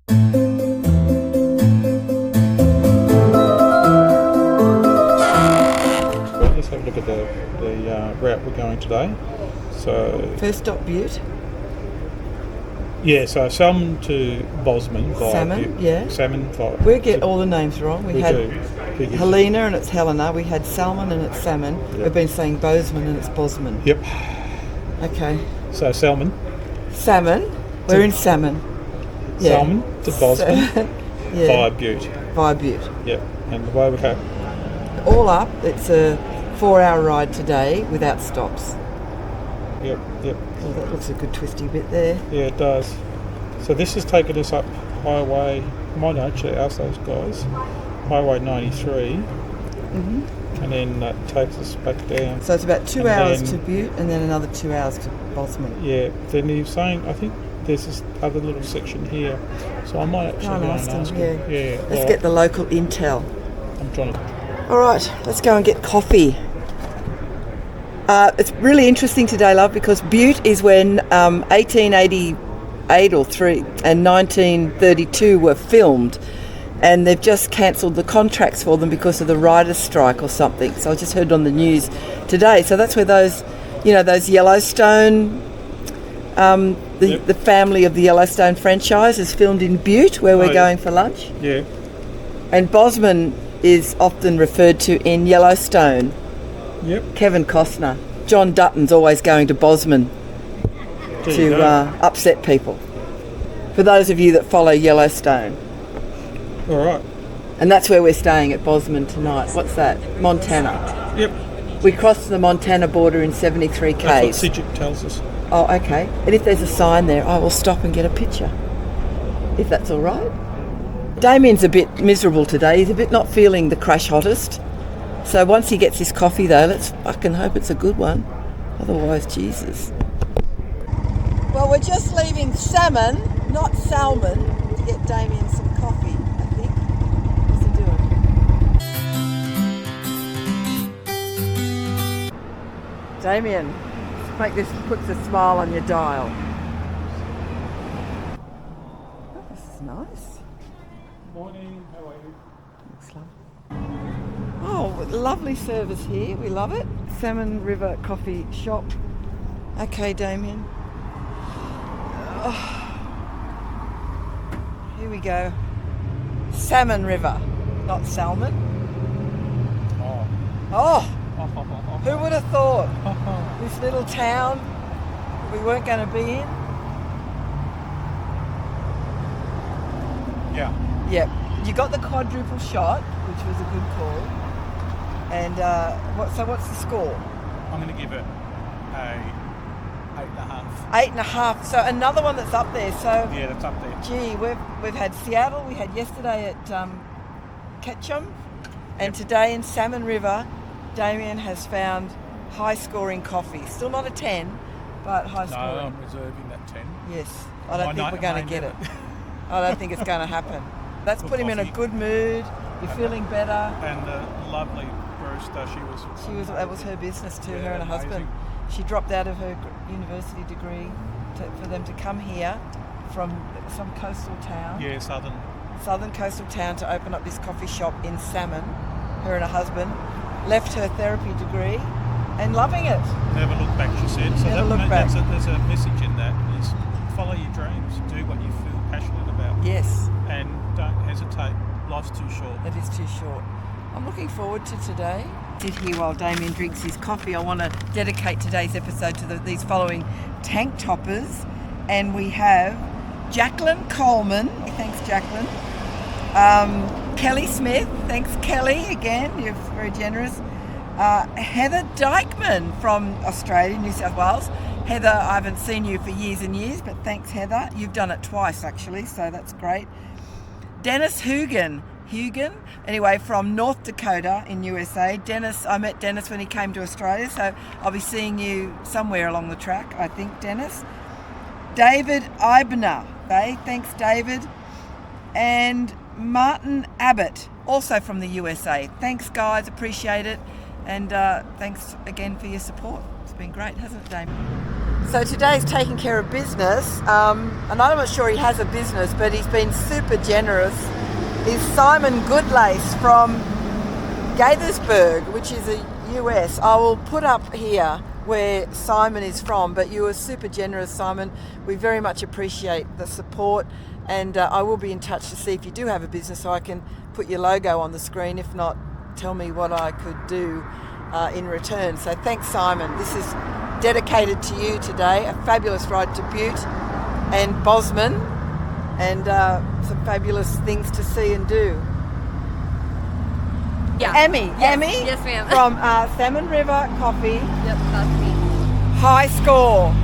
Let's have a look at the route we're going today. So first stop, Butte. Yeah, so salmon to BOZEMAN via Salmon, Butte. yeah. Salmon via. We get all the names wrong. We had do. Helena and it's Helena. We had salmon and it's salmon. Yep. We've been saying Bozeman and it's Bosman. Yep. Okay. So salmon. Salmon. We're in salmon. Yeah. Salmon to BOZEMAN Yeah. via Butte. Via Butte. Yep. And the way we go. All up, it's a 4-hour ride today without stops. Yep. Yep. Oh, that looks a good twisty bit there. Yeah, it does. So this has taken us up highway. I might actually ask those guys. Highway 93. And then that takes us back down. So it's about 2 hours to Butte and then another 2 hours to Bosman. Yeah, then he was saying, I think there's this other little section here. So I might actually go and ask him. Yeah. Let's get the local intel. I'm trying to. All right, let's go and get coffee. It's really interesting today, love, because Butte is when 1888 or 3 and 1932 were filmed. And they've just cancelled the contracts for them because of the writers' strike or something. So I just heard on the news today. So that's where those Yellowstone, the family of the Yellowstone franchise is filmed in Butte, where we're going for lunch. Yeah. And Bosman is often referred to in Yellowstone. Yep. Kevin Costner. John Dutton's always going to Bosman to upset people. For those of you that follow Yellowstone. All right. And that's where we're staying at Bosman tonight. What's that? Montana. Yep. We crossed the Montana border in 73 Ks. That's what Sigit tells us. Oh, okay. And if there's a sign there, I will stop and get a picture. If that's all right. Damien's a bit miserable today. He's a bit not feeling the crash hottest. So once he gets his coffee, though, let's fucking hope it's a good one. Otherwise, Jesus. Well, we're just leaving salmon, not salmon, to get Damien some coffee, I think. What's he doing? Damien, make this, puts a smile on your dial. Oh, this is nice. Morning, how are you? Looks lovely. Oh, lovely service here. We love it. Salmon River Coffee Shop. Okay, Damien. Oh. Here we go. Salmon River, not salmon. Oh, who would have thought? This little town we weren't going to be in. Yeah. Yep. You got the quadruple shot, which was a good call. And what's the score? I'm going to give it a 8.5. 8.5. So another one that's up there. So Yeah, that's up there. gee, we've had Seattle. We had yesterday at Ketchum, and today in Salmon River, Damien has found high-scoring coffee. Still not a 10, but high-scoring. No, I'm reserving that 10. Yes, I don't think we're going to get it. I don't think it's going to happen. That's Good put him in a coffee. good mood. You're feeling better. And the lovely barista, That was her business too, her and her amazing. husband. She dropped out of her university degree for them to come here from some coastal town. Yeah, Southern coastal town to open up this coffee shop in Salmon. Her and her husband left her therapy degree and loving it. Never look back, she said. So Never look back. There's a message in that is follow your dreams, do what you feel passionate about. Yes. And don't hesitate. Life's too short. It is too short. I'm looking forward to today. Sit here while Damien drinks his coffee. I want to dedicate today's episode to these following tank toppers. And we have Jacqueline Coleman. Thanks, Jacqueline. Kelly Smith. Thanks, Kelly, again. You're very generous. Heather Dykeman from Australia, New South Wales. Heather, I haven't seen you for years and years, but thanks, Heather. You've done it twice, actually, so that's great. Dennis Hugan, anyway, from North Dakota in USA. Dennis, I met Dennis when he came to Australia, so I'll be seeing you somewhere along the track, I think, Dennis. David Eibner, thanks, David. And Martin Abbott, also from the USA. Thanks, guys, appreciate it. And thanks again for your support. It's been great, hasn't it, Damien? So today's taking care of business, and I'm not sure he has a business, but he's been super generous. Is Simon Goodlace from Gaithersburg, which is a US. I will put up here where Simon is from, but you were super generous, Simon. We very much appreciate the support, and I will be in touch to see if you do have a business so I can put your logo on the screen. If not, tell me what I could do in return. So thanks, Simon. This is dedicated to you today. A fabulous ride to Butte and Bozeman, and some fabulous things to see and do. Yeah. Emmy, Yes. Emmy, Yes, ma'am. from Salmon River Coffee. Yep, that's me. High score.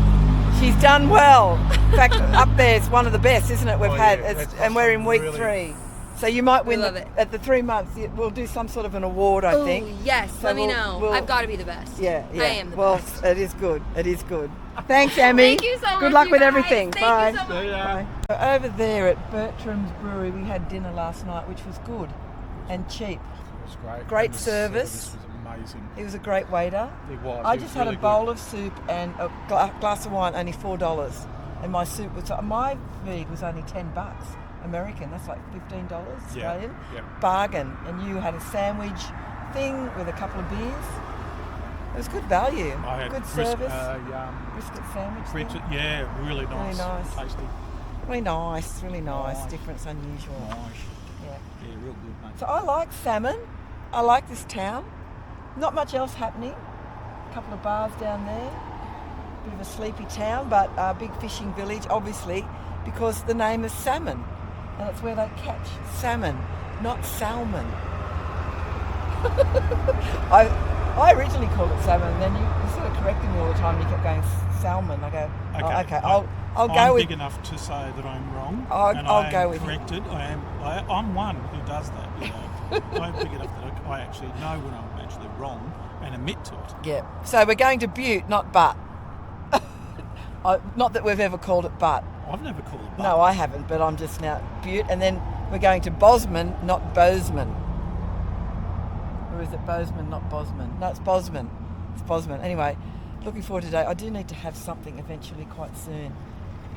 She's done well. In fact, up there it's one of the best, isn't it? We've had, and we're in week 3. So you might win love it. at the 3 months. We'll do some sort of an award, I think. Ooh, yes, So let me know. I've got to be the best. Yeah. I am the well, best. it is good. It is good. Thanks, Emmy. Thank you so much. Good luck you with guys. everything. Thank Bye. you so much. Bye. So over there at Bertram's Brewery, we had dinner last night, which was good and cheap. It was great. Great And the service. was amazing. He was a great waiter. He was. I He just was had really a bowl of soup and a glass of wine, only $4, and my soup was my feed was only $10 American. That's like $15 Australian. Yeah. Bargain. And you had a sandwich thing with a couple of beers. It was good value. I had good service. brisket sandwich. thing. Brisket, yeah, really nice. nice. Tasty. Really nice. Really nice. Nice. Different, unusual. Nice. Yeah. Yeah, real good, mate. So I like salmon. I like this town. Not much else happening. A couple of bars down there. Bit of a sleepy town, but a big fishing village, obviously, because the name is salmon, and it's where they catch salmon, not salmon. I originally called it salmon, and then you sort of corrected me all the time. And you kept going salmon. I go, okay. I'll go I'm with. big enough to say that I'm wrong. I'll go with you. corrected. I'm one who does that. You know, I'm big enough that I actually know when I'm actually wrong and admit to it. Yeah. So we're going to Butte, not Butte. Not that we've ever called it Butte. I've never called it. No, I haven't, but I'm just now Butte, and then we're going to Bozeman, not Bozeman. Or is it Bozeman, not Bosman? No, it's Bosman. It's Bosman. Anyway, looking forward to today. I do need to have something eventually quite soon.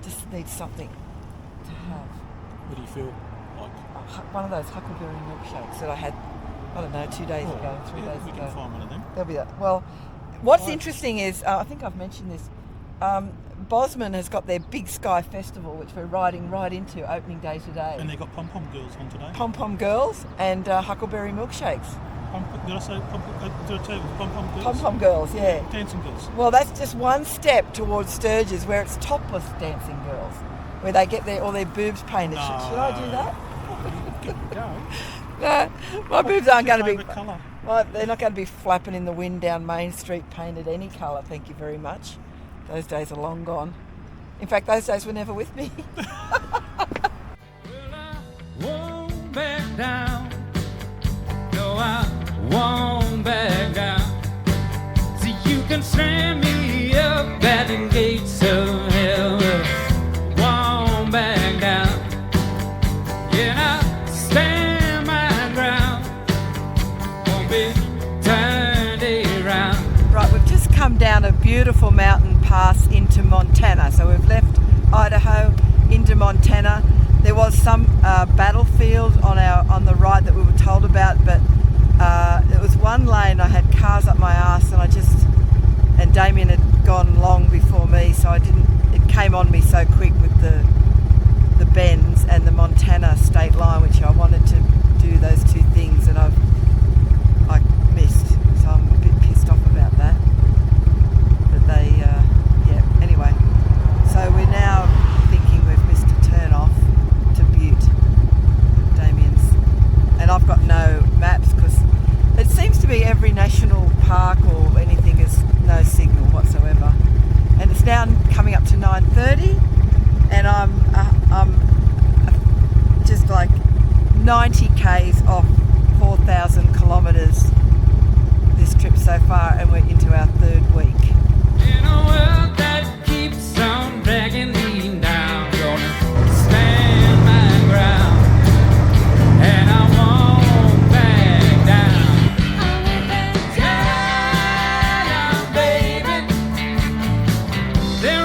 Just need something to have. What do you feel like? One of those huckleberry milkshakes that I had, I don't know, 2 days ago, 3 days we ago. can find one of them. There'll be that. Well, what's interesting is, I think I've mentioned this, Bozeman has got their Big Sky Festival, which we're riding right into opening day today. And they got pom pom girls on today. Pom Pom Girls and huckleberry milkshakes. Did I say pom pom? Did I tell you it was pom pom girls? Pom Pom Girls, yeah. Dancing girls. Well, that's just one step towards Sturgis, where it's topless dancing girls, where they get all their boobs painted. Should I do that? Give it a go. No, my boobs aren't going to be. Favourite colour? Well, they're not going to be flapping in the wind down Main Street painted any colour. Thank you very much. Those days are long gone. In fact, those days were never with me. Well, I won't back down. No, I won't back down. So you can strand me up at the gates of hell. Won't back down. Yeah, I stand my ground. Won't be turned around. Right, we've just come down a beautiful mountain pass into Montana. So we've left Idaho into Montana. There was some battlefield on the right that we were told about, but it was one lane. I had cars up my arse, and Damien had gone long before me, so it came on me so quick with the bends and the Montana state line, which I wanted to do those two things, and I missed. So I'm a bit pissed off about that. But they, anyway. So we're now thinking we've missed a turn off to Butte, Damien's. And I've got no maps, because it seems to be every national park or anything is no signal whatsoever. And it's now coming up to 9:30, and I'm just like 90 k's off 4,000 kilometres this trip so far, and we're into our third week. In a world that keeps on dragging me down, gonna stand my ground, and I won't back down. I won't back down, baby. There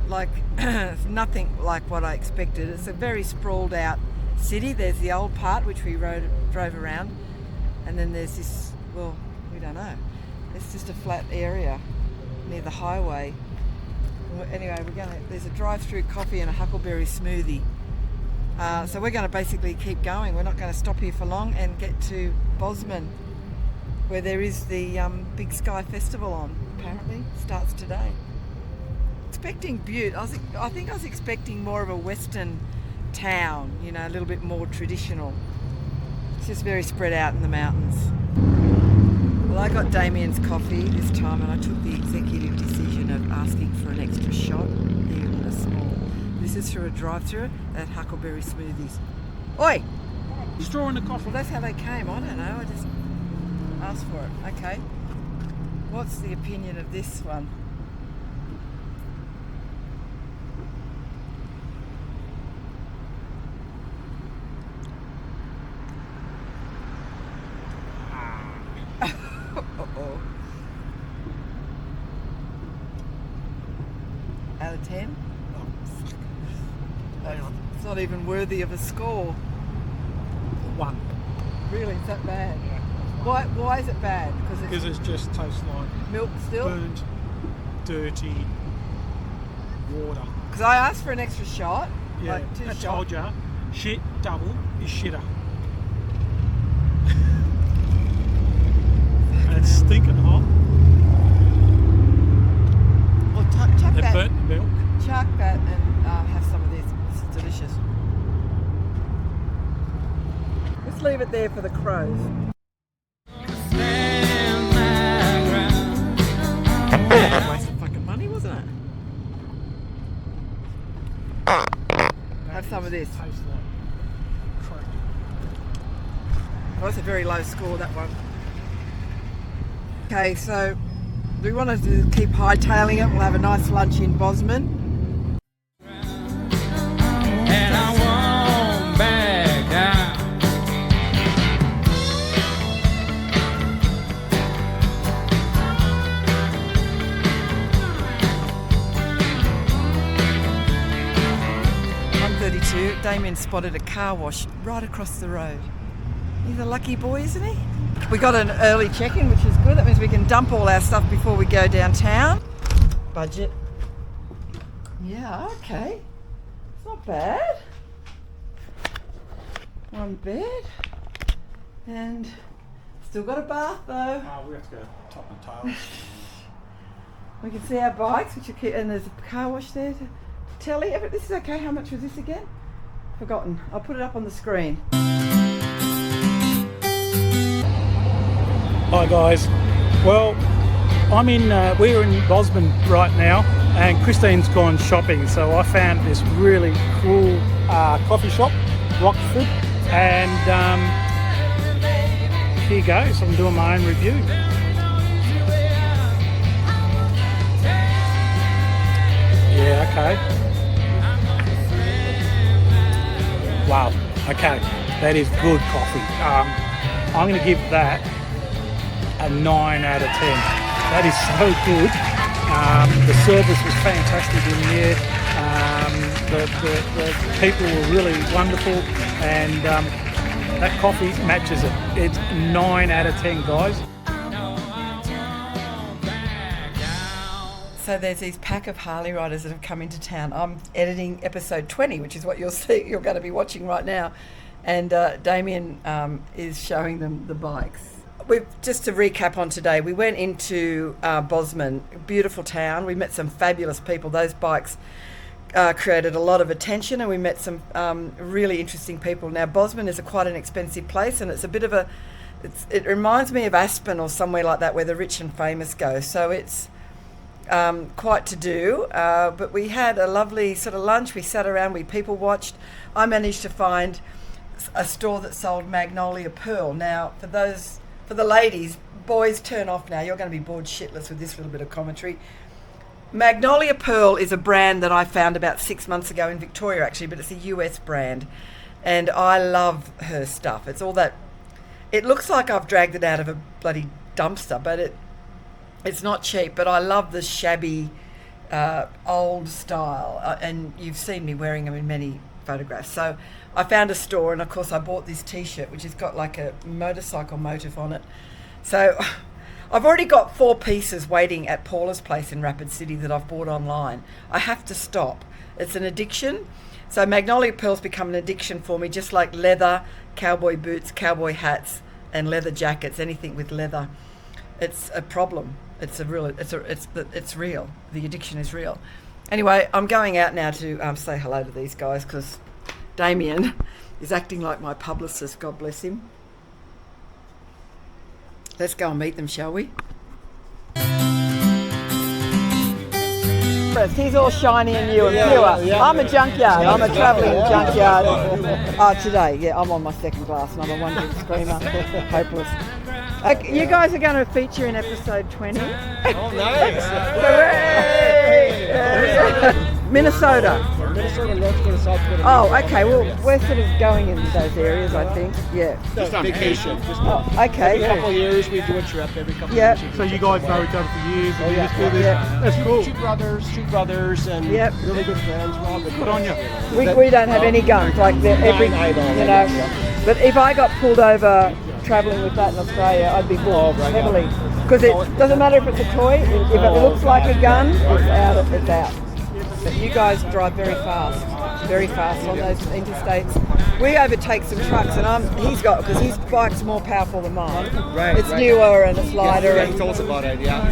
like it's nothing like what I expected. It's a very sprawled out city. There's the old part which we drove around, and then there's this, well, we don't know. It's just a flat area near the highway. Anyway, there's a drive-through coffee and a huckleberry smoothie. So we're going to basically keep going. We're not going to stop here for long and get to BOZEMAN, where there is the Big Sky Festival on. Apparently, starts today. Expecting Butte. I think I was expecting more of a Western town, you know, a little bit more traditional. It's just very spread out in the mountains. Well, I got Damien's coffee this time, and I took the executive decision of asking for an extra shot, even a small. This is through a drive-through at Huckleberry Smoothies. Oi! Straw in the coffee. Well, that's how they came. I don't know. I just asked for it. Okay. What's the opinion of this one? Uh-oh. Out of 10? Oh, fuck. It's not even worthy of a score. 1. Really? Is that bad? Yeah. Why is it bad? Because it just tastes like milk still? burnt, dirty water. Because I asked for an extra shot. Yeah, like 2 I shots. told ya, shit double is shitter. And it's stinking hot. Well, chuck They that. burnt the milk. Chuck that and have some of this. This is delicious. Let's leave it there for the crows. Stand my ground. Waste of fucking money, wasn't it? Have some of this. Tastes like crap. Well, that's a very low score, that one. Okay, so we wanted to keep hightailing it. We'll have a nice lunch in BOZEMAN. And I won't back down. Damien spotted a car wash right across the road. He's a lucky boy, isn't he? We got an early check-in, which is good. That means we can dump all our stuff before we go downtown. Budget. Yeah, okay. It's not bad. 1 bed. And still got a bath though. Oh, we have to go top and tail. We can see our bikes, which are cute, and there's a car wash there. Telly, this is okay. How much was this again? Forgotten. I'll put it up on the screen. Hi guys. Well, we're in BOZEMAN right now, and Christine's gone shopping, so I found this really cool coffee shop, Rockford, and here you go. So I'm doing my own review. Yeah, okay. Wow, okay, that is good coffee. I'm going to give that a 9 out of 10. That is so good. The service was fantastic in here. The people were really wonderful, and that coffee matches it. It's 9 out of 10, guys. So there's these pack of Harley riders that have come into town. I'm editing episode 20, which is what you're going to be watching right now, and Damien is showing them the bikes. Just to recap on today, we went into BOZEMAN, beautiful town. We met some fabulous people. Those bikes created a lot of attention, and we met some really interesting people. Now, BOZEMAN is quite an expensive place, and it's a bit of it reminds me of Aspen or somewhere like that, where the rich and famous go. So it's quite to do, but we had a lovely sort of lunch. We sat around, we people watched. I managed to find a store that sold Magnolia Pearl. Now, for the ladies, boys, turn off now. You're going to be bored shitless with this little bit of commentary. Magnolia Pearl is a brand that I found about 6 months ago in Victoria, actually, but it's a US brand, and I love her stuff. It's all that. It looks like I've dragged it out of a bloody dumpster, but it's not cheap. But I love the shabby old style, and you've seen me wearing them in many photographs. So I found a store, and of course I bought this t-shirt which has got like a motorcycle motif on it. So I've already got 4 pieces waiting at Paula's place in Rapid City that I've bought online. I have to stop. It's an addiction. So Magnolia Pearl's become an addiction for me, just like leather, cowboy boots, cowboy hats, and leather jackets. Anything with leather, it's a problem. It's real. The addiction is real. Anyway, I'm going out now to say hello to these guys because Damien is acting like my publicist. God bless him. Let's go and meet them, shall we? He's all shiny and new and pure. I'm a junkyard. I'm a travelling junkyard. Today, yeah, I'm on my second glass and I'm a one-drink screamer. Hopeless. Okay, you guys are going to feature in episode 20. Oh, nice. Minnesota. Minnesota, North Dakota, South Dakota. Oh, okay. Well, we're sort of going in those areas, I think. Yeah. Just on vacation. Just Okay. every couple of years, we do a trip. Every couple Yep. of years. So you guys know each other for years, and you just do this. Yeah. That's cool. Two brothers, and Yep. really good friends. We're all good. Good on you. We don't have any guns like every, I know. you know. But if I got pulled over travelling with that in Australia, I'd be booked right, heavily. Because it doesn't matter if it's a toy. If it looks like a gun, it's out. It's out. But you guys drive very fast on those interstates. We overtake some trucks, and he's got, because his bike's more powerful than mine. Right, It's right. newer and it's lighter. Yeah, he told us about it. Yeah.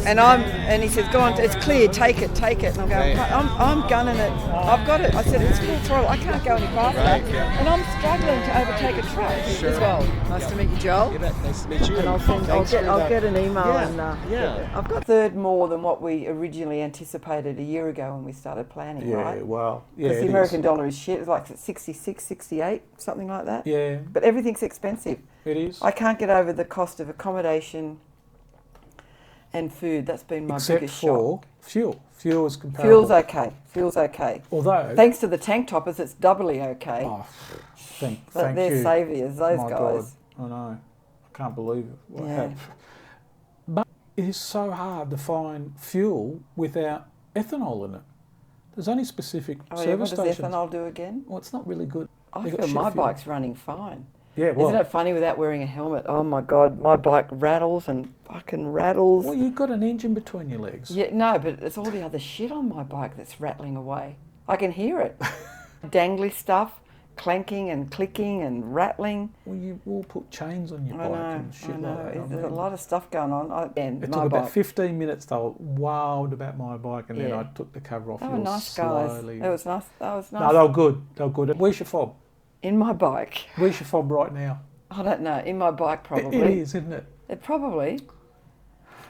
And he says, go on, it's clear, take it. And I'm going, I'm gunning it. I've got it. I said, it's full throttle. I can't go any faster. Right, yeah. And I'm struggling to overtake a truck as well. Nice to meet you, Joel. You bet. Nice to meet you. And I'll get an email. Yeah, and yeah. I've got a third more than what we originally anticipated a year ago when we started planning, Yeah, right? well, yeah. Because the it American is. dollar is shit. It's like 66, 68, something like that. Yeah, But everything's expensive. it is. I can't get over the cost of accommodation and food. That's been my Except biggest for shock. fuel. Fuel is comparable. Fuel's okay. Although, Thanks to the tank toppers, it's doubly okay. oh, thank They're you. saviours, those My guys. God, I know. I can't believe it. What Yeah. happened. But it is so hard to find fuel without ethanol in it. There's only specific Oh, yeah, what service does stations. ethanol do again? Well, it's not really good. I They got feel shit my fuel. bike's running fine. Yeah, well, Isn't it funny without wearing a helmet? Oh my God, my bike rattles and fucking rattles. well, you've got an engine between your legs. Yeah, no, but it's all the other shit on my bike that's rattling away. I can hear it. Dangly stuff, clanking and clicking and rattling. Well, you will put chains on your I bike know, and shit I know. like that. I There's a mean, lot of stuff going on. And it my took about bike. 15 minutes. They were wild about my bike, and then Yeah. I took the cover off. They were real nice guys. slowly. That was nice. No, they were good. They were good. Where's your fob? In my bike. Where's your fob right now? I don't know. In my bike, probably. It is, isn't it? It probably.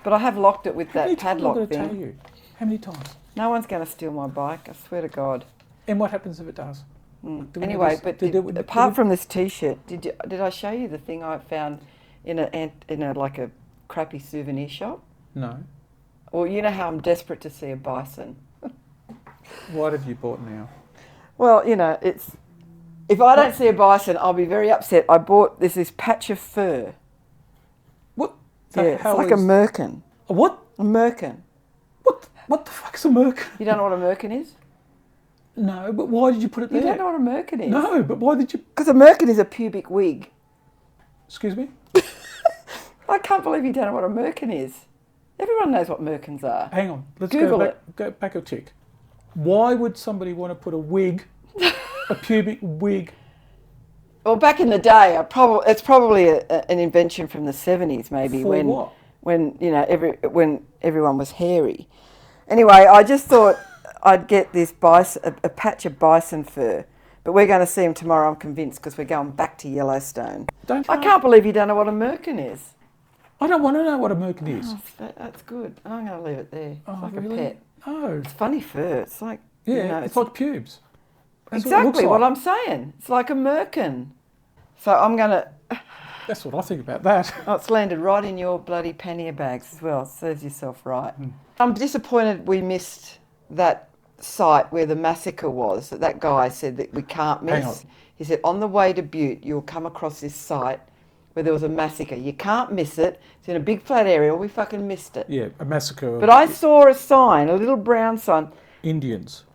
But I have locked it with How many that times padlock I've got to thing. tell you? How many times? No one's going to steal my bike. I swear to God. And what happens if it does? Do we Anyway, need but to- apart from this T-shirt, did I show you the thing I found in a like a crappy souvenir shop? No. Well, you know how I'm desperate to see a bison. What have you bought now? Well, you know, it's if I don't see a bison, I'll be very upset. I bought this patch of fur. What? Yeah, it's like a merkin. A what? A merkin. What the fuck's a merkin? You don't know what a merkin is? No, but why did you put it You there? don't know what a merkin is? No, but why did you? Because a merkin is a pubic wig. Excuse me? I can't believe you don't know what a merkin is. Everyone knows what merkins are. Hang on. Let's Google go back a tick. Why would somebody want to put a wig, a pubic wig? Well, back in the day, it's probably an invention from the 70s, maybe, For when what? when you know when everyone was hairy. Anyway, I just thought I'd get this a patch of bison fur, but we're going to see him tomorrow. I'm convinced because we're going back to Yellowstone. I can't believe you don't know what a merkin is. I don't want to know what a merkin is. Oh, that's good. I'm going to leave it there. It's Oh, like really? a pet. No. It's funny fur. It's like Yeah, you know, it's like pubes. That's exactly what what it looks like. I'm saying. It's like a merkin. So I'm going to. That's what I think about that. Oh, it's landed right in your bloody pannier bags as well. Serves yourself right. Hmm. I'm disappointed we missed that site where the massacre was. That guy said that we can't miss. Hang on. He said, on the way to Butte, you'll come across this site where there was a massacre. You can't miss it. It's in a big flat area. We fucking missed it. Yeah, a massacre. But I saw a sign, a little brown sign. Indians.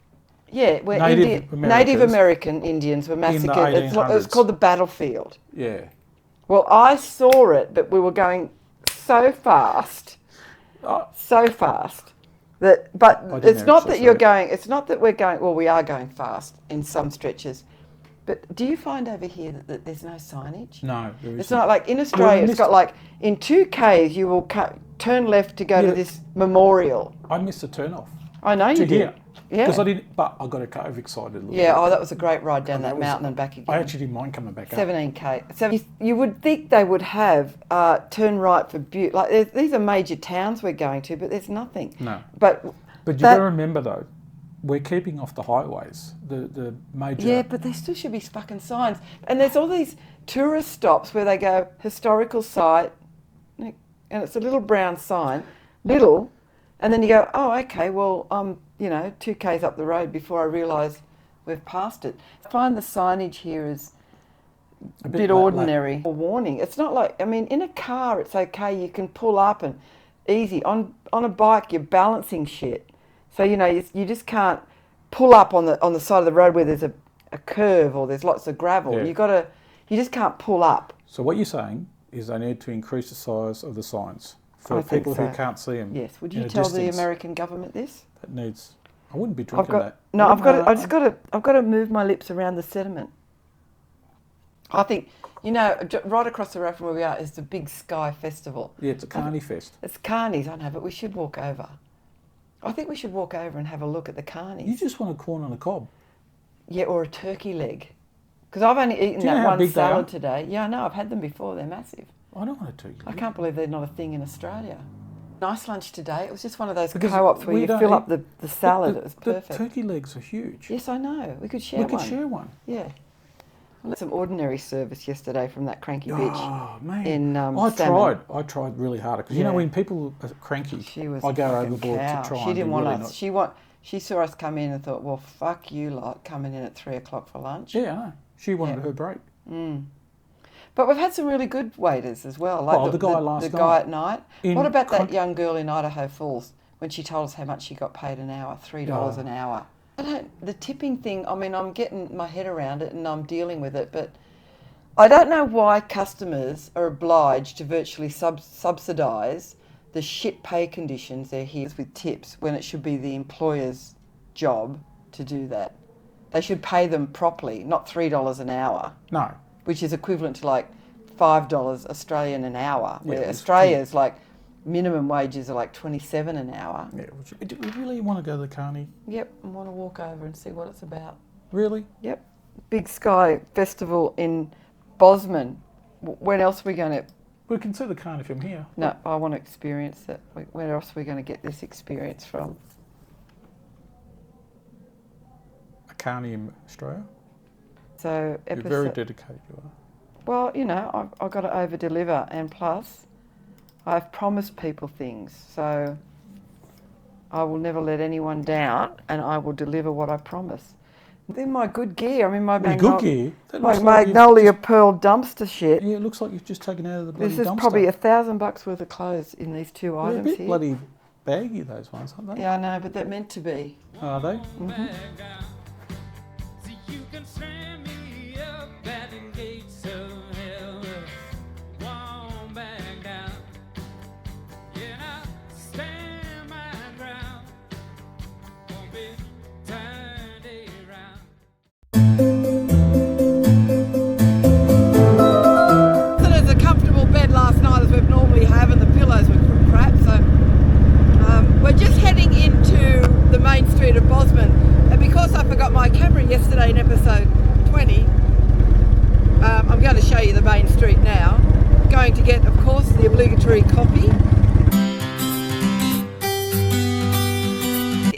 Yeah, where Native American Indians were massacred. It's called the battlefield. Yeah. Well, I saw it, but we were going so fast, that. But it's not that you're going. It's not that we're going. Well, we are going fast in some stretches. But do you find over here that there's no signage? No, there isn't. It's not like in Australia. It's got like in 2Ks you will turn left to go to this memorial. I missed the turn off. I know you did. Here. Yeah. Because I didn't, but I got overexcited a little bit. Yeah, oh, that was a great ride down that mountain and back again. I actually didn't mind coming back up. 17K. You would think they would have turn right for Butte. Like these are major towns we're going to, but there's nothing. No. But you got to remember though, we're keeping off the highways, the major. Yeah, but there still should be fucking signs. And there's all these tourist stops where they go historical site, and it's a little brown sign, and then you go, oh, okay, well, 2Ks up the road before I realise we've passed it. I find the signage here is a bit ordinary. Or warning. It's not like, in a car it's okay, you can pull up and easy. On a bike you're balancing shit. So, you just can't pull up on the side of the road where there's a curve or there's lots of gravel. Yeah. You just can't pull up. So what you're saying is they need to increase the size of the signs for people who can't see them. Yes. Would you tell the American government this? That needs. I wouldn't be drinking that. No, I've got to move my lips around the sediment. I think, right across the road from where we are is the Big Sky Festival. Yeah, it's a carny fest. It's carnies, I know, but we should walk over. I think we should walk over and have a look at the carnies. You just want a corn on the cob. Yeah, or a turkey leg. Because I've only eaten that one salad today. Yeah, I know, I've had them before, they're massive. I don't want a turkey leg. I can't believe they're not a thing in Australia. Nice lunch today. It was just one of those co-ops where you fill up the salad. It was perfect. The turkey legs are huge. Yes, I know. We could share one. We could share one. Yeah. I had some ordinary service yesterday from that cranky bitch. Oh, man. In, I tried really hard. Because, when people are cranky, I go overboard to try She didn't want us. Really she saw us come in and thought, well, fuck you lot, coming in at 3 o'clock for lunch. Yeah, I know. She wanted her break. Mm. But we've had some really good waiters as well. Like the guy last night. The guy at night. What about that young girl in Idaho Falls when she told us how much she got paid an hour, $3 an hour? The tipping thing, I'm getting my head around it and I'm dealing with it, but I don't know why customers are obliged to virtually subsidise the shit pay conditions they're here with tips when it should be the employer's job to do that. They should pay them properly, not $3 an hour. No. Which is equivalent to like $5 Australian an hour. Where Australia's like minimum wages are like 27 an hour. Yeah. Do we really want to go to the carny? Yep, I want to walk over and see what it's about. Really? Yep. Big Sky Festival in BOZEMAN. When else are we going to... We can see the carny from here. No, I want to experience it. Where else are we going to get this experience from? A carny in Australia? So You're very dedicated, you are. Well, I've got to over-deliver, and plus, I've promised people things, so I will never let anyone down, and I will deliver what I promise. Then my good gear, my Magnolia Pearl dumpster shit. Yeah, it looks like you've just taken out of the bloody dumpster. This is probably $1,000 worth of clothes in these two items They're a bit here. bloody baggy, those ones, aren't they? Yeah, I know, but they're meant to be. Are they? Mm-hmm. Yesterday in episode 20, I'm going to show you the main street now. Going to get, of course, the obligatory coffee.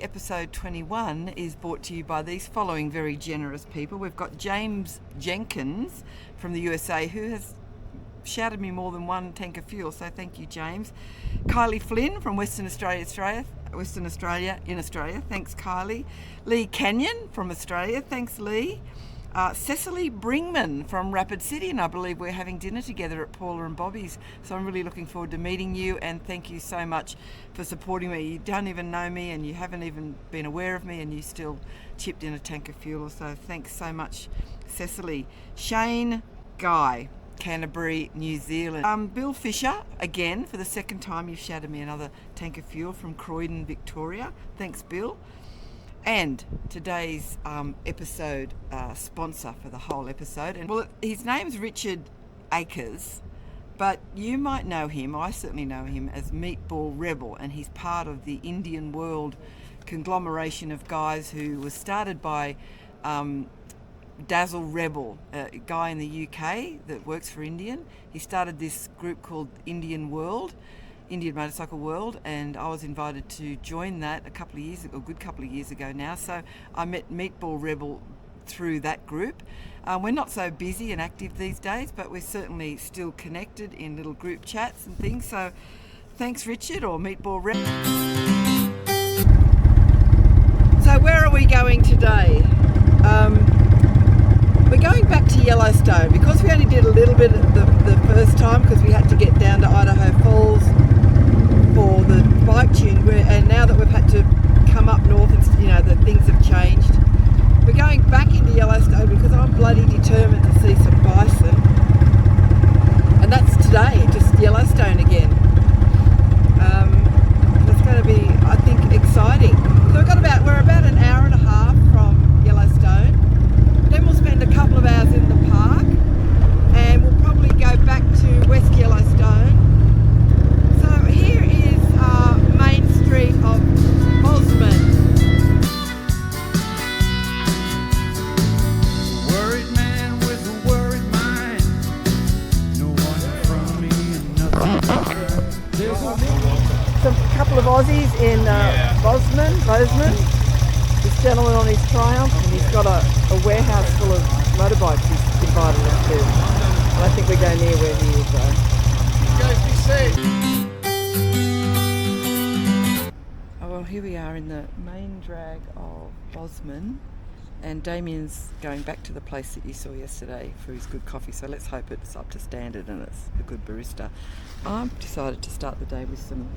Episode 21 is brought to you by these following very generous people. We've got James Jenkins from the USA, who has shouted me more than one tank of fuel, so thank you, James. Kylie Flynn from Western Australia, thanks Kylie. Lee Canyon from Australia, thanks Lee. Cecily Bringman from Rapid City, and I believe we're having dinner together at Paula and Bobby's. So I'm really looking forward to meeting you, and thank you so much for supporting me. You don't even know me, and you haven't even been aware of me, and you still chipped in a tank of fuel. So thanks so much, Cecily. Shane Guy, Canterbury, New Zealand. Bill Fisher, again, for the second time you've shouted me another tank of fuel from Croydon, Victoria. Thanks, Bill. And today's episode sponsor for the whole episode, and well, his name's Richard Akers, but you might know him, I certainly know him, as Meatball Rebel, and he's part of the Indian World conglomeration of guys who was started by Dazzle Rebel, a guy in the UK that works for Indian. He started this group called Indian Motorcycle World, and I was invited to join that a good couple of years ago now. So I met Meatball Rebel through that group. We're not so busy and active these days, but we're certainly still connected in little group chats and things. So thanks, Richard, or Meatball Rebel. So where are we going today? We're going back to Yellowstone because we only did a little bit the first time because we had to get down to Idaho Falls for the bike tune, and now that we've had to come up north and the things have changed, we're going back into Yellowstone because I'm bloody determined to see some bison, and that's today, just Yellowstone again. It's going to be, I think, exciting. So we're about an hour and a half from Yellowstone. Then we'll spend a couple of hours in the park, and we'll probably go back to West Yellowstone. So here is Main Street of BOZEMAN. Worried man with a worried mind. No one in front of me and nothing behind. There's A couple of Aussies in BOZEMAN. This gentleman on his Triumph, and he's got a warehouse full of motorbikes he's invited us to. And I think we go near where he is though. You guys be safe. Oh well, here we are in the main drag of BOZEMAN, and Damien's going back to the place that you saw yesterday for his good coffee, so let's hope it's up to standard and it's a good barista. I've decided to start the day with some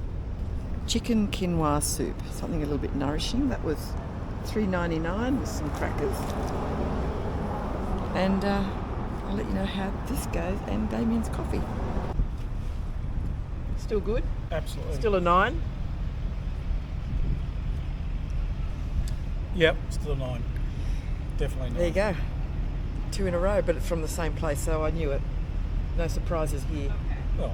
chicken quinoa soup, something a little bit nourishing. That was $3.99 with some crackers, and I'll let you know how this goes, and Damien's coffee. Still good? Absolutely. Still a 9? Yep, still 9. Definitely 9. There you go. 2 in a row, but it's from the same place, so I knew it. No surprises here. Well,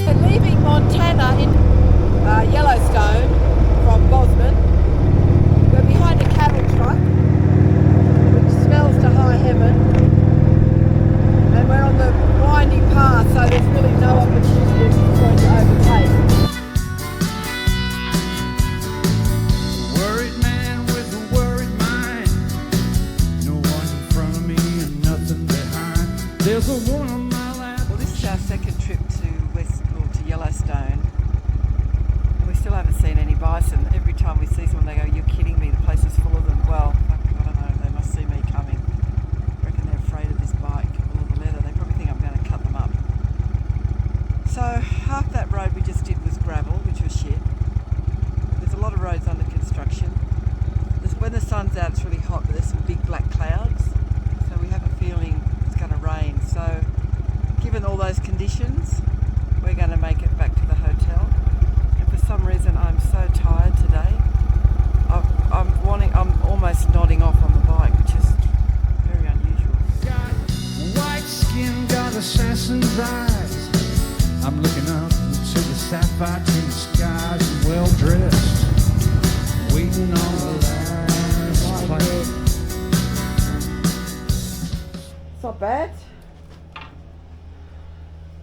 We're leaving Montana in Yellowstone from BOZEMAN. We're behind a cattle truck, which smells to high heaven, and we're on the winding path, so there's really no opportunity at this point to overtake. worried man with a worried mind. No one in front of me and nothing behind. There's a woman on my lap. Well, this is our second trip to Yellowstone, and we still haven't seen any bison. Every time we see someone, they go, "You're kidding me, the place is full of them." Well, I don't know, they must see me coming. I reckon they're afraid of this bike or the leather. They probably think I'm going to cut them up. So half that road we just did was gravel, which was shit. There's a lot of roads under construction. When the sun's out, it's really hot, but there's some big black clouds, so we have a feeling it's going to rain. So given all those conditions, we're going to make it back to the hotel. And for some reason, I'm so tired today. I'm almost nodding off on the bike, which is very unusual. Got white skin, got assassin's eyes. I'm looking up to the sapphire to the skies, and well dressed, waiting on the last flight. It's not bad.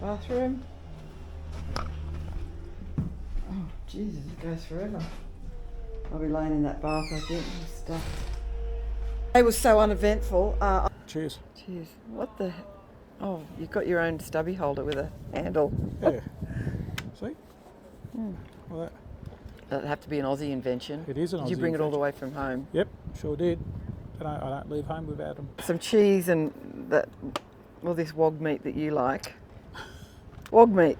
Bathroom. Oh, Jesus, it goes forever. I'll be laying in that bath, I think, and stuff. It was so uneventful. cheers. Cheers. What the? Oh, you've got your own stubby holder with a handle. Yeah. See? Like that. It'd have to be an Aussie invention. It is an Did you Aussie bring it all the invention. way from home? Yep, sure did. I don't leave home without them. Some cheese and that, well, this wog meat that you like. Wog meat.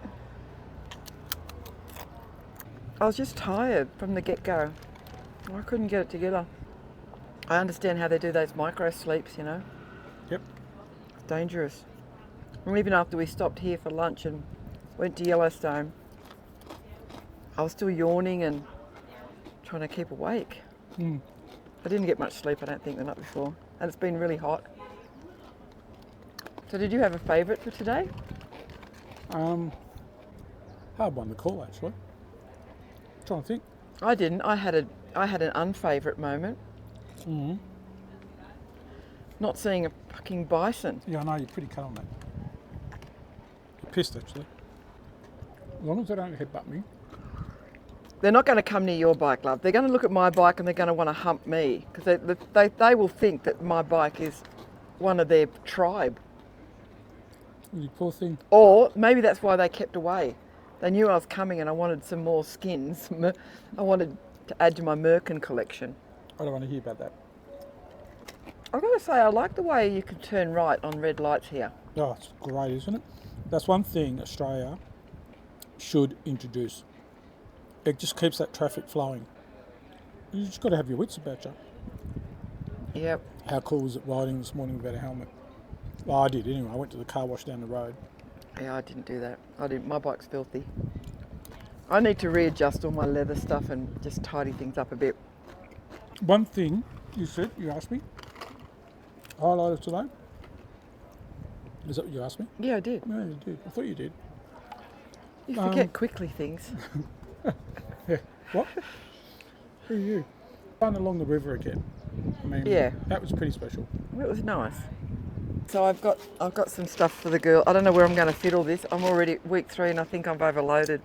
I was just tired from the get-go. I couldn't get it together. I understand how they do those micro sleeps, you know. Yep. It's dangerous. And even after we stopped here for lunch and went to Yellowstone, I was still yawning and trying to keep awake. I didn't get much sleep, I don't think, the night before. And it's been really hot. So did you have a favourite for today? Hard one to call, actually. Trying to think. I didn't. I had an unfavourite moment. Not seeing a fucking bison. Yeah, I know, you're pretty cut on that. You're pissed, actually. As long as they don't headbutt me. They're not going to come near your bike, love. They're going to look at my bike and they're going to want to hump me because they will think that my bike is one of their tribe. You poor thing. Or maybe that's why they kept away. They knew I was coming and I wanted some more skins. I wanted to add to my Merkin collection. I don't want to hear about that. I've got to say, I like the way you can turn right on red lights here. Oh, it's great, isn't it? That's one thing Australia should introduce. It just keeps that traffic flowing. You just got to have your wits about you. Yep. How cool was it riding this morning without a helmet? Well, I did anyway. I went to the car wash down the road. Yeah, I didn't do that. My bike's filthy. I need to readjust all my leather stuff and just tidy things up a bit. One thing you asked me, highlight of today. Is that what you asked me? Yeah, I did. No, you did. I thought you did. You forget quickly things. Yeah. What? Who are you? Run along the river again. I mean, Yeah. That was pretty special. It was nice. So I've got some stuff for the girl. I don't know where I'm going to fit all this. I'm already week 3 and I think I'm overloaded.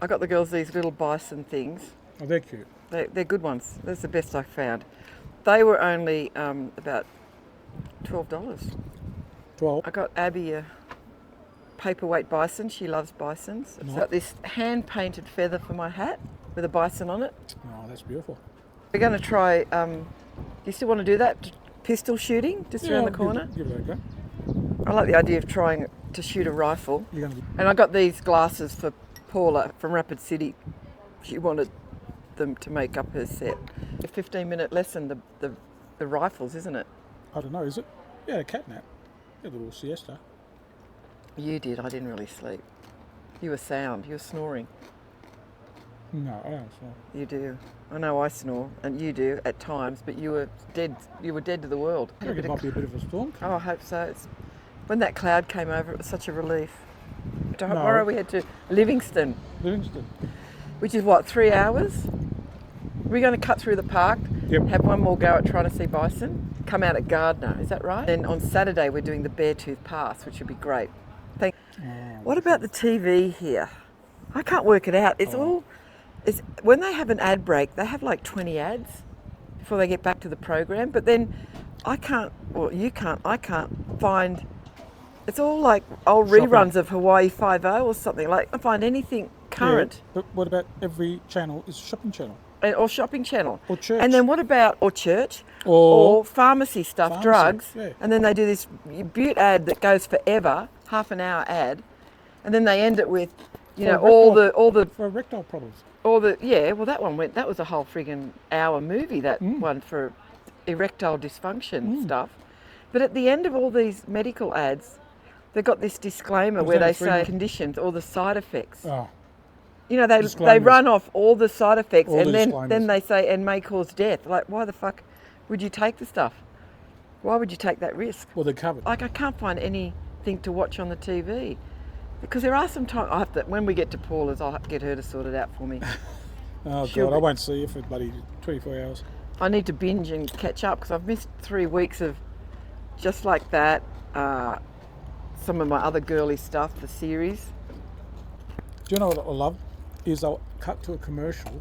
I got the girls these little bison things. Oh, they're cute. They're good ones. That's the best I found. They were only about $12. 12. I got Abby a paperweight bison. She loves bisons. I've got this hand-painted feather for my hat with a bison on it. Oh, that's beautiful. We're going to try, you still want to do that? Pistol shooting, just around the corner? Give it a go. I like the idea of trying to shoot a rifle. You're gonna be... And I got these glasses for Paula from Rapid City. She wanted them to make up her set. A 15-minute lesson, the rifles, isn't it? I don't know, is it? Yeah, a cat nap. Yeah, a little siesta. You did, I didn't really sleep. You were sound, you were snoring. No, I don't snore. You do. I know I snore, and you do at times, but you were dead to the world. I think it might be a bit of a storm. Oh, I hope so. When that cloud came over, it was such a relief. No. Tomorrow we head to Livingston, Livingston. which is what, 3 hours? We're going to cut through the park, Yep. have one more go at trying to see bison, come out at Gardner, is that right? Then on Saturday we're doing the BEARTOOTH Pass, which would be great. What about the TV here? I can't work it out. When they have an ad break, they have like 20 ads before they get back to the program, but then I can't find, it's all like old Shopping. reruns of Hawaii 5-0 or something. Like, I find anything current. Yeah, but what about every channel is a shopping channel? Or shopping channel. Or church. And then what about, or church, Or or pharmacy stuff, pharmacy, drugs, yeah. and then they do this butte ad that goes forever, half an hour ad, and then they end it with, you know, For erectile problems. that was a whole friggin' hour movie, that one for erectile dysfunction stuff. But at the end of all these medical ads, they've got this disclaimer where they say conditions or the side effects. Oh, You know, they Disclaimers. run off all the side effects All and the then disclaimers. they say, and may cause death. Like, why the fuck would you take the stuff? Why would you take that risk? well, they're covered. Like, I can't find anything to watch on the TV. Because there are some times, when we get to Paula's, I'll have to get her to sort it out for me. Oh, She'll God, I be- won't see you for bloody 24 hours. I need to binge and catch up because I've missed 3 weeks of just like that. Some of my other girly stuff, the series. Do you know what I love? Is they'll cut to a commercial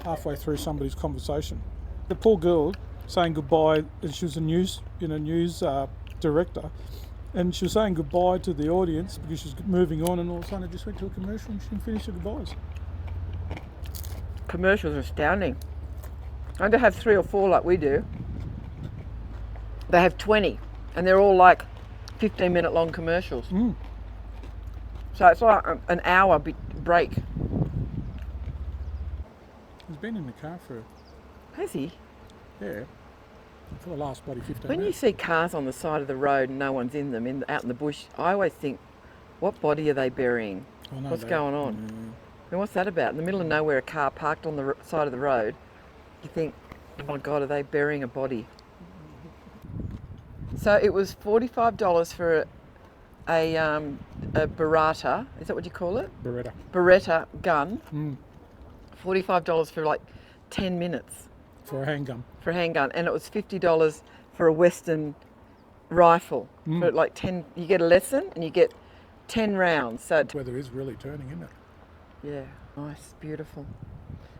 halfway through somebody's conversation. The poor girl saying goodbye, and she was a news director, and she was saying goodbye to the audience because she was moving on, and all of a sudden it just went to a commercial and she didn't finish her goodbyes. commercials are astounding. They don't have 3 or 4 like we do. They have 20, and they're all like 15-minute long commercials. So it's like an hour break. He's been in the car for, Has he? yeah, for the last bloody 15 When you minutes. see cars on the side of the road and no one's in them, out in the bush, I always think, what body are they burying? I know What's that. going on? And what's that about? In the middle of nowhere, a car parked on the side of the road. You think, oh my God, are they burying a body? So it was $45 for a Beretta. Is that what you call it? Beretta. Beretta gun. $45 for like 10 minutes For a handgun. for a handgun, and it was $50 for a Western rifle. For like 10, you get a lesson and you get 10 rounds. So Weather is really turning, isn't it? yeah, nice, beautiful.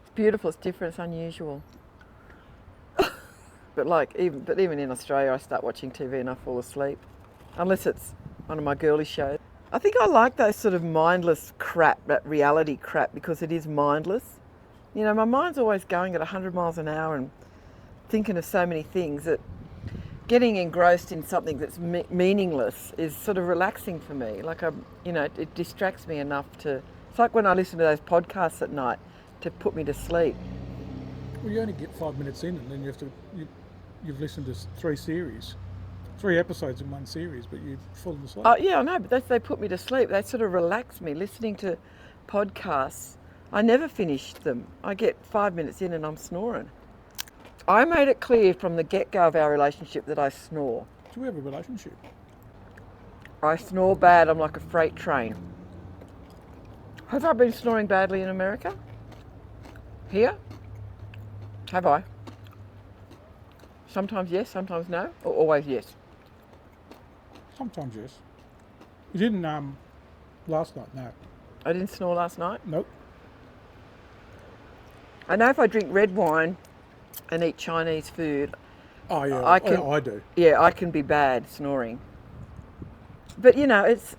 It's beautiful. It's different. It's unusual. But even in Australia, I start watching TV and I fall asleep, unless it's one of my girly shows. I think I like those sort of mindless crap, that reality crap, because it is mindless. You know, my mind's always going at 100 miles an hour and thinking of so many things that getting engrossed in something that's meaningless is sort of relaxing for me. Like, it distracts me enough to. It's like when I listen to those podcasts at night to put me to sleep. Well, you only get 5 minutes in, and then you've listened to 3 episodes in one series, but you've fallen asleep. Oh yeah, I know, but they put me to sleep. They sort of relax me. Listening to podcasts, I never finish them. I get 5 minutes in and I'm snoring. I made it clear from the get-go of our relationship that I snore. Do we have a relationship? I snore bad. I'm like a freight train. Have I been snoring badly in America? Here? Have I? Sometimes yes, sometimes no, or always yes? Sometimes yes. You didn't last night, no. I didn't snore last night. Nope. I know if I drink red wine and eat Chinese food, Oh yeah, I can- I do. yeah, I can be bad snoring. But it's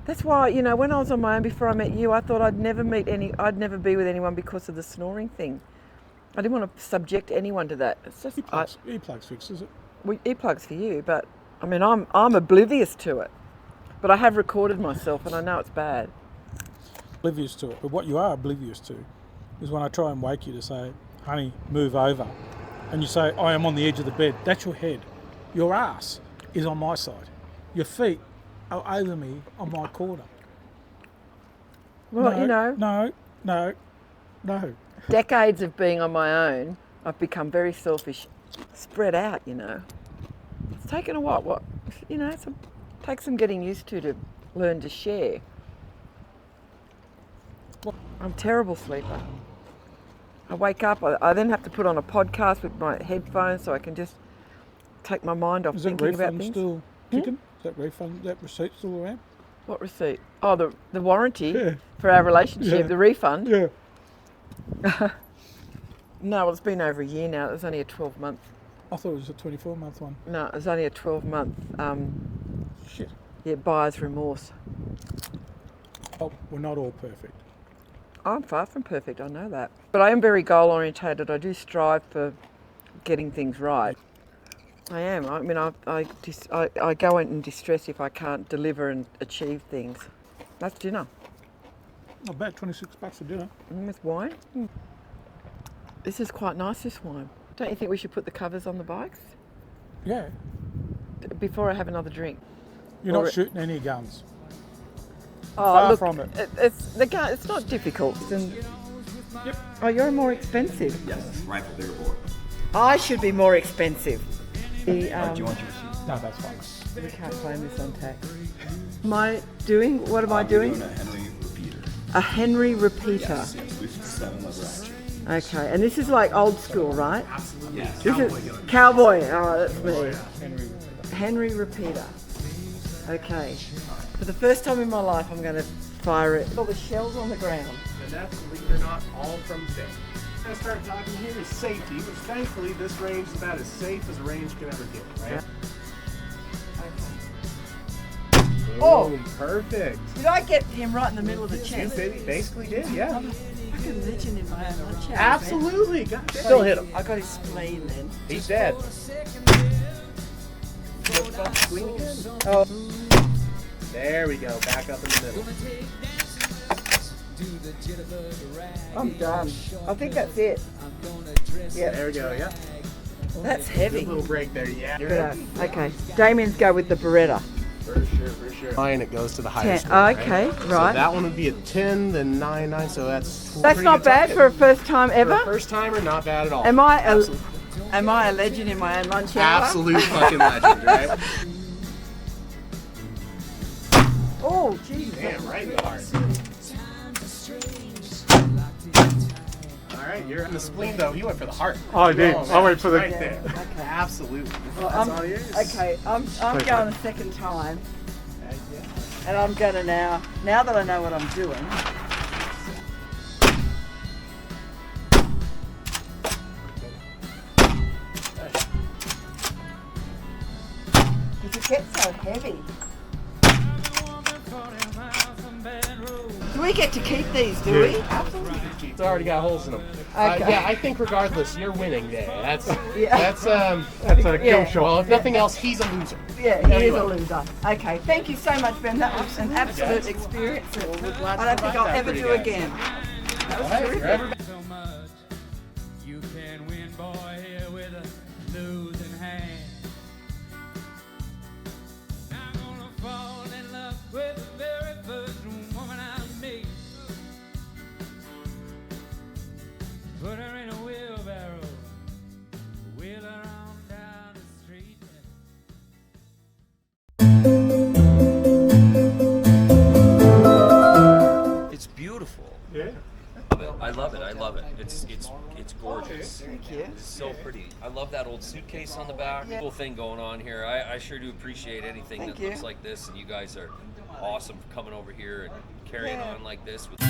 that's why, when I was on my own before I met you, I thought I'd never be with anyone because of the snoring thing. I didn't want to subject anyone to that. It's just Earplugs fixes it. earplugs for you, but I mean I'm oblivious to it. But I have recorded myself and I know it's bad. Oblivious to it. But what you are oblivious to is when I try and wake you to say, honey, move over. And you say, I am on the edge of the bed. That's your head. Your ass is on my side. Your feet are over me on my corner. Well, No. Decades of being on my own, I've become very selfish, spread out, It's taken a while. Takes some getting used to learn to share. I'm a terrible sleeper. I wake up, I then have to put on a podcast with my headphones so I can just take my mind off Is that thinking about refund things. still kicking? Is that refund, that receipt still around? What receipt? Oh, the warranty Yeah. for our relationship, Yeah. the refund. Yeah. No, well, it's been over a year now. It was only a 12-month. I thought it was a 24-month one. No, it was only a 12-month. Shit. Yeah, buyer's remorse. Oh, we're not all perfect. I'm far from perfect, I know that. But I am very goal orientated. I do strive for getting things right. I am. I mean, I go in distress if I can't deliver and achieve things. That's dinner. Not bad, $26 for dinner. With wine. This is quite nice, this wine. Don't you think we should put the covers on the bikes? Yeah. Before I have another drink. You're Or- not shooting any guns. Oh, Far look, from it. It's not difficult. Yep. Oh, you're more expensive. Yes, rifle bigger bore. I should be more expensive. Do you want your receipt? No, that's fine. We can't claim this on tax. What am I doing? Doing a Henry repeater. A Henry repeater. Yes, with 7 lever action. Okay, and this is like old school, right? Yes. This is cowboy. Oh, that's me. Henry repeater. Okay. For the first time in my life, I'm going to fire it. All the shells on the ground. And that's, believe it or not, all from Binge. We're going to start talking here is safety, which thankfully this range is about as safe as a range can ever get, right? Oh! Boom, perfect. Did I get him right in the middle of the You chest? basically did, yeah. like a legend in my own lunch hour. Absolutely. Still hit him. I got his spleen then. He's dead. Oh, There we go. Back up in the middle. I'm done. I think that's it. Yeah, There we go. Yeah. that's Good heavy. little break there. Yeah. Yeah. Okay, Damien's go with the Beretta. For sure. It goes to the highest. 10. score, Okay, So right. that one would be a 10, then 9, 9. So that's That's pretty not good bad time. for a first time For ever. a first timer, not bad at all. Am I a legend in my own lunch hour? Absolute fucking legend, right? Oh, jeez. Damn, right in the heart. All right, you're in the spleen though. You went for the heart. Oh, I did. man. I went for the- right there. Okay. Absolutely. Well, That's all yours. okay, I'm going a second time, and I'm gonna now that I know what I'm doing. Does it get so heavy? Do we get to keep these, do we? It's already got holes in them. Okay. Yeah, I think regardless, you're winning there. That's Yeah. that's a kill Yeah. shot. well, if nothing else, he's a loser. Yeah, he is Anyway. a loser. Okay, thank you so much, Ben. That was an absolute experience that I don't think I'll ever do again. That was terrific. So much. You can win, boy, here with a losing hand. I'm gonna fall in love with the very first woman I meet. Put her in a wheelbarrow, wheel her on down the street. It's beautiful. Yeah. I love it. I love it. It's gorgeous. Thank you. It's so pretty. I love that old suitcase on the back. Yeah. Cool thing going on here. I sure do appreciate anything Thank that you. looks like this, and you guys are awesome for coming over here and carrying Yeah. on like this. With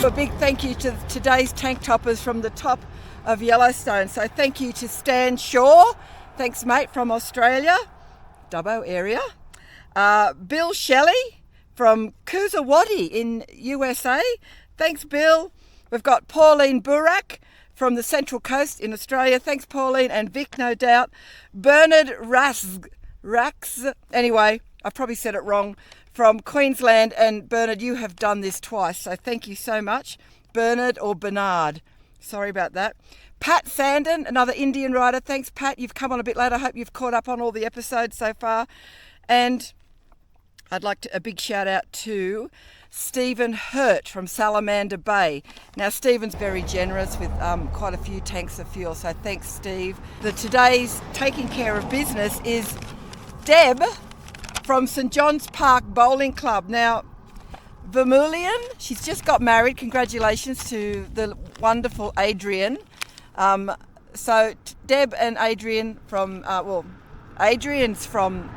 A big thank you to today's tank toppers from the top of Yellowstone. So thank you to Stan Shaw. Thanks, mate, from Australia, Dubbo area. Bill Shelley from Coosawaddy in USA. Thanks, Bill. We've got Pauline Burak from the Central Coast in Australia. Thanks, Pauline, and Vic, no doubt. Bernard Rax. Anyway, I've probably said it wrong. From Queensland, and Bernard, you have done this twice, so thank you so much. Bernard or Bernard. Sorry about that. Pat Sandon, another Indian writer. Thanks, Pat. You've come on a bit later. I hope you've caught up on all the episodes so far. And I'd like a big shout out to Stephen Hurt from Salamander Bay. Now, Stephen's very generous with quite a few tanks of fuel, so thanks, Steve. Today's taking care of business is Deb from St John's Park Bowling Club. Now, Vermilion, she's just got married. Congratulations to the wonderful Adrian. So Deb and Adrian from, Adrian's from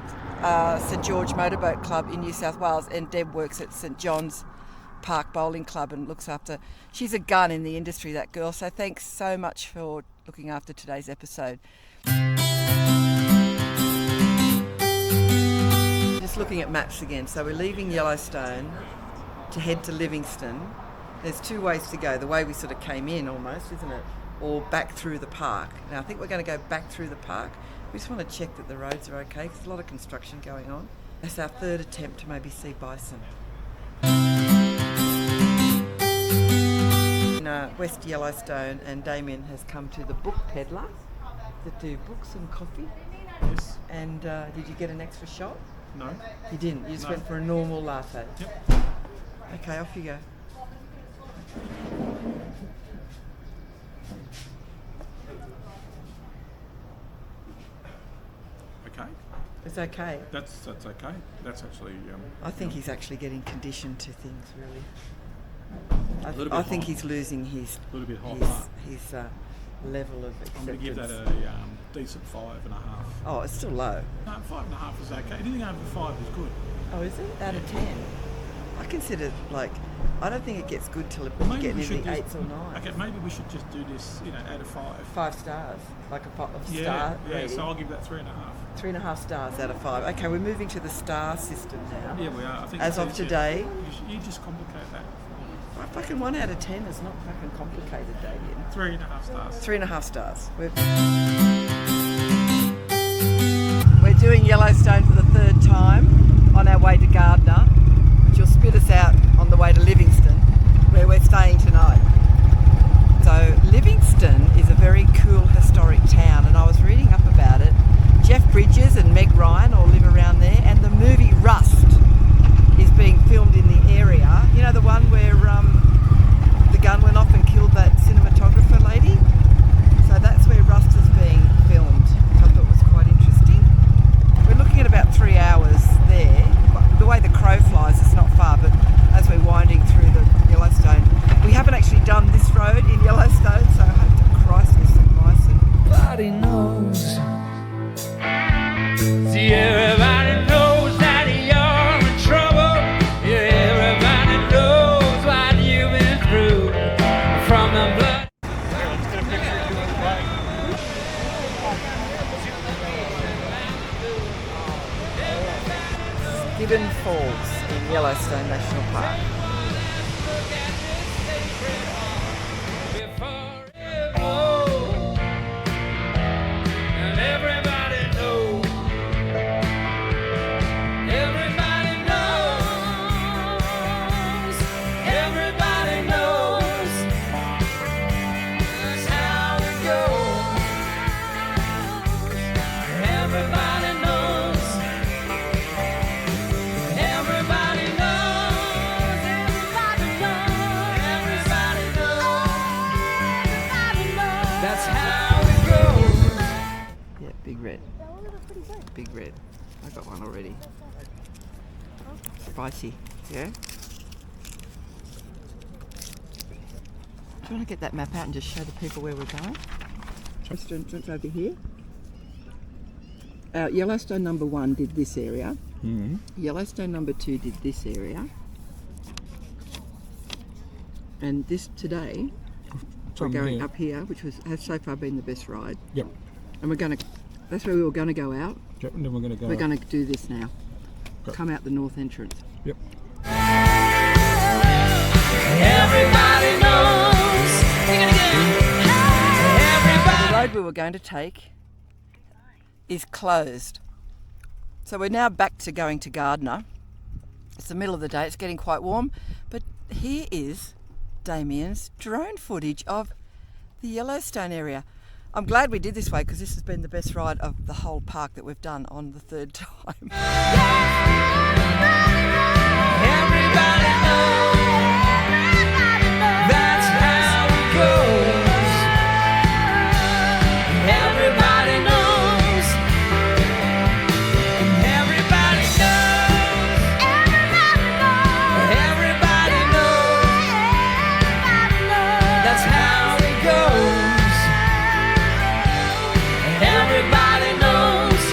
St George Motorboat Club in New South Wales, and Deb works at St John's Park Bowling Club and looks after, she's a gun in the industry, that girl. So thanks so much for looking after today's episode. Just looking at maps again. So we're leaving Yellowstone to head to Livingston. There's two ways to go. The way we sort of came in almost, isn't it? Or back through the park. Now I think we're going to go back through the park. We just want to check that the roads are okay because there's a lot of construction going on. That's our third attempt to maybe see bison. In West Yellowstone, and Damien has come to the book peddler that do books and coffee. Yes. And did you get an extra shot? No. You didn't. You just went for a normal latte. Yep. Okay, off you go. Okay. It's okay. That's okay. That's actually. I think he's actually getting conditioned to things, really. little bit I think hot. he's losing his Little bit hot, his, huh? his level of acceptance. I'm going to give that a decent 5.5. Oh, it's still low. No, 5.5 is okay. Anything over 5 is good. Oh, is it? Out of 10. I consider like I don't think it gets good till it Maybe get we into should the just- 8s or 9s. Okay, maybe we should just do this, out of 5. 5 stars, like a Yeah, star yeah. rating. So I'll give that 3.5. 3.5 stars out of 5. Okay, we're moving to the star system now. Yeah, we are. I think As it's of easier. today, You just complicate that. fucking 1 out of 10 is not fucking complicated, Damien. 3.5 stars. 3.5 stars. We're doing Yellowstone for the 3rd time on our way to Gardner, which will spit us out on the way to Livingston, where we're staying tonight. So Livingston is a very cool historic town, and I was reading up about it. Jeff Bridges and Meg Ryan all live around there, and the movie Rust is being filmed in the area. You know, the one where the gun went off and killed that cinematographer lady? So that's where Rust is being filmed, which I thought was quite interesting. We're looking at about 3 hours there. The way the crow flies, it's not far, but as we're winding through the Yellowstone, we haven't actually done this road in Yellowstone, so I hope to Christ there's some bison. Everybody knows. See, everybody knows that you're in trouble. Yeah, everybody knows what you've been through. From the blood. Gibbon Falls in Yellowstone National Park. And everybody knows. Everybody knows. Everybody knows. That's how it goes. Everybody knows. Everybody knows. Everybody knows. That's how it goes. Yeah, big red. Big red. I got one already. Spicy. Yeah? Do you want to get that map out and just show the people where we're going? Restaurant over here. Yellowstone number 1 did this area. Mm-hmm. Yellowstone number 2 did this area. And this today, we're going up here, which has so far been the best ride. Yep. And we're going to, that's where we were going to go out. Yep. And then we're going to go. We're going to do this now. Okay. Come out the north entrance. Yep. Everybody knows. The road we were going to take is closed. So we're now back to going to Gardner. It's the middle of the day, it's getting quite warm, but here is Damien's drone footage of the Yellowstone area. I'm glad we did this way because this has been the best ride of the whole park that we've done on the 3rd time. Everybody knows. That's how it goes. Everybody knows. Everybody knows. Everybody knows. That's how it goes. Everybody knows.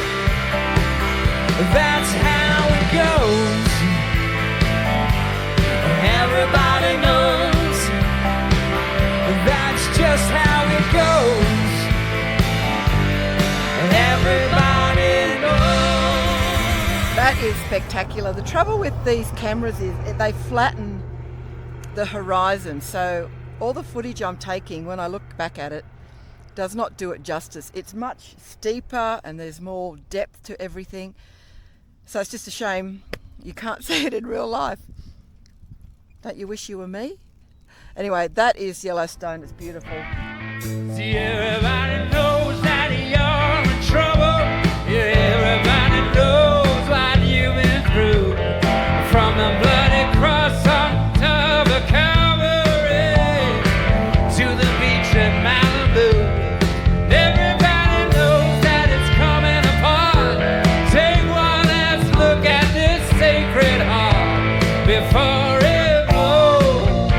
That's how it goes. Everybody knows. That's just how it goes. Everybody knows. That is spectacular. The trouble with these cameras is they flatten the horizon, so all the footage I'm taking when I look back at it does not do it justice. It's much steeper and there's more depth to everything. So it's just a shame you can't see it in real life. Don't you wish you were me? Anyway, that is Yellowstone. It's beautiful. See, everybody knows that you're in trouble. Yeah, everybody knows what you've been through. From the bloody cross on top of Calvary to the beach at Malibu. Everybody knows that it's coming apart. Take one last look at this sacred heart before it blows.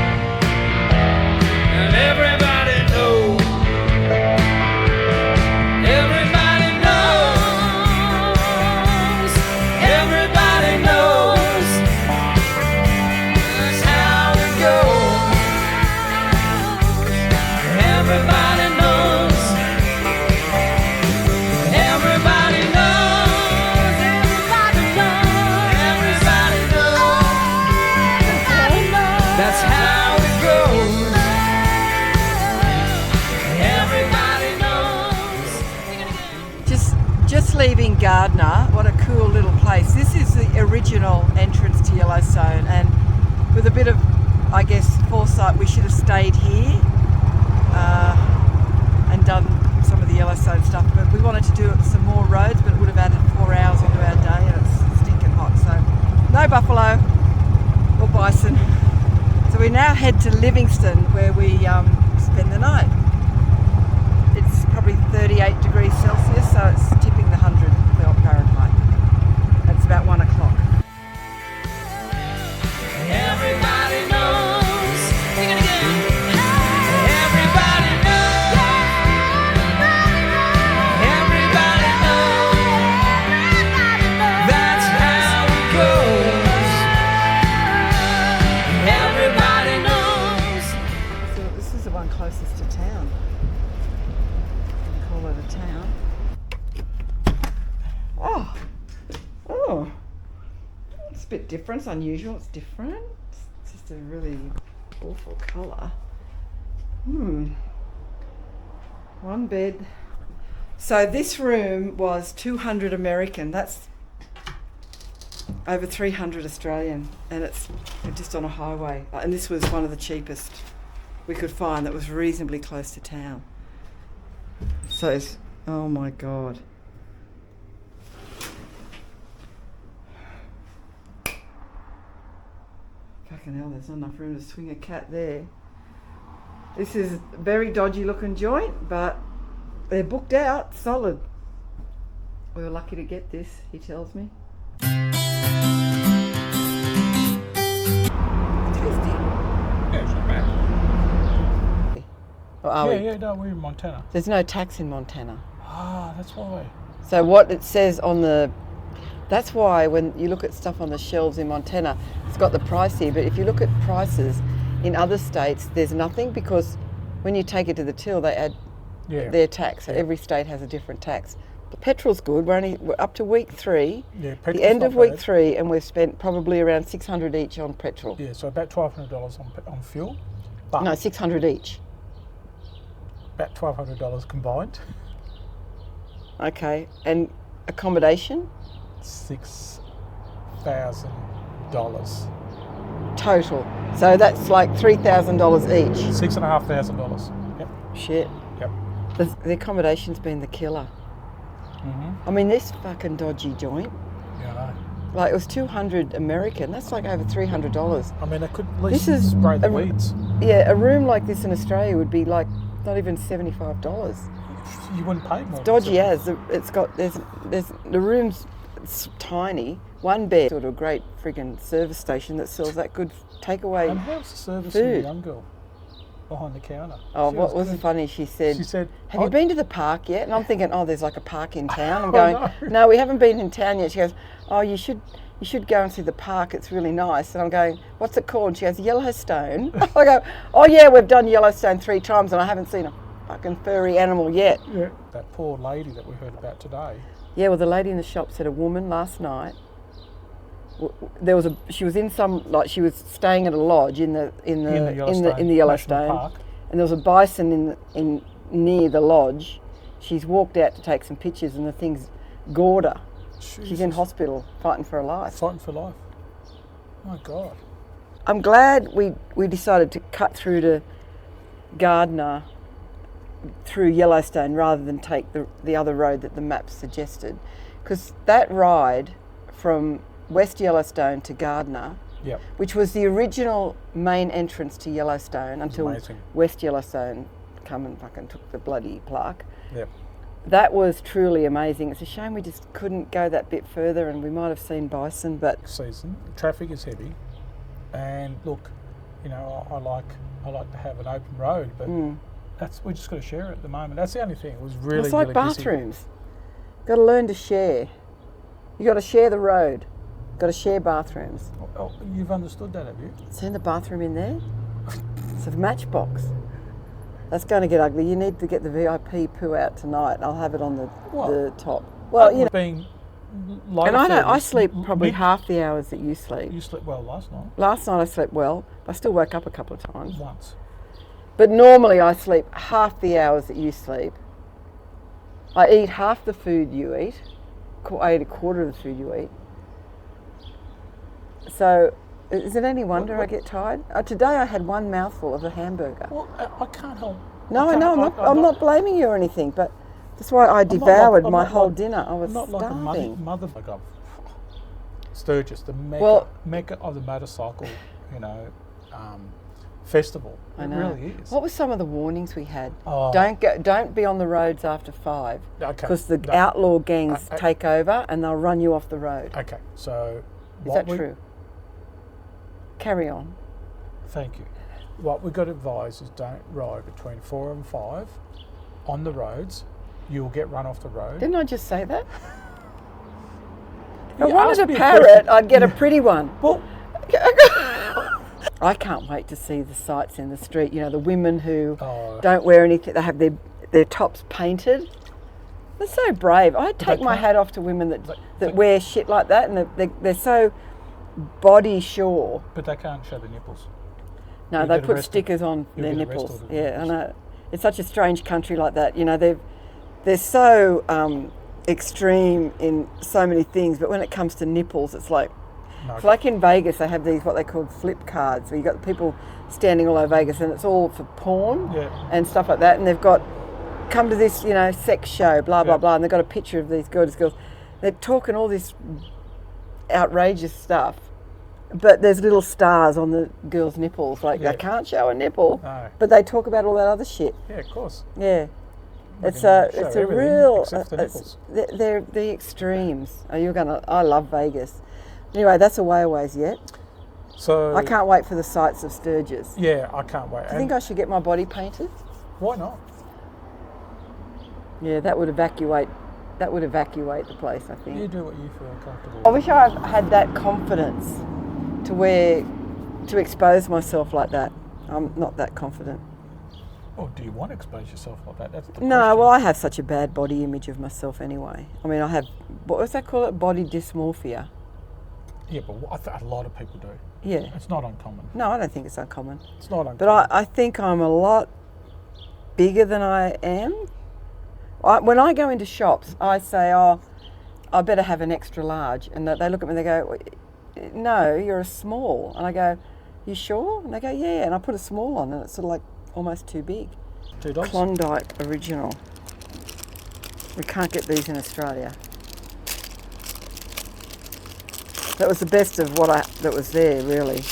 And everybody knows. leaving Gardner. What a cool little place. This is the original entrance to Yellowstone, and with a bit of, I guess, foresight, we should have stayed here and done some of the Yellowstone stuff, but we wanted to do some more roads, but it would have added 4 hours onto our day, and it's stinking hot, so no buffalo or bison. So we now head to Livingston, where we spend the night. It's probably 38 degrees Celsius, so it's tipping the 100 Fahrenheit. It's about 1 o'clock. Everybody knows. Sing it again. Everybody knows. Everybody knows. That's how it goes. Everybody knows. So this is the one closest to town. We call it a town. Oh, it's a bit different. It's unusual. It's different. It's just a really awful colour. One bed. So this room was 200 American. That's over 300 Australian, and it's just on a highway. And this was one of the cheapest we could find that was reasonably close to town. So it's, oh my God. Fucking hell, there's not enough room to swing a cat there. This is a very dodgy looking joint, but they're booked out, solid. We were lucky to get this, he tells me. Tasty. Yeah, it's not bad. Or are we? Yeah, no, we're in Montana. There's no tax in Montana. Ah, that's why. So what it says on the, that's why when you look at stuff on the shelves in Montana, it's got the price here, but if you look at prices in other states, there's nothing, because when you take it to the till, they add their tax. So every state has a different tax. The petrol's good. We're up to week 3. Yeah, the end of week 3, and we've spent probably around $600 each on petrol. Yeah, so about $1,200 on fuel. But No, $600 each. about $1,200 combined. Okay, and accommodation? $6,000. Total. So that's like $3,000 each. $6,500. Yep. Shit. Yep. The accommodation's been the killer. I mean, this fucking dodgy joint, Yeah, I know. like it was 200 American, that's like over $300. I mean, I could at least This is spray the weeds. Yeah, a room like this in Australia would be like not even $75. You wouldn't pay more. Dodgy as it's got, there's the room's tiny, one bed, sort of a great friggin' service station that sells that good takeaway. And how's the service food. in the young girl behind the counter? Oh, She what was was good. funny? She said, "Have you "Oh, been to the park yet?" And I'm thinking, "Oh, there's like a park in town." I'm Oh, going, no. "No, we haven't been in town yet." She goes, "Oh, you should go and see the park. It's really nice." And I'm going, "What's it called?" And she goes, "Yellowstone." I go, "Oh yeah, we've done Yellowstone 3 times, and I haven't seen a fucking furry animal yet." Yeah. That poor lady that we heard about today. Yeah, well, the lady in the shop said a woman last night. She was in some, like, she was staying at a lodge in the Yellowstone National Park. and there was a bison in near the lodge. She's walked out to take some pictures, and the thing's gored her. She's in hospital fighting for her life. Fighting for life. My God. I'm glad we decided to cut through to Gardner through Yellowstone rather than take the other road that the map suggested, because that ride from West Yellowstone to Gardner, Yep. which was the original main entrance to Yellowstone until amazing. West Yellowstone come and fucking took the bloody plaque. Yep. That was truly amazing. It's a shame we just couldn't go that bit further, and we might have seen bison, but Season. Traffic is heavy, and look, you know, I like to have an open road, but we're just got to share it at the moment. That's the only thing. It was really it's like really busy. bathrooms. Got to learn to share. You got to share the road. Got to share bathrooms. Oh, you've understood that, have you? Seen the bathroom in there? It's a matchbox. That's going to get ugly. You need to get the VIP poo out tonight. I'll have it on the top. Well, you know. Being And I sleep probably half the hours that you sleep. You slept well last night. Last night I slept well. I still woke up a couple of times. Once. But normally I sleep half the hours that you sleep. I eat half the food you eat. I eat a quarter of the food you eat. So, is it any wonder I get tired? Today I had one mouthful of a hamburger. Well, I can't help. No, I know. I'm not blaming you or anything, but that's why I devoured my whole dinner. I was not starving. like a motherfucker. Sturgis, the mecca of the motorcycle, festival. I It know. really is. What were some of the warnings we had? Oh. Don't be on the roads after 5 Okay. because the No. outlaw gangs take over and they'll run you off the road. Okay, so Is that true? Carry on. Thank you. What we've got to advise is don't ride between 4 and 5 on the roads. You'll get run off the road. Didn't I just say that? If I You wanted asked a me a parrot, question. I'd get a pretty one. Well, I can't wait to see the sights in the street. The women who Oh. don't wear anything, they have their tops painted. They're so brave. I take my can't- hat off to women that wear shit like that, and they're so body sure. but they can't show the nipples. No, You they get put arrested. stickers on You'll their get nipples. arrested. Yeah, I know. It's such a strange country like that. They're so extreme in so many things, but when it comes to nipples, it's like in Vegas. They have these what they call flip cards, where you got people standing all over Vegas, and it's all for porn and stuff like that. And they've got come to this, sex show, blah blah blah, and they've got a picture of these gorgeous girls. They're talking all this outrageous stuff. But there's little stars on the girls' nipples, like they can't show a nipple, No. but they talk about all that other shit. Yeah, of course. Yeah, it's can a show it's a everything real. except the nipples. They're the extremes. I love Vegas. Anyway, that's a way away yet. So I can't wait for the sights of Sturgis. Yeah, I can't wait. Do you think I should get my body painted? Why not? Yeah, that would evacuate the place. I think. You do what you feel comfortable. I wish I had that confidence to expose myself like that. I'm not that confident. Or do you want to expose yourself like that? That's the No, question. well, I have such a bad body image of myself anyway. I mean, I have, what does that call it? Body dysmorphia. Yeah, but a lot of people do. Yeah. It's not uncommon. No, I don't think it's uncommon. It's not uncommon. But I think I'm a lot bigger than I am. When I go into shops, I say, I better have an extra large. And they look at me and they go, no, you're a small. And I go, you sure? And they go, yeah. And I put a small on and it's sort of like almost too big. $2. Klondike original. We can't get these in Australia. That was the best of that was there, really.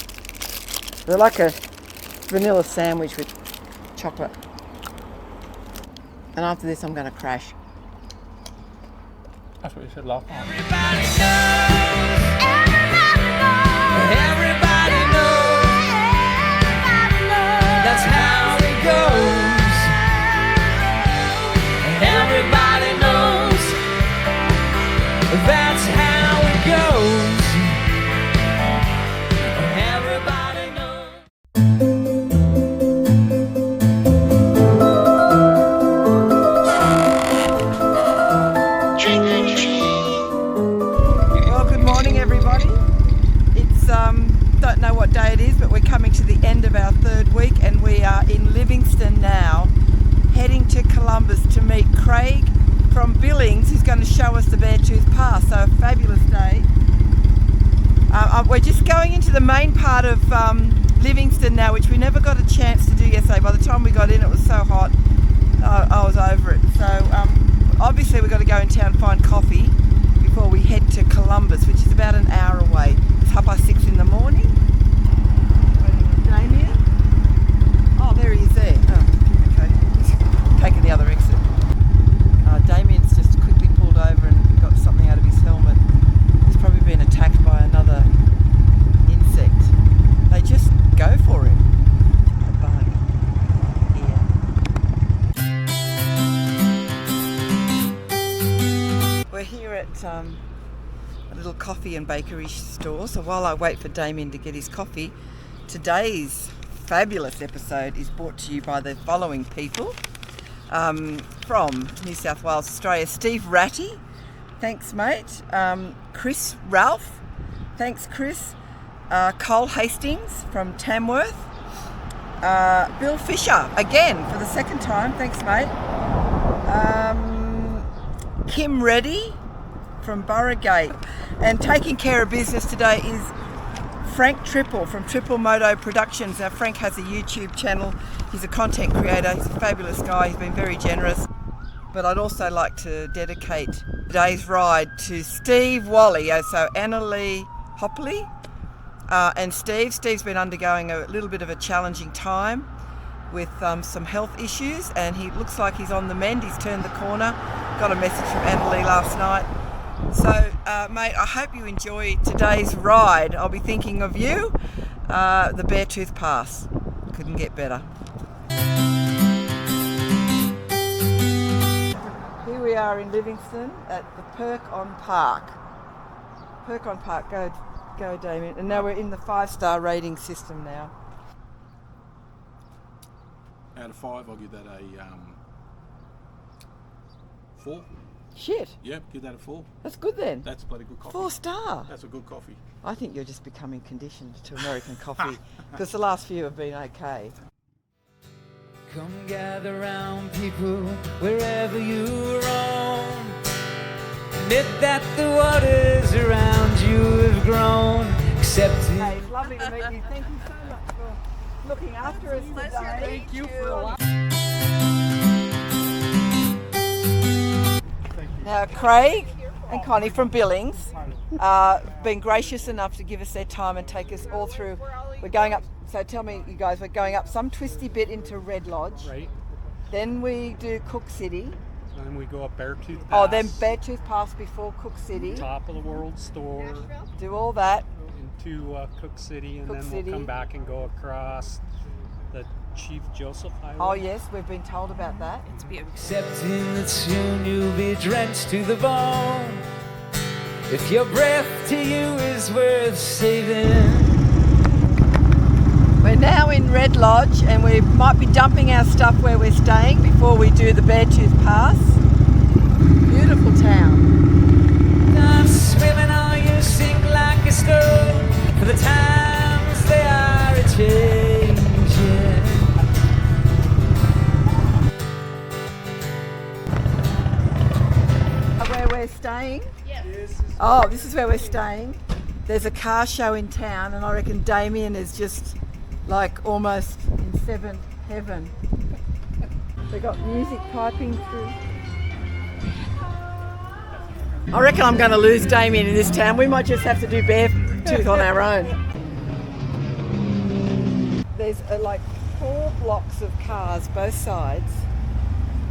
They're like a vanilla sandwich with chocolate. And after this, I'm going to crash. That's what you said last time. Everybody knows. That's how it goes. Everybody knows. That's how it goes. Everybody knows. Well, good morning, everybody. It's don't know what day it is, but we're coming to the end of our third week, and we are in Livingston now, heading to Columbus to meet Craig from Billings, who's going to show us the Beartooth Pass. So a fabulous day. We're just going into the main part of Livingston now, which we never got a chance to do yesterday. By the time we got in, it was so hot, I was over it. So obviously we've got to go in town and find coffee before we head to Columbus, which is about an hour away. It's 6:30 in the morning. Waiting for Damien. Oh, there he is there. Oh, okay. He's taking the other exit. Damien's just quickly pulled over and got something out of his helmet. He's probably been attacked by another insect. They just go for him. A bug. Here. We're here at a little coffee and bakery store. So while I wait for Damien to get his coffee, today's fabulous episode is brought to you by the following people. From New South Wales, Australia, Steve Ratty, thanks mate. Chris Ralph, thanks Chris. Cole Hastings from Tamworth. Bill Fisher, again for the second time, thanks mate. Kim Reddy from Boroughgate. And taking care of business today is Frank Triple from Triple Moto Productions. Now Frank has a YouTube channel. He's a content creator. He's a fabulous guy. He's been very generous. But I'd also like to dedicate today's ride to Steve Wally, so Annalee Hopley and Steve. Steve's been undergoing a little bit of a challenging time with some health issues, and he looks like he's on the mend. He's turned the corner. Got a message from Annalee last night. So, mate, I hope you enjoy today's ride. I'll be thinking of you. The BEARTOOTH Pass. Couldn't get better. Here we are in Livingston at the Perk on Park. Perk on Park, go Damien. And now we're in the 5-star rating system now. Out of 5, I'll give that a 4. Shit. Yep, give that a 4. That's good then. That's bloody good coffee. 4-star. That's a good coffee. I think you're just becoming conditioned to American coffee because the last few have been okay. Come gather round, people, wherever you roam. Admit that the waters around you have grown. Accepting. Hey, it's lovely to meet you. Thank you so much for looking after us today. Thank you for a lot. Now, Craig and Connie from Billings been gracious enough to give us their time and take us all through. We're going up, so tell me, you guys, we're going up some twisty bit into Red Lodge. Right. Then we do Cook City. Then we go up BEARTOOTH Pass. Oh, then BEARTOOTH Pass before Cook City. Top of the world store. Do all that. Into Cook City, and Cook then City. we'll come back and go across the Chief Joseph Highway. Oh yes, we've been told about that. It's beautiful. Accepting that soon you'll be drenched to the bone. If your breath to you is worth saving. We're now in Red Lodge and we might be dumping our stuff where we're staying before we do the BEARTOOTH Pass. Beautiful town. I'm swimming on you, sing like a stone. For the times they are a-changing. Where we're staying? Yes. Oh, this is where we're staying. There's a car show in town and I reckon Damien is just like almost in 7th heaven. They got music piping through. I reckon I'm going to lose Damien in this town. We might just have to do BEARTOOTH on our own. There's like 4 blocks of cars both sides.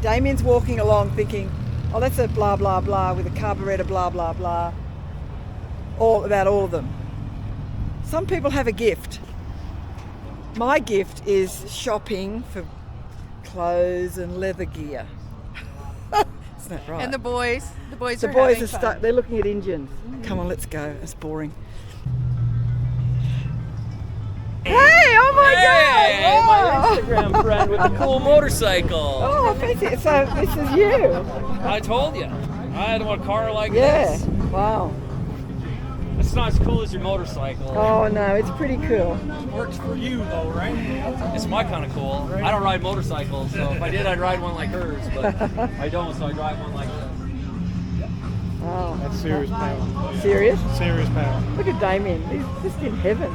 Damien's walking along thinking, oh, that's a blah, blah, blah with a carburettor, blah, blah, blah. All about all of them. Some people have a gift. My gift is shopping for clothes and leather gear. Isn't that right? And the boys The boys are stuck. They're looking at engines. Come on, let's go. It's boring. Hey! Oh my God! My Instagram friend with the cool motorcycle. Oh, fancy. So this is you. I told you. I had a car like Yeah. this. Wow. It's not as cool as your motorcycle. Oh no, it's pretty cool. Works for you though, right? It's my kind of cool. I don't ride motorcycles, so if I did, I'd ride one like hers, but I don't, so I drive one like this. Oh, That's serious power. serious? Serious power. Look at Damien. He's just in heaven.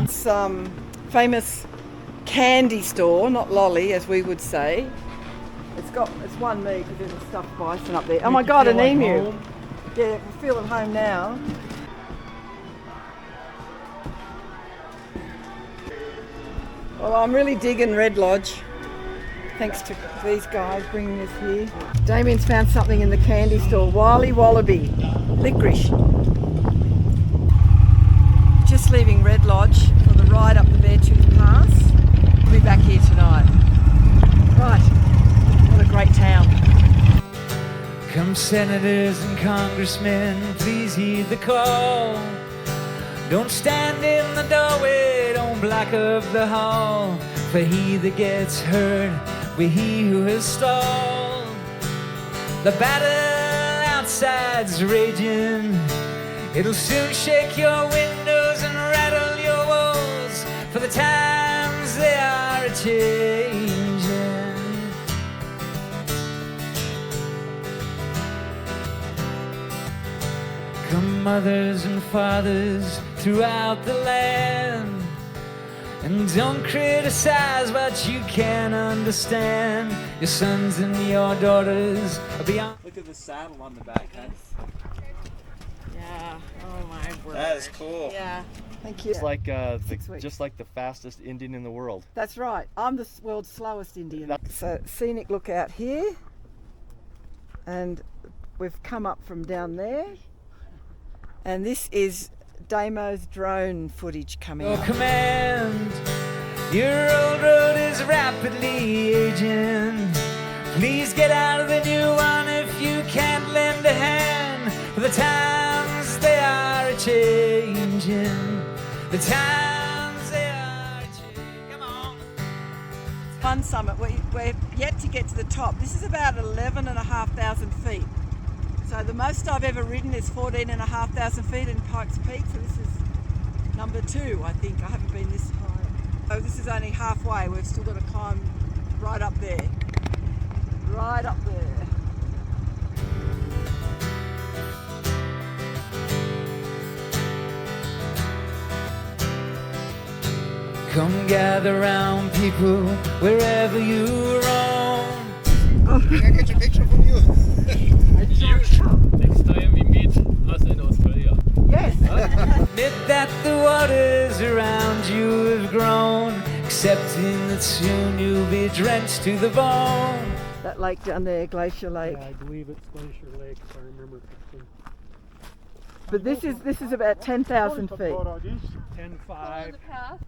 Some famous candy store, not lolly as we would say. It's one me because there's a stuffed bison up there. Oh my God, an emu. Yeah, we feel at home now. Well, I'm really digging Red Lodge. Thanks to these guys bringing us here. Damien's found something in the candy store. Wily Wallaby licorice. Just leaving Red Lodge for the ride up the BEARTOOTH Pass. We'll be back here tonight. Right, what a great town. Come senators and congressmen, please heed the call. Don't stand in the doorway, don't block up the hall. For he that gets hurt, be he who has stalled. The battle outside's raging. It'll soon shake your windows and rattle your walls. For the times they are a-changing. mothers and fathers throughout the land. And don't criticize what you can't understand. Your sons and your daughters are beyond. Look at the saddle on the back, huh? Yeah. Oh my word. That is cool. Yeah. Thank you. It's like weeks. just like the fastest Indian in the world. That's right. I'm the world's slowest Indian. So scenic look out here, and we've come up from down there, and this is Damo's drone footage coming Your up. command, your old road is rapidly aging. Please get out of the new one if you can't lend a hand. For the times they are a-changing. The times they are a-changing. Come on. One summit, we're yet to get to the top. This is about 11,500 feet. So the most I've ever ridden is 14,500 feet in Pikes Peak. So this is number 2, I think. I haven't been this high. Oh, this is only halfway. We've still got to climb right up there. Right up there. Come gather round, people, wherever you roam. Can I get your picture from you? Next time we meet us in Australia. Yes. Admit that the waters around you have grown, accepting that soon you'll be drenched to the bone. That lake down there, Glacier Lake. Yeah, I believe it's Glacier Lake, if I remember correctly. But this is about 10,000 feet. 10.5.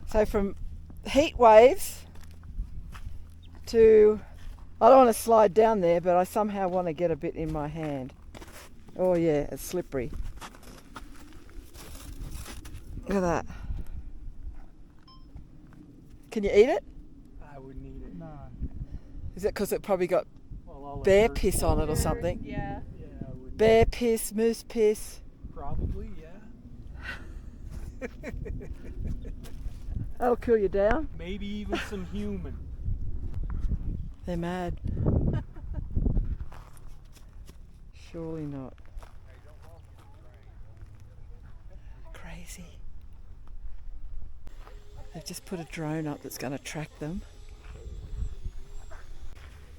So from heat waves to, I don't want to slide down there, but I somehow want to get a bit in my hand. Oh yeah, it's slippery. Look at that. Can you eat it? I wouldn't eat it. No. Is it because it probably got Well, bear piss on it or something? Yeah. Yeah, I wouldn't. Bear piss, moose piss. Probably, yeah. That'll cool you down. Maybe even some human. They're mad. Surely not. Crazy. They've just put a drone up that's going to track them.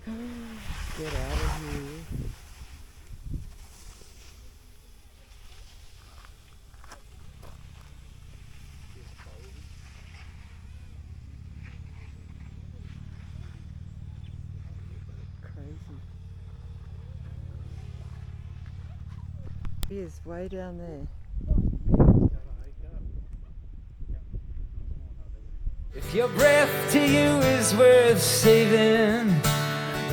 Get out of here. He is way down there. If your breath to you is worth saving,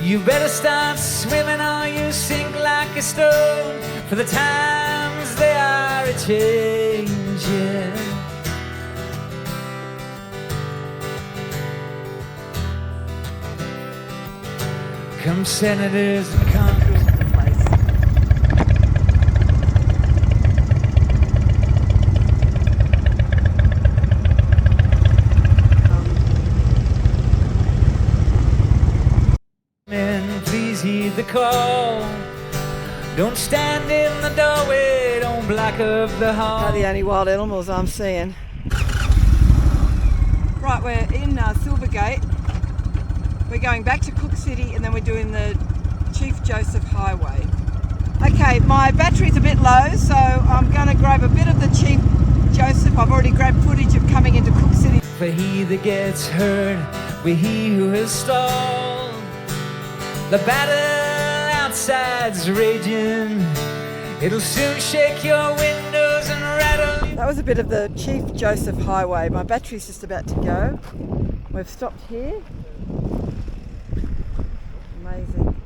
you better start swimming or you sink like a stone. For the times they are a-changing. Come senators and congressmen. Please heed the call. Don't stand in the doorway, don't block up the hall. Are the only wild animals I'm seeing. Right, we're in Silvergate. We're going back to Cook City and then we're doing the Chief Joseph Highway. Okay, my battery's a bit low, so I'm going to grab a bit of the Chief Joseph. I've already grabbed footage of coming into Cook City. For he that gets hurt, we he who has stalled. The battle outside's raging. It'll soon shake your windows and rattle. That was a bit of the Chief Joseph Highway. My battery's just about to go. We've stopped here. Amazing.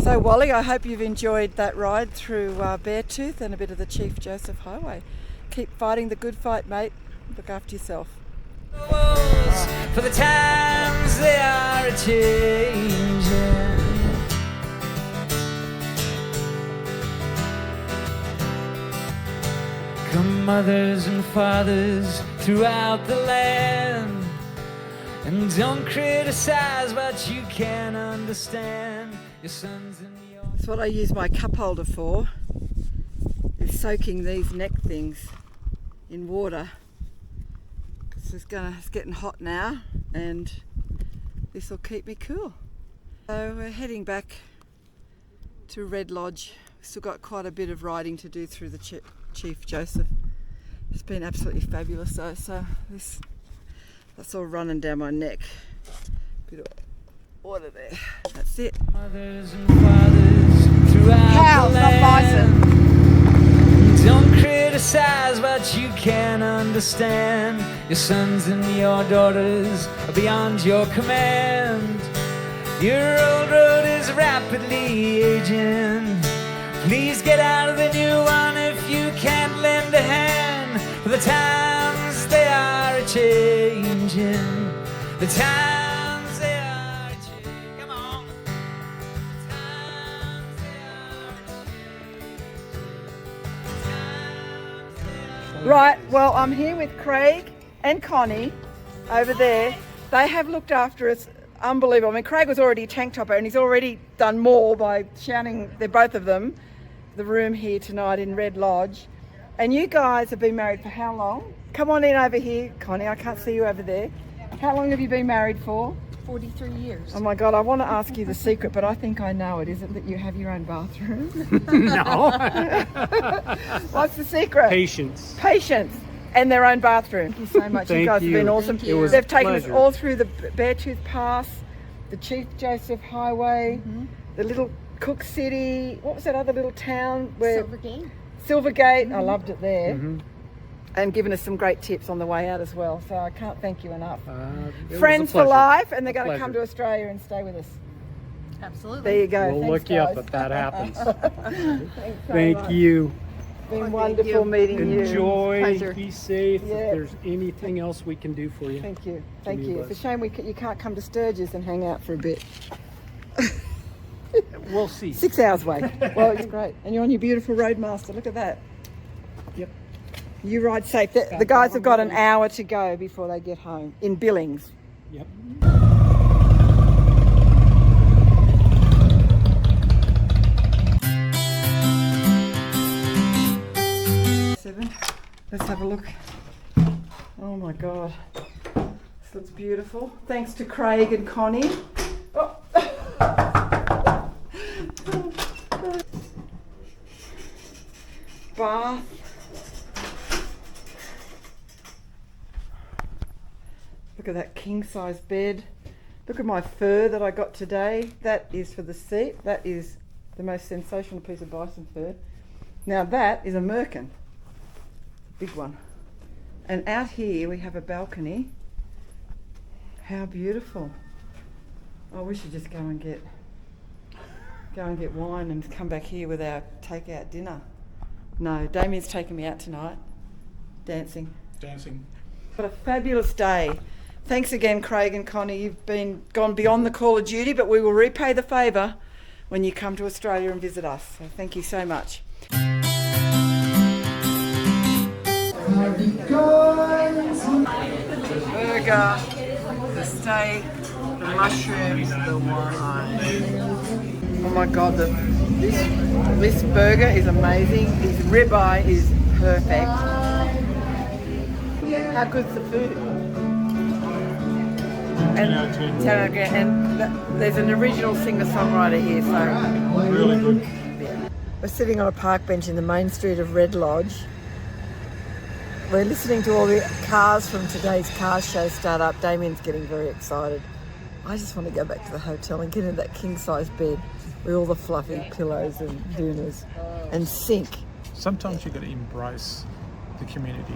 So Wally, I hope you've enjoyed that ride through Beartooth and a bit of the Chief Joseph Highway. Keep fighting the good fight, mate. Look after yourself. For the times they are a-changing. Come mothers and fathers throughout the land, and don't criticize what you can't understand. Your sons and your That's what I use my cup holder for, is soaking these neck things in water. Because it's getting hot now and this will keep me cool. So we're heading back to Red Lodge. Still got quite a bit of riding to do through the Chief Joseph. It's been absolutely fabulous though, so that's all running down my neck. Bit of water there. That's it. Mothers and fathers throughout Cows, the not land. bison. Don't criticize what you can't understand. Your sons and your daughters are beyond your command. Your old road is rapidly aging. Please get out of the new one if you can't lend a hand. For the times they are changing. The times they are changing. Come on. The times they are changing. Right, well, I'm here with Craig and Connie over there. They have looked after us. Unbelievable. I mean, Craig was already a tank topper and he's already done more by shouting, they're both of them, the room here tonight in Red Lodge. And you guys have been married for how long? Come on in over here, Connie. I can't see you over there. How long have you been married for? 43 years. Oh my God, I want to ask you the secret, but I think I know it. Is it that you have your own bathroom? No. What's the secret? Patience. Patience. And their own bathroom. Thank you so much. Thank you guys you. have been awesome. It was They've a taken us pleasure. all through the Beartooth Pass, the Chief Joseph Highway, the little Cook City. What was that other little town? Where Silvergate. Silvergate. I loved it there. And given us some great tips on the way out as well. So I can't thank you enough. It was Friends a for pleasure. life, and they're going to pleasure. come to Australia and stay with us. Absolutely. There you go. We'll Thanks, look you up guys. if that happens. Thanks so Thank much. you. It's been wonderful meeting you. Enjoy. Pleasure. Be safe. Yeah. If there's anything else we can do for you. Thank you. Thank Give me a you. It's a buzz. shame you can't come to Sturgis and hang out for a bit. We'll see. 6 hours away. Well, it's great. And you're on your beautiful Roadmaster. Look at that. Yep. You ride safe. The guys have got an hour to go before they get home in Billings. Yep. Let's have a look. Oh my God. This looks beautiful. Thanks to Craig and Connie. Oh. Bath. Look at that king size bed. Look at my fur that I got today. That is for the seat. That is the most sensational piece of bison fur. Now that is a merkin. Big one. And out here we have a balcony. How beautiful. Oh, we should just go and get wine and come back here with our takeout dinner. No, Damien's taking me out tonight. Dancing. What a fabulous day. Thanks again, Craig and Connie. You've gone beyond the call of duty, but we will repay the favour when you come to Australia and visit us. So thank you so much. The burger, the steak, the mushrooms, the wine. Oh my God, this burger is amazing. This ribeye is perfect. How good's the food? And 10 out of 10. And there's an original singer-songwriter here, so Really good. yeah. We're sitting on a park bench in the main street of Red Lodge. We're listening to all the cars from today's car show start up. Damien's getting very excited. I just want to go back to the hotel and get into that king-size bed with all the fluffy pillows and doonas and sink. Sometimes you've got to embrace the community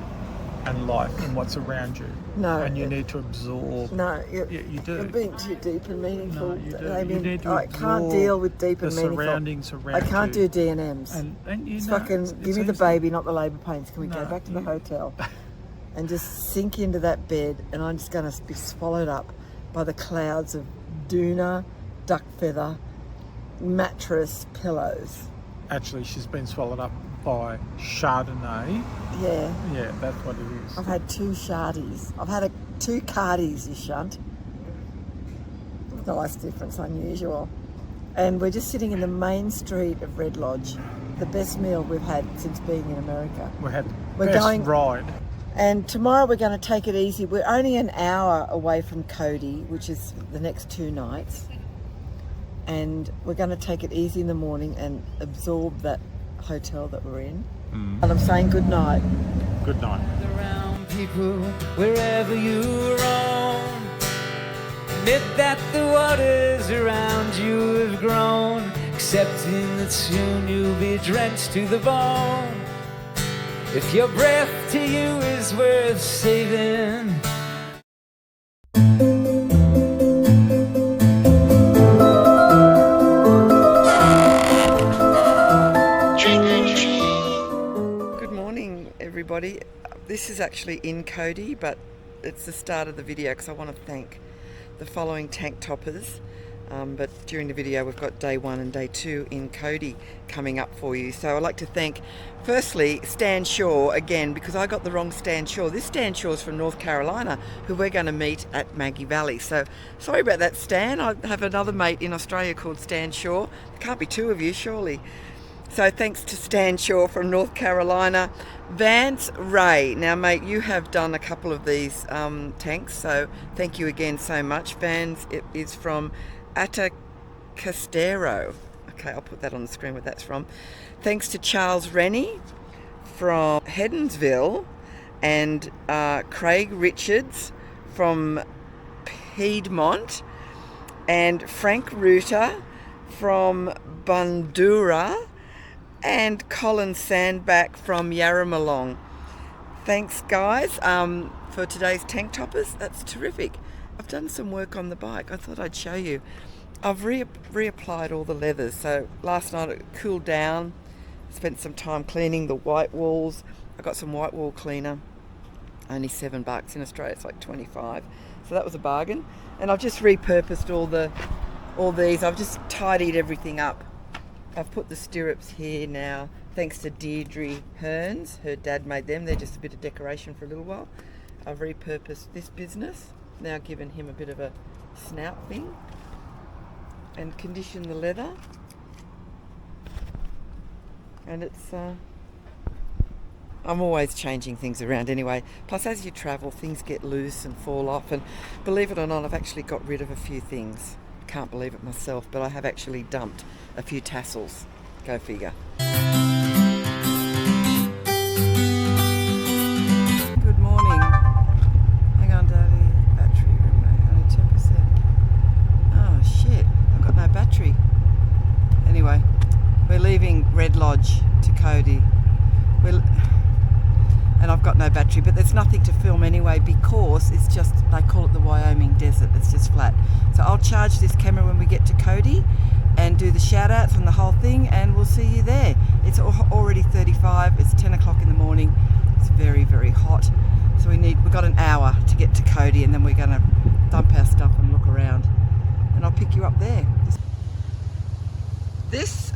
and life and what's around you. No. And you need to absorb. No, you do. You're being too deep and meaningful. No, you do. Damien, You need to I can't absorb deal with deep and the meaningful. surroundings around I can't you. do D&Ms. And you It's know, fucking it's give me the easy. baby, not the labour pains. Can we go No, back to the hotel and just sink into that bed, and I'm just going to be swallowed up by the clouds of doona, duck feather, mattress, pillows. Actually, she's been swallowed up by Chardonnay. Yeah, Yeah, that's what it is. I've had 2 Shardies. I've had 2 Cardis, you shunt. Nice difference, unusual. And we're just sitting in the main street of Red Lodge. The best meal we've had since being in America. We had the We're best going- ride. And tomorrow we're going to take it easy. We're only an hour away from CODY, which is the next 2 nights. And we're going to take it easy in the morning and absorb that hotel that we're in. And I'm saying good night. Good night. Around people wherever you roam. Admit that the waters around you have grown, accepting that soon you'll be drenched to the bone. If your breath to you is worth saving. Good morning, everybody. This is actually in CODY, but it's the start of the video because I want to thank the following tank toppers. But during the video we've got day 1 and day 2 in CODY coming up for you. So I'd like to thank firstly Stan Shaw again, because I got the wrong Stan Shaw. This Stan Shaw is from North Carolina, who we're going to meet at Maggie Valley. So sorry about that, Stan. I have another mate in Australia called Stan Shaw. There can't be 2 of you surely. So thanks to Stan Shaw from North Carolina. Vance Ray. Now mate, you have done a couple of these tanks, so thank you again so much. Vance, it is from Atacastero. Okay, I'll put that on the screen where that's from. Thanks to Charles Rennie from Hedensville, and Craig Richards from Piedmont, and Frank Reuter from Bundura, and Colin Sandback from Yarramalong. Thanks guys for today's tank toppers. That's terrific. I've done some work on the bike. I thought I'd show you. I've reapplied all the leathers. So last night it cooled down. Spent some time cleaning the white walls. I got some white wall cleaner. Only $7 in Australia. It's like 25. So that was a bargain. And I've just repurposed all these. I've just tidied everything up. I've put the stirrups here now. Thanks to Deirdre Hearns. Her dad made them. They're just a bit of decoration for a little while. I've repurposed this business. Now given him a bit of a snout thing, and conditioned the leather, and it's I'm always changing things around anyway. Plus as you travel things get loose and fall off, and believe it or not I've actually got rid of a few things. Can't believe it myself, but I have actually dumped a few tassels. Go figure. Good morning. Hang on, Davey. Battery only 10%. Oh shit, I've got no battery. Anyway, we're leaving Red Lodge to CODY. And I've got no battery, but there's nothing to film anyway because it's just, they call it the Wyoming desert, it's just flat. So I'll charge this camera when we get to CODY and do the shout outs and the whole thing, and we'll see you there. It's already 35, it's 10 o'clock in the morning, it's very, very hot. So we've got an hour to get to CODY, and then we're gonna dump our stuff and look around. And I'll pick you up there. This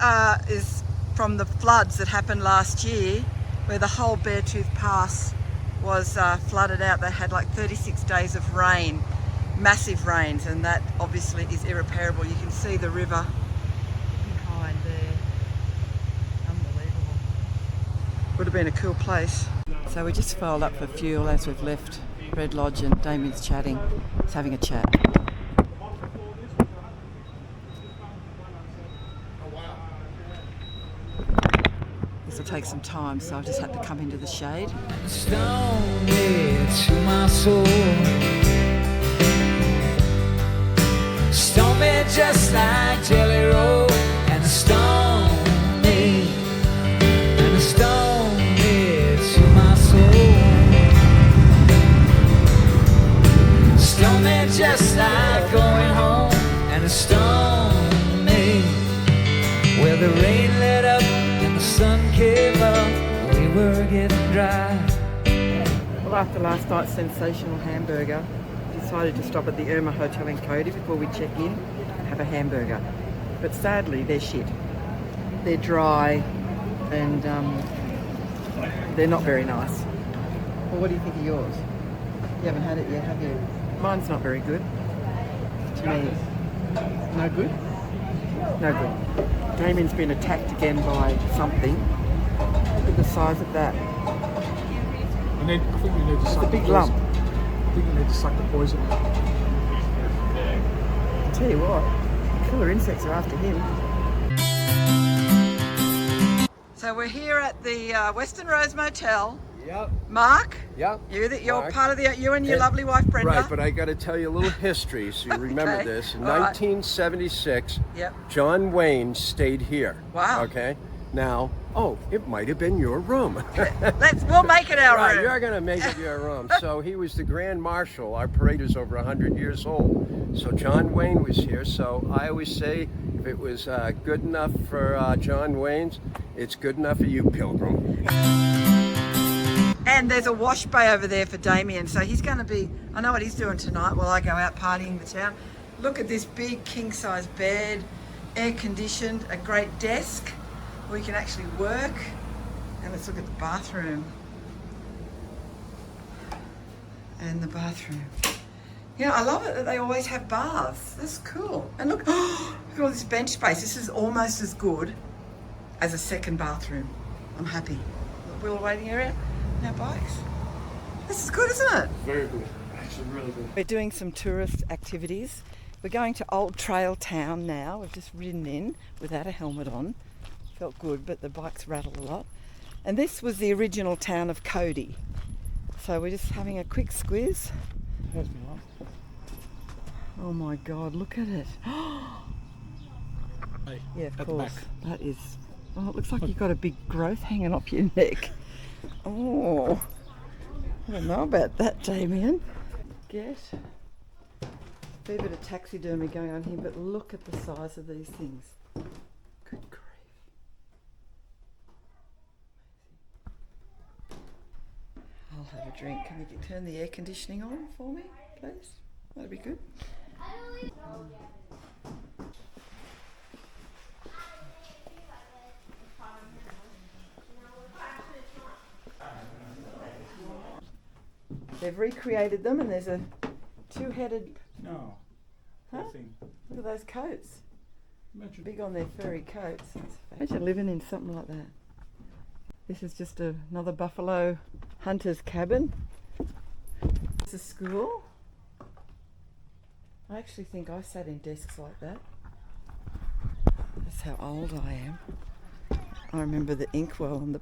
is from the floods that happened last year, where the whole BEARTOOTH Pass was flooded out. They had like 36 days of rain, massive rains, and that obviously is irreparable. You can see the river behind there. Unbelievable. Would have been a cool place. So we just filed up for fuel as we've left Red Lodge, and Damien's chatting. He's having a chat. This will take some time, so I just had to come into the shade. Stone me to my soul. Stone me just like Jelly Roll, and stone me, and stone me to my soul. Stone me just like going home, and stone me where the rain let up and the sun came up, we were getting dry. Well, after last night's sensational hamburger, decided to stop at the Irma Hotel in CODY before we check in and have a hamburger. But sadly, they're shit. They're dry and they're not very nice. Well, what do you think of yours? You haven't had it yet, have you? Mine's not very good. To me. No good? No good. Damien's been attacked again by something. Look at the size of that. I think we need to suck a big the lump. poison. I think we need to suck the poison out. I'll tell you what, killer insects are after him. So we're here at the Western Rose Motel. Yep. Mark, Yep. you're Mark. part of the, you and your And- lovely wife Brenda. Right, but I got to tell you a little history so you remember Okay. this. In All right. 1976, Yep. John Wayne stayed here. Wow. Okay. Now, it might have been your room. We'll make it our Right, room. you're gonna make it your room. So he was the Grand Marshal. Our parade is over 100 years old. So John Wayne was here. So I always say, if it was good enough for John Wayne's, it's good enough for you, Pilgrim. And there's a wash bay over there for Damien, so he's going to be, I know what he's doing tonight while I go out partying the town. Look at this big king-size bed, air conditioned, a great desk where you can actually work. And let's look at the bathroom. And the bathroom. You know, I love it that they always have baths. That's cool. And look, look at all this bench space. This is almost as good as a second bathroom. I'm happy. Wheel waiting area. Our bikes. This is good, isn't it? Very good. Actually, really good. We're doing some tourist activities. We're going to Old Trail Town now. We've just ridden in without a helmet on. Felt good, but the bikes rattle a lot. And this was the original town of CODY. So we're just having a quick squiz. There's me one. Oh my God, look at it. Hey, Yeah, of at the course. back. That is, oh, it looks like you've got a big growth hanging off your neck. Oh, I don't know about that, Damien. Get a fair bit of taxidermy going on here, but look at the size of these things. Good grief. I'll have a drink. Can you turn the air conditioning on for me, please? That'd be good. They've recreated them, and there's a two-headed. No. Huh? Thing. Look at those coats. Imagine. Big on their furry coats. Imagine living in something like that. This is just another buffalo hunter's cabin. It's a school. I actually think I sat in desks like that. That's how old I am. I remember the inkwell and the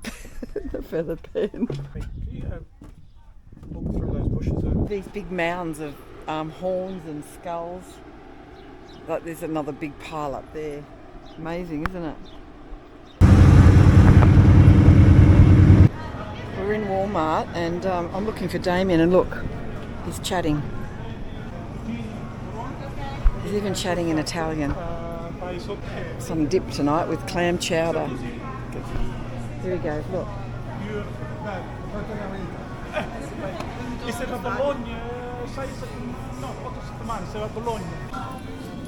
feather pen. Can you walk through those bushes over? These big mounds of horns and skulls. Like there's another big pile up there. Amazing, isn't it? We're in Walmart and I'm looking for Damien, and look, he's chatting. He's even chatting in Italian. Some dip tonight with clam chowder. Here he goes, look.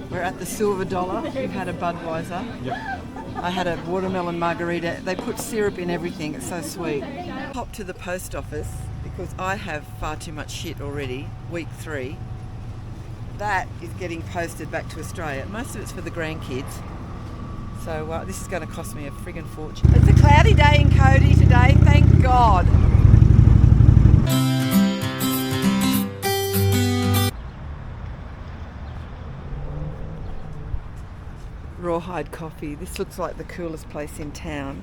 We're at the Silver Dollar. You've had a Budweiser. Yep. I had a watermelon margarita. They put syrup in everything. It's so sweet. Pop to the post office because I have far too much shit already. Week 3. That is getting posted back to Australia. Most of it's for the grandkids. So this is going to cost me a friggin' fortune. It's a cloudy day in CODY today. Thank God. Rawhide coffee. This looks like the coolest place in town.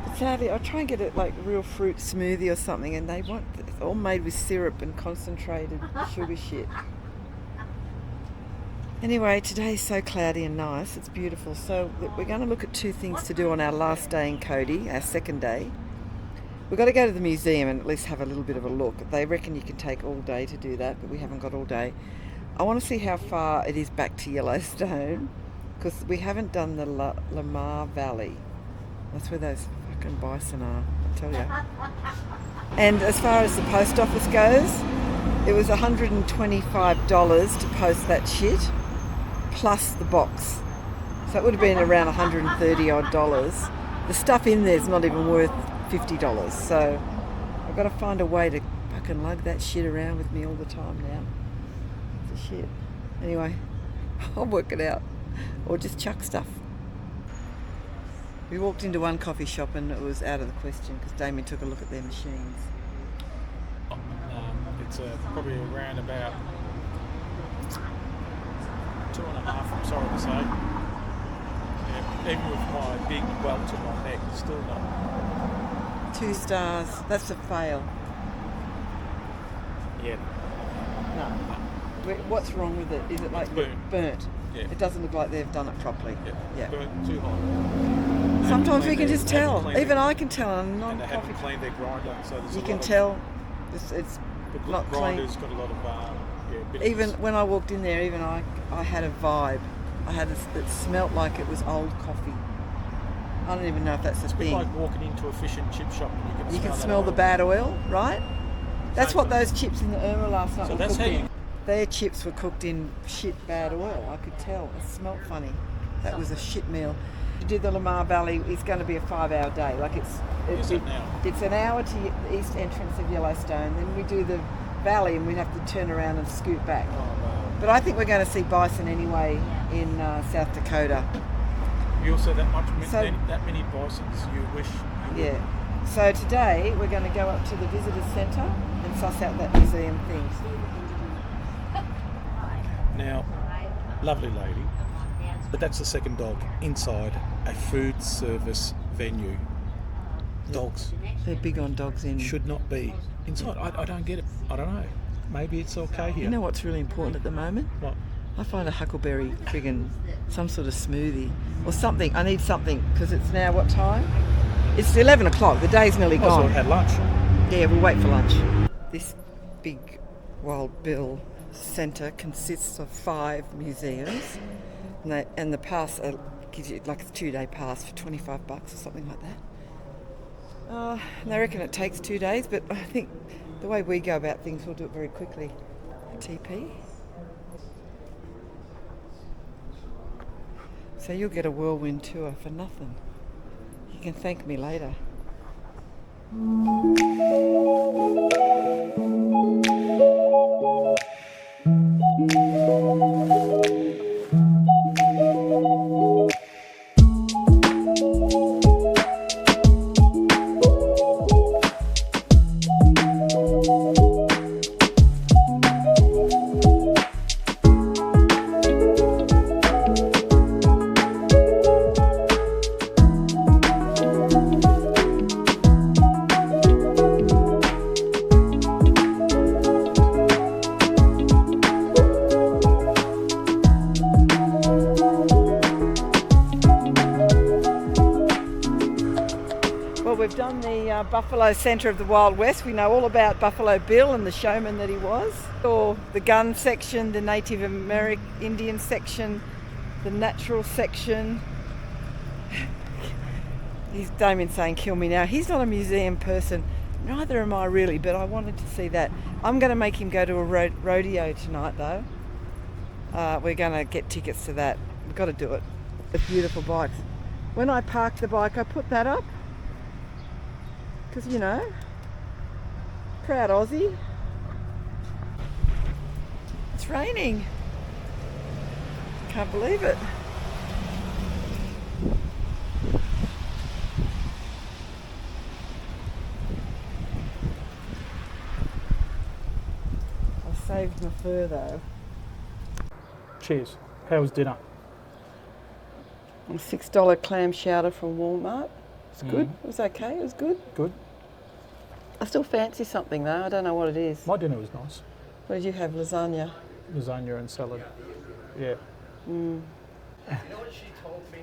But sadly, I'll try and get it like real fruit smoothie or something, and they want it's all made with syrup and concentrated sugar shit. Anyway, today's so cloudy and nice. It's beautiful. So we're going to look at 2 things to do on our last day in CODY, our second day. We've got to go to the museum and at least have a little bit of a look. They reckon you can take all day to do that, but we haven't got all day. I want to see how far it is back to Yellowstone, because we haven't done the Lamar Valley. That's where those fucking bison are, I tell you. And as far as the post office goes, it was $125 to post that shit, plus the box. So it would have been around $130 odd. The stuff in there's not even worth $50. So I've got to find a way to fucking lug that shit around with me all the time now. It's a shit. Anyway, I'll work it out. Or just chuck stuff. We walked into one coffee shop and it was out of the question because Damien took a look at their machines. It's probably around about 2.5, I'm sorry to say. Yeah, even with my big welt to my neck, it's still not. 2 stars. That's a fail. Yeah. No. What's wrong with it? Is it like burnt? Yeah. It doesn't look like they've done it properly. Yeah. Burnt too hot. Sometimes we can just tell. Even I can tell. I'm And they non-coffee. haven't cleaned their grinder, so there's You a can lot tell it's of, not the clean. grinder's got a lot of bitterness. Even when I walked in there, even I had a vibe. It smelt like it was old coffee. I don't even know if that's a It's a bit thing. like walking into a fish and chip shop and You can that smell the oil. bad oil, right? That's what those chips in the Irma last night So were that's cooked how you- in. Their chips were cooked in shit bad oil. I could tell. It smelt funny. That was a shit meal. To do the Lamar Valley, it's going to be a 5-hour day. Like Is it now? It's an hour to the east entrance of Yellowstone. Then we do the valley and we'd have to turn around and scoot back. Oh, wow. But I think we're going to see bison anyway in South Dakota. You also that So- many bisons you wish you would. Yeah. So today we're going to go up to the visitor centre and suss out that museum thing. Now, lovely lady, but that's the second dog inside a food service venue. Dogs They're big on dogs in. should not be inside. I don't get it. I don't know. Maybe it's okay here. You know what's really important at the moment? What? I find a huckleberry friggin' some sort of smoothie or something. I need something because it's now what time? It's 11 o'clock. The day's nearly Oh, so gone. we had lunch. Yeah, we'll wait for lunch. This big Wild Bill centre consists of 5 museums, and the pass gives you like a 2-day pass for $25 or something like that. And they reckon it takes 2 days, but I think the way we go about things, we'll do it very quickly. TP. So you'll get a whirlwind tour for nothing. You can thank me later. Buffalo Centre of the Wild West. We know all about Buffalo Bill and the showman that he was. Or the gun section, the Native American Indian section, the natural section. Damien's saying kill me now. He's not a museum person. Neither am I really, but I wanted to see that. I'm going to make him go to a rodeo tonight though. We're going to get tickets to that. We've got to do it. The beautiful bikes. When I parked the bike, I put that up. Because, you know, proud Aussie. It's raining. Can't believe it. I saved my fur though. Cheers. How was dinner? A $6 clam chowder from Walmart. It's good. It was okay. It was good. Good. I still fancy something though. I don't know what it is. My dinner was nice. What did you have? Lasagna. Lasagna and salad. Yeah. You know what she told me?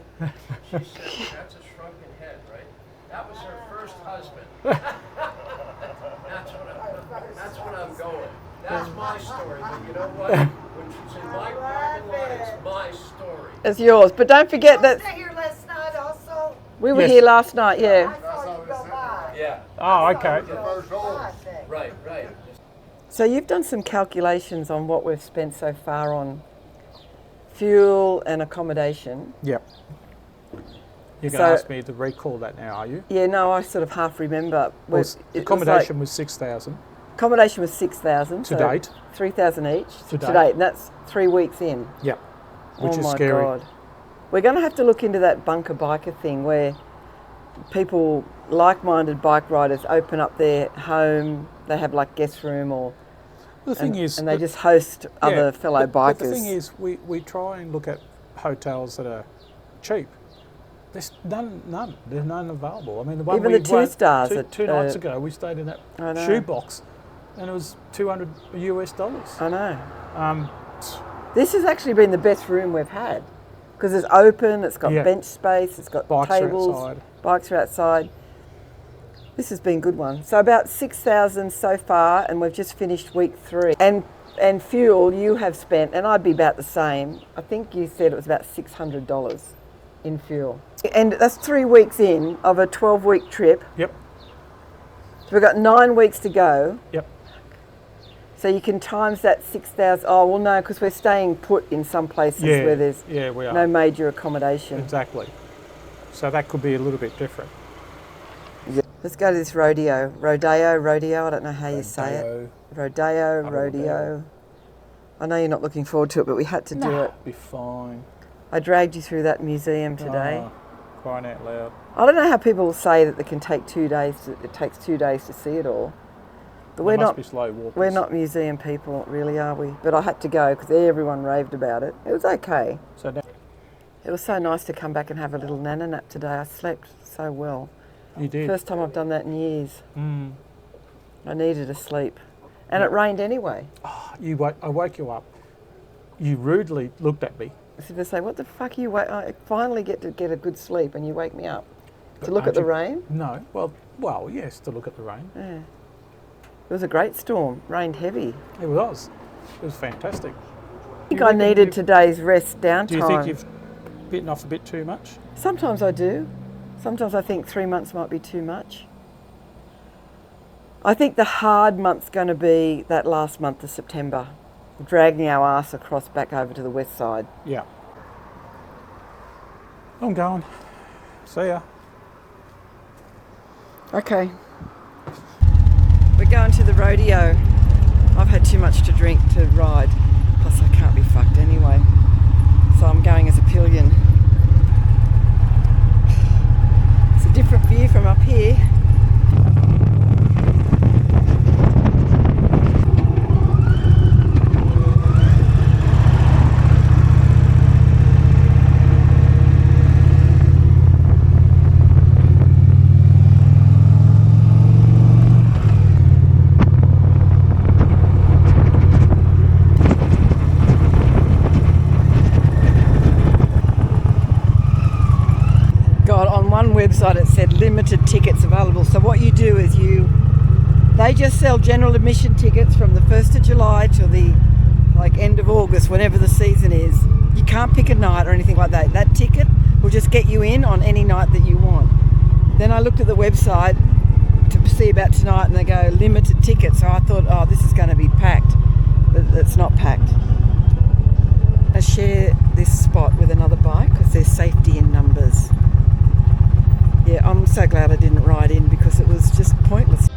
She said, that's a shrunken head, right? That was her first husband. That's what I'm going. That's my story. But you know what? When she's in my parking lot, it's my story. It's yours. But don't forget that here last night also. we were Yes. here last night, yeah. I saw you go by. Yeah, Oh, okay. right. So you've done some calculations on what we've spent so far on fuel and accommodation. Yep. You're going So- to ask me to recall that now, are you? Yeah, no, I sort of half remember. Well, It was accommodation like- was 6,000 accommodation was 6,000 to date. 3,000 each To to date. date, and that's 3 weeks in. Yep. Which oh is my scary. God. We're going to have to look into that bunker biker thing where people, like-minded bike riders, open up their home. They have like guest room or. The thing is, and they just host other fellow bikers. But the thing is, we try and look at hotels that are cheap. There's none. There's none available. I mean, the one even we the 2 stars. two nights ago, we stayed in that shoebox, and it was $200 US. I know. This has actually been the best room we've had because it's open. It's got bench space. It's got tables. Bikes are outside. This has been a good one. So about 6,000 so far, and we've just finished week 3. And fuel you have spent, and I'd be about the same. I think you said it was about $600 in fuel. And that's 3 weeks in of a 12-week trip. Yep. So we've got 9 weeks to go. Yep. So you can times that 6,000. Oh, well, no, because we're staying put in some places where there's we are. no major accommodation. Exactly. So that could be a little bit different. Let's go to this rodeo. I don't know how you say it. Rodeo. I know you're not looking forward to it, but we had to do it. Be fine. I dragged you through that museum today. Crying out loud. I don't know how people say that it can take 2 days. It takes 2 days to see it all. But we're not. Be slow walkers. We're not museum people, really, are we? But I had to go because everyone raved about it. It was okay. So now, it was so nice to come back and have a little nana nap today. I slept so well. You did. First time I've done that in years. I needed a sleep. And it rained anyway. Oh, I woke you up. You rudely looked at me. I was going to say, what the fuck are you I finally get to get a good sleep and you wake me up. To look at the rain? No. Well, yes, to look at the rain. Yeah. It was a great storm. Rained heavy. It was. It was fantastic. I think I needed today's rest downtime. Do you think you've bitten off a bit too much? Sometimes I do. Sometimes I think 3 months might be too much. I think the hard month's going to be that last month of September, dragging our ass across back over to the west side. Yeah. I'm going. See ya. Okay. We're going to the rodeo. I've had too much to drink to ride, plus I can't be fucked anyway. So I'm going as a pillion. Different view from up here. Website it said limited tickets available. So what you do is they just sell general admission tickets from the 1st of July till the end of August, whenever the season is. You can't pick a night or anything like that. That ticket will just get you in on any night that you want. Then I looked at the website to see about tonight and they go limited tickets. So I thought, oh, this is going to be packed, but it's not packed. I share this spot with another bike because there's safety in numbers. Yeah, I'm so glad I didn't ride in because it was just pointless.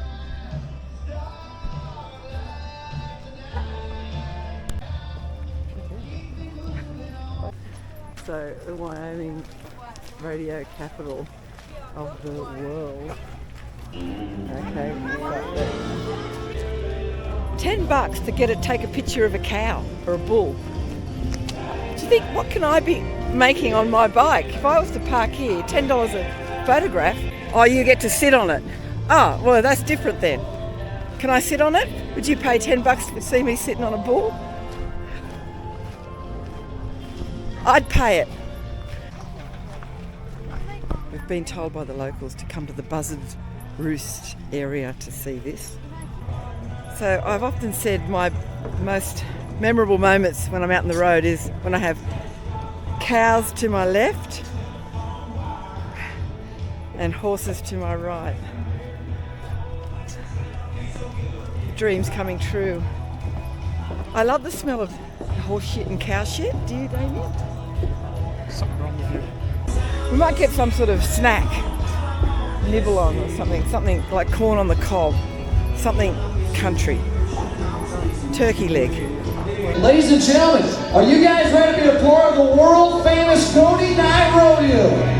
So, the Wyoming rodeo capital of the world. Okay, $10 to take a picture of a cow or a bull. Do you think, what can I be making on my bike? If I was to park here, $10 a photograph. Oh, you get to sit on it. Oh, well, that's different then. Can I sit on it? Would you pay $10 to see me sitting on a bull? I'd pay it. We've been told by the locals to come to the Buzzard Roost area to see this. So I've often said my most memorable moments when I'm out on the road is when I have cows to my left and horses to my right. Dreams coming true. I love the smell of horse shit and cow shit. Do you, Damien? Something wrong with you. We might get some sort of snack, nibble on or something like corn on the cob, something country. Turkey leg. Ladies and gentlemen, are you guys ready to be a part of the world famous CODY Night Rodeo?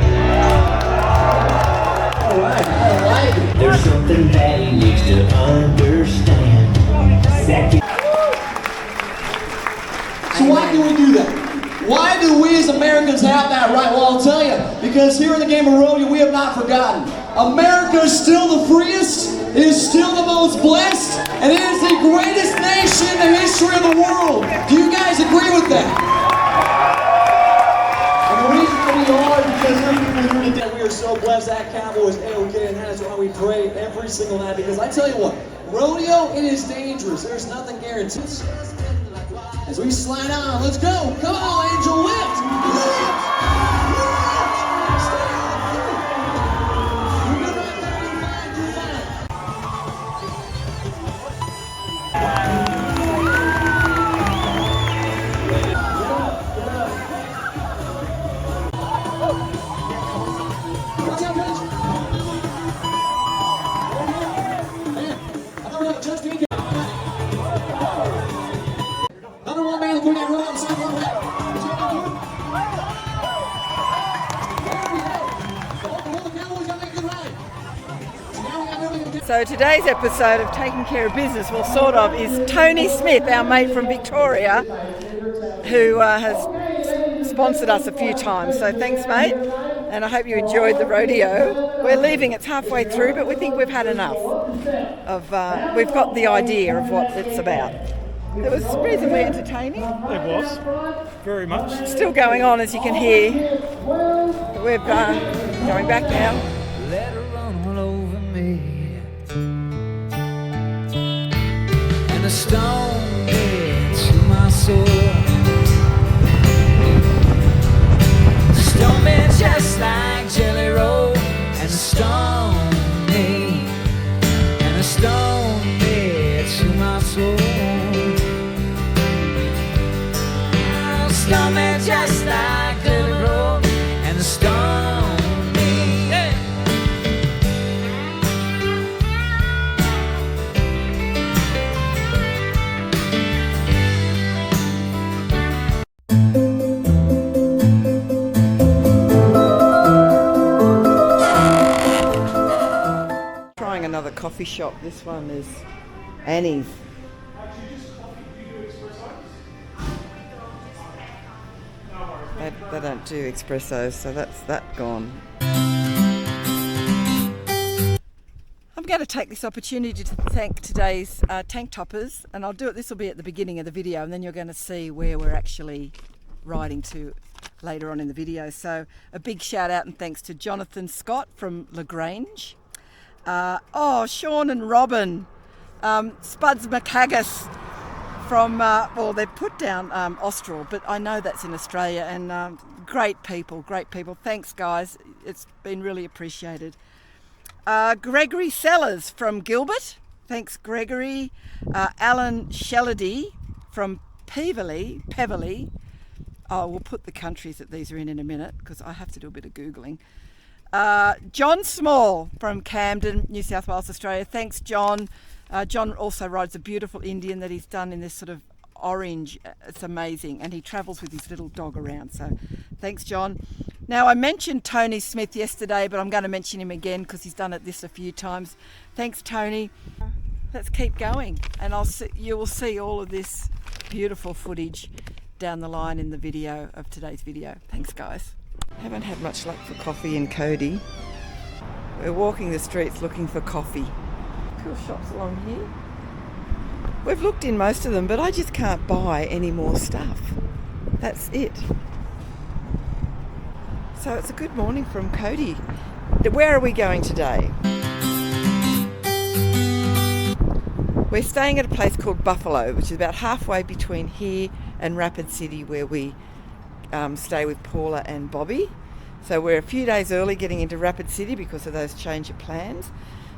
Alright, I like it. There's something that he needs to understand. So why do we do that? Why do we as Americans have that right? Well, I'll tell you. Because here in the game of rodeo, we have not forgotten. America is still the freest, it is still the most blessed, and it is the greatest nation in the history of the world. Do you guys agree with that? And the reason that we are because everything we do today, we are so blessed. That cowboy is A-OK, and that's why we pray every single night. Because I tell you what, rodeo, it is dangerous. There's nothing guaranteed. As we slide on, let's go. Come on, Angel, lift! Lift! Stay on the floor. You're good right there. You're fine. You're fine. Watch out, Judge. Man, I don't know if Judge can get. Another one man going down road on the side of the way. So today's episode of Taking Care of Business, well sort of, is Tony Smith, our mate from Victoria, who has sponsored us a few times. So thanks mate, and I hope you enjoyed the rodeo. We're leaving, it's halfway through, but we think we've had enough of, we've got the idea of what it's about. It was reasonably entertaining. It was, very much. Still going on as you can hear. We're going back now. Let her run all over me. And a stone dead to my soul. Stone man just like Jelly Roll. And a stone me. And a stone dead to my soul. Stone man just like Jelly Roll. And a stone me. Yeah. Trying another coffee shop. This one is Annie's. They don't do espressos, so that's that gone. I'm going to take this opportunity to thank today's tank toppers, and I'll do it. This will be at the beginning of the video, and then you're going to see where we're actually riding to later on in the video. So a big shout out and thanks to Jonathan Scott from LaGrange. Sean and Robin, Spuds McHaggis from, well, they've put down Austral, but I know that's in Australia, and great people. Thanks, guys. It's been really appreciated. Gregory Sellers from Gilbert. Thanks, Gregory. Alan Shellady from Peverley. Oh, we'll put the countries that these are in a minute because I have to do a bit of Googling. John Small from Camden, New South Wales, Australia. Thanks, John. John also rides a beautiful Indian that he's done in this sort of orange. It's amazing, and he travels with his little dog around. So thanks, John. Now, I mentioned Tony Smith yesterday, but I'm going to mention him again because he's done this a few times. Thanks, Tony. Let's keep going, and you will see all of this beautiful footage down the line in the video of today's video. Thanks, guys. Haven't had much luck for coffee in Cody. We're walking the streets looking for coffee. Cool shops along here. We've looked in most of them, but I just can't buy any more stuff. That's it. So it's a good morning from Cody. Where are we going today? We're staying at a place called Buffalo, which is about halfway between here and Rapid City, where we stay with Paula and Bobby. So we're a few days early getting into Rapid City because of those change of plans.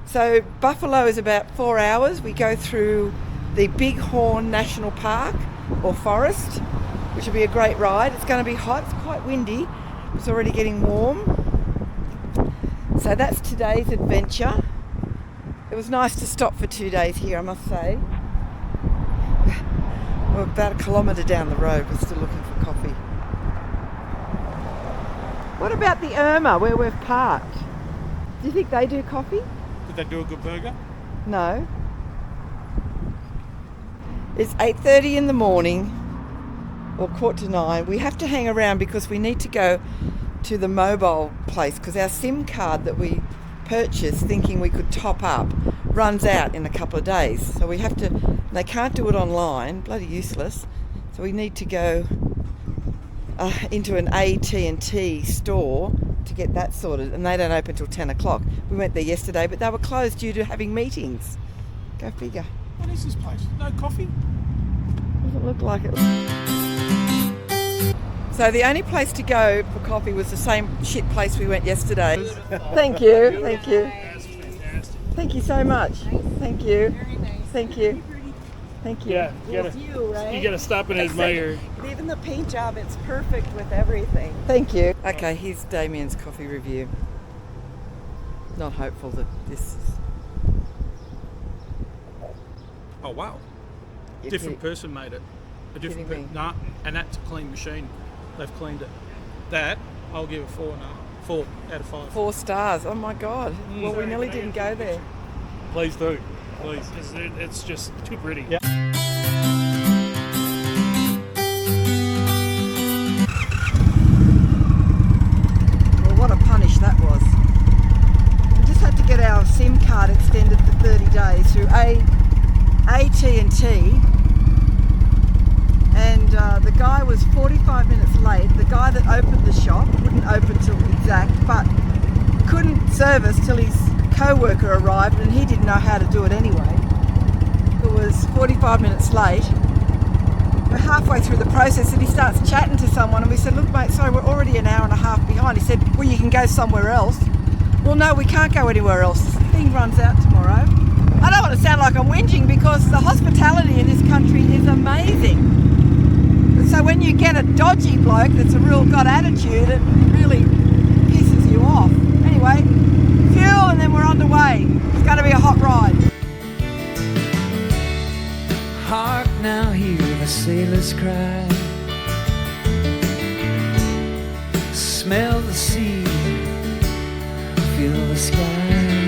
So Buffalo is about 4 hours. We go through the Bighorn National Park or Forest, which will be a great ride. It's going to be hot, it's quite windy. It's already getting warm. So that's today's adventure. It was nice to stop for 2 days here, I must say. We're about a kilometre down the road. We're still looking for coffee. What about the Irma, where we've parked? Do you think they do coffee? Did they do a good burger? No. It's 8:30 in the morning, or 8:45. We have to hang around because we need to go to the mobile place because our SIM card that we purchased thinking we could top up runs out in a couple of days. So we have to, they can't do it online, bloody useless. So we need to go into an AT&T store to get that sorted, and they don't open till 10 o'clock. We went there yesterday, but they were closed due to having meetings. Go figure. What is this place? No coffee? Doesn't look like it. So the only place to go for coffee was the same shit place we went yesterday. Thank you, thank you. Thank you so much. Thank you. Thank you. Thank you. Yeah, you gotta stop and admire. Even the paint job, it's perfect with everything. Thank you. Okay, here's Damien's coffee review. Not hopeful that this is... Oh wow. You're Different kidding. person made it. A different Kidding me. person. Nah, and that's a clean machine. They've cleaned it. That, I'll give it 4 out of 5. 4 stars. Oh my God. Well, we nearly didn't go there. Please do. Please. It's just too pretty. Yeah. Well, what a punish that was. We just had to get our SIM card extended for 30 days through AT&T. And the guy was 45 minutes late. The guy that opened the shop wouldn't open till exact, but couldn't service till his co-worker arrived, and he didn't know how to do it anyway. It was 45 minutes late. We're halfway through the process and he starts chatting to someone, and we said, look mate, sorry, we're already an hour and a half behind. He said, well, you can go somewhere else. Well, no, we can't go anywhere else. This thing runs out tomorrow. I don't want to sound like I'm whinging because the hospitality in this country is amazing. So when you get a dodgy bloke that's a real got attitude, it really pisses you off. Anyway, fuel and then we're underway. It's going to be a hot ride. Hark now, hear the sailors cry. Smell the sea, feel the sky.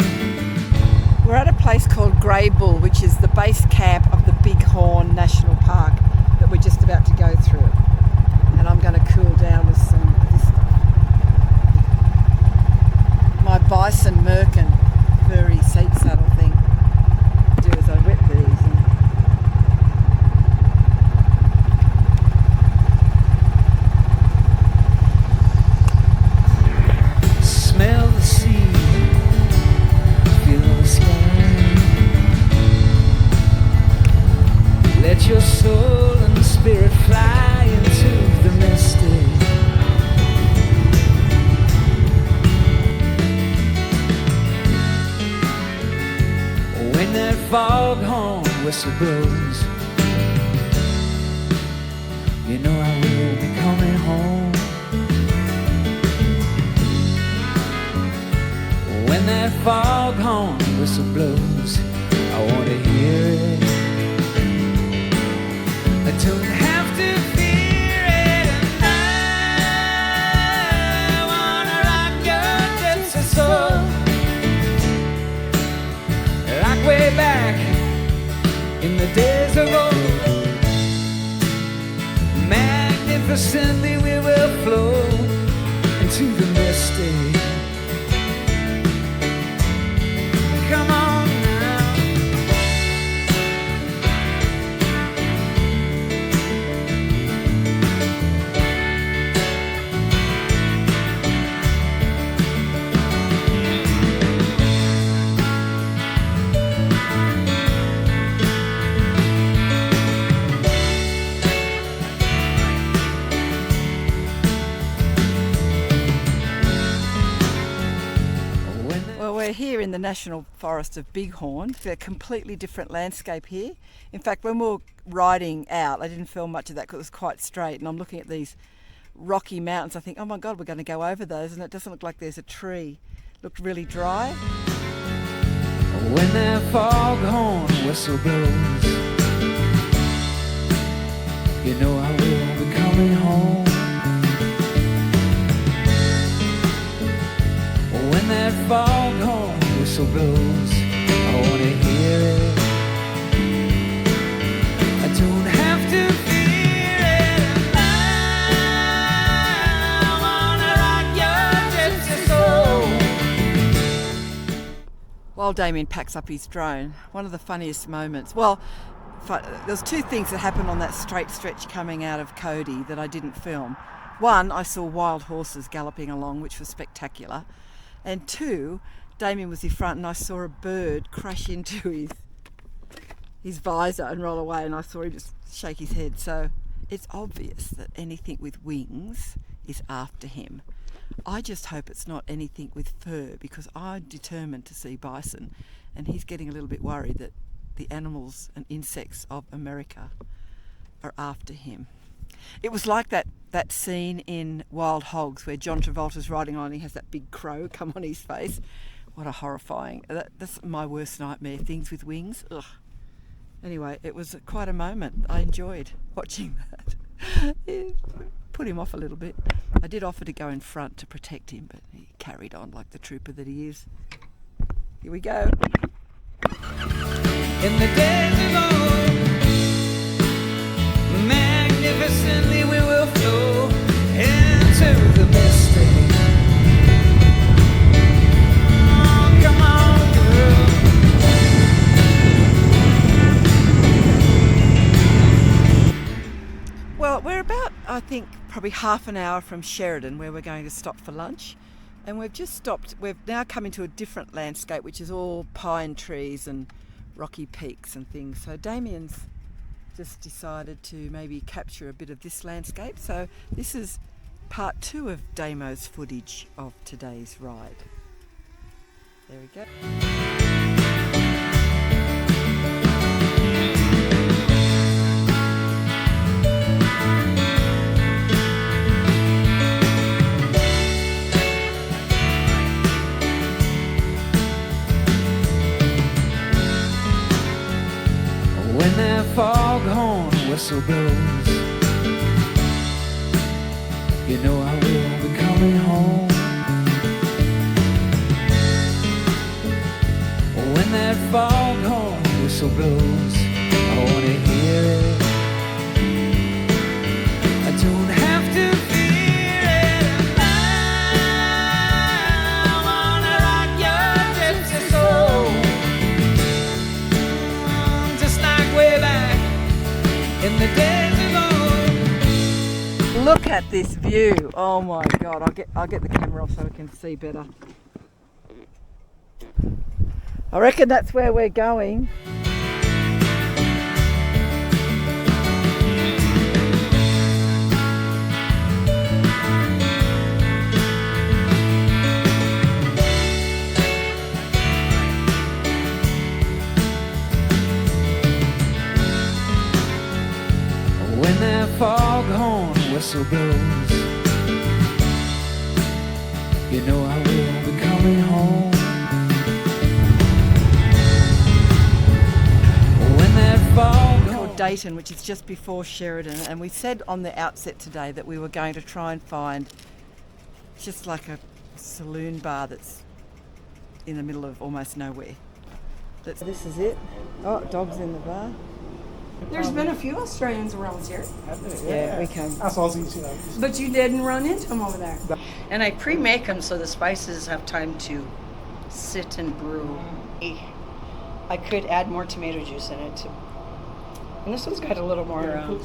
We're at a place called Grey Bull, which is the base camp of the BIGHORN National Park that we're just about to go through. And I'm going to cool down with some of this stuff. My bison merkin furry seat saddle thing. What I do is I wet these and Smell the sea, feel the sky. Let your soul and spirit fly into the mystic. When that foghorn whistle blows, you know I will be coming home. When that foghorn whistle blows, I want to hear it. I don't have to fear it, and I wanna rock your gypsy soul, like way back in the days of old. Magnificently we will flow into the mystic. Come on now. Well, we're here in the National Forest of Bighorn. It's a completely different landscape here. In fact, when we were riding out, I didn't film much of that because it was quite straight, and I'm looking at these rocky mountains. I think, oh my God, we're going to go over those, and it doesn't look like there's a tree. It looked really dry. When that foghorn whistle blows, you know I will be coming home. When that foghorn while Damien packs up his drone, one of the funniest moments, well, there's two things that happened on that straight stretch coming out of CODY that I didn't film. One, I saw wild horses galloping along, which was spectacular. And two, Damien was in front and I saw a bird crash into his visor and roll away, and I saw him just shake his head. So it's obvious that anything with wings is after him. I just hope it's not anything with fur, because I'm determined to see bison, and he's getting a little bit worried that the animals and insects of America are after him. It was like that scene in Wild Hogs where John Travolta's riding on and he has that big crow come on his face. What a horrifying, that's my worst nightmare, things with wings. Ugh. Anyway, it was quite a moment. I enjoyed watching that. It put him off a little bit. I did offer to go in front to protect him, but he carried on like the trooper that he is. Here we go. In the days of old, magnificently we will flow into the mystery. Oh, come on, girl. Well, we're about, I think, probably half an hour from Sheridan, where we're going to stop for lunch. And we've just stopped, we've now come into a different landscape, which is all pine trees and rocky peaks and things. So Damien's just decided to maybe capture a bit of this landscape. So this is part 2 of Damo's footage of today's ride. There we go. When that foghorn whistle blows, you know I will be coming home. When that foghorn whistle blows, I wanna hear it. I don't have to fear it. I wanna rock your gypsy soul, just like way back in the days of old. Look at this view. Oh my God, I'll get the camera off so we can see better. I reckon that's where we're going. When that foghorn whistle blows, you know I will be coming home. When that foghorn... Called Dayton, which is just before Sheridan, and we said on the outset today that we were going to try and find just like a saloon bar that's in the middle of almost nowhere. This is it. Oh, dogs in the bar. There's been a few Australians around here. Yeah, we can. Us Aussies, you know. But you didn't run into them over there. And I pre-make them so the spices have time to sit and brew. I could add more tomato juice in it too. And this one's got a little more. And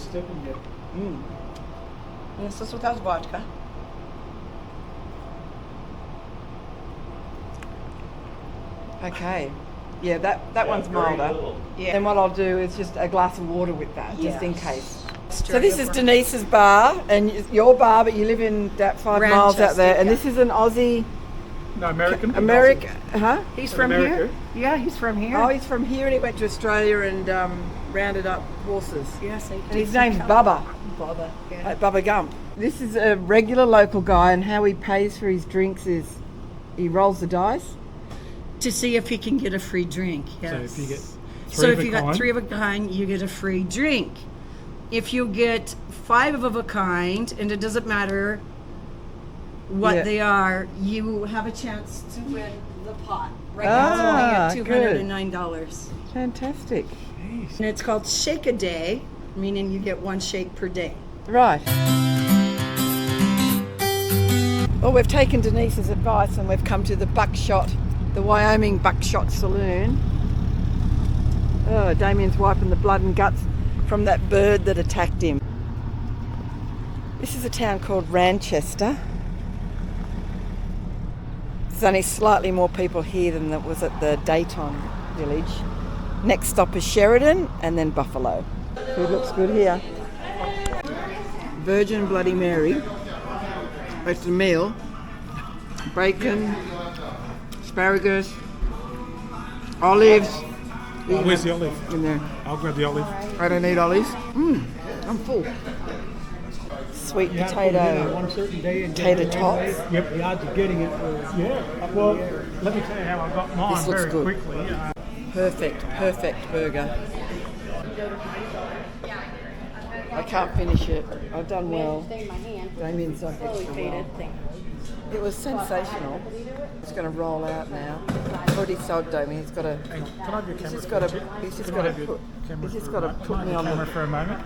this is without vodka. Okay. Yeah, that one's milder. Yeah. Then what I'll do is just a glass of water with that, just in case. Stir So it this up is for- Denise's bar, and your bar, but you live in that 5 miles out there, and this is an Aussie... No, American. America, huh? He's from America. here. Yeah, he's from here. Oh, he's from here, and he went to Australia and rounded up horses. Yes, And his name's Bubba. Bubba. Yeah. Like Bubba Gump. This is a regular local guy, and how he pays for his drinks is he rolls the dice. To see if he can get a free drink. Yes. So if you get So if you got 3 of a kind, you get a free drink. If you get 5 of a kind, and it doesn't matter what they are, you have a chance to win the pot. Right now it's only at $209. Fantastic. And it's called Shake a Day, meaning you get 1 shake per day. Right. Well, we've taken Denise's advice and we've come to the Buckshot The Wyoming Buckshot Saloon. Oh, Damien's wiping the blood and guts from that bird that attacked him. This is a town called Ranchester. There's only slightly more people here than there was at the Dayton village. Next stop is Sheridan and then Buffalo. Food looks good here. Virgin Bloody Mary. It's a meal. Bacon, asparagus, olives. Where's the olive? In there. I'll grab the olive. I don't need olives. I'm full. Sweet potato, tater tots. Yep, the odds of getting it yeah. Well, let me tell you how I got mine This looks very good. quickly. Perfect burger. I can't finish it. I've done well. Damien's done extra well. It was sensational. It's going to roll out now. I've already sold Damien. He's got to. Hang on, can I have your camera? He's just got to put me on camera for a moment.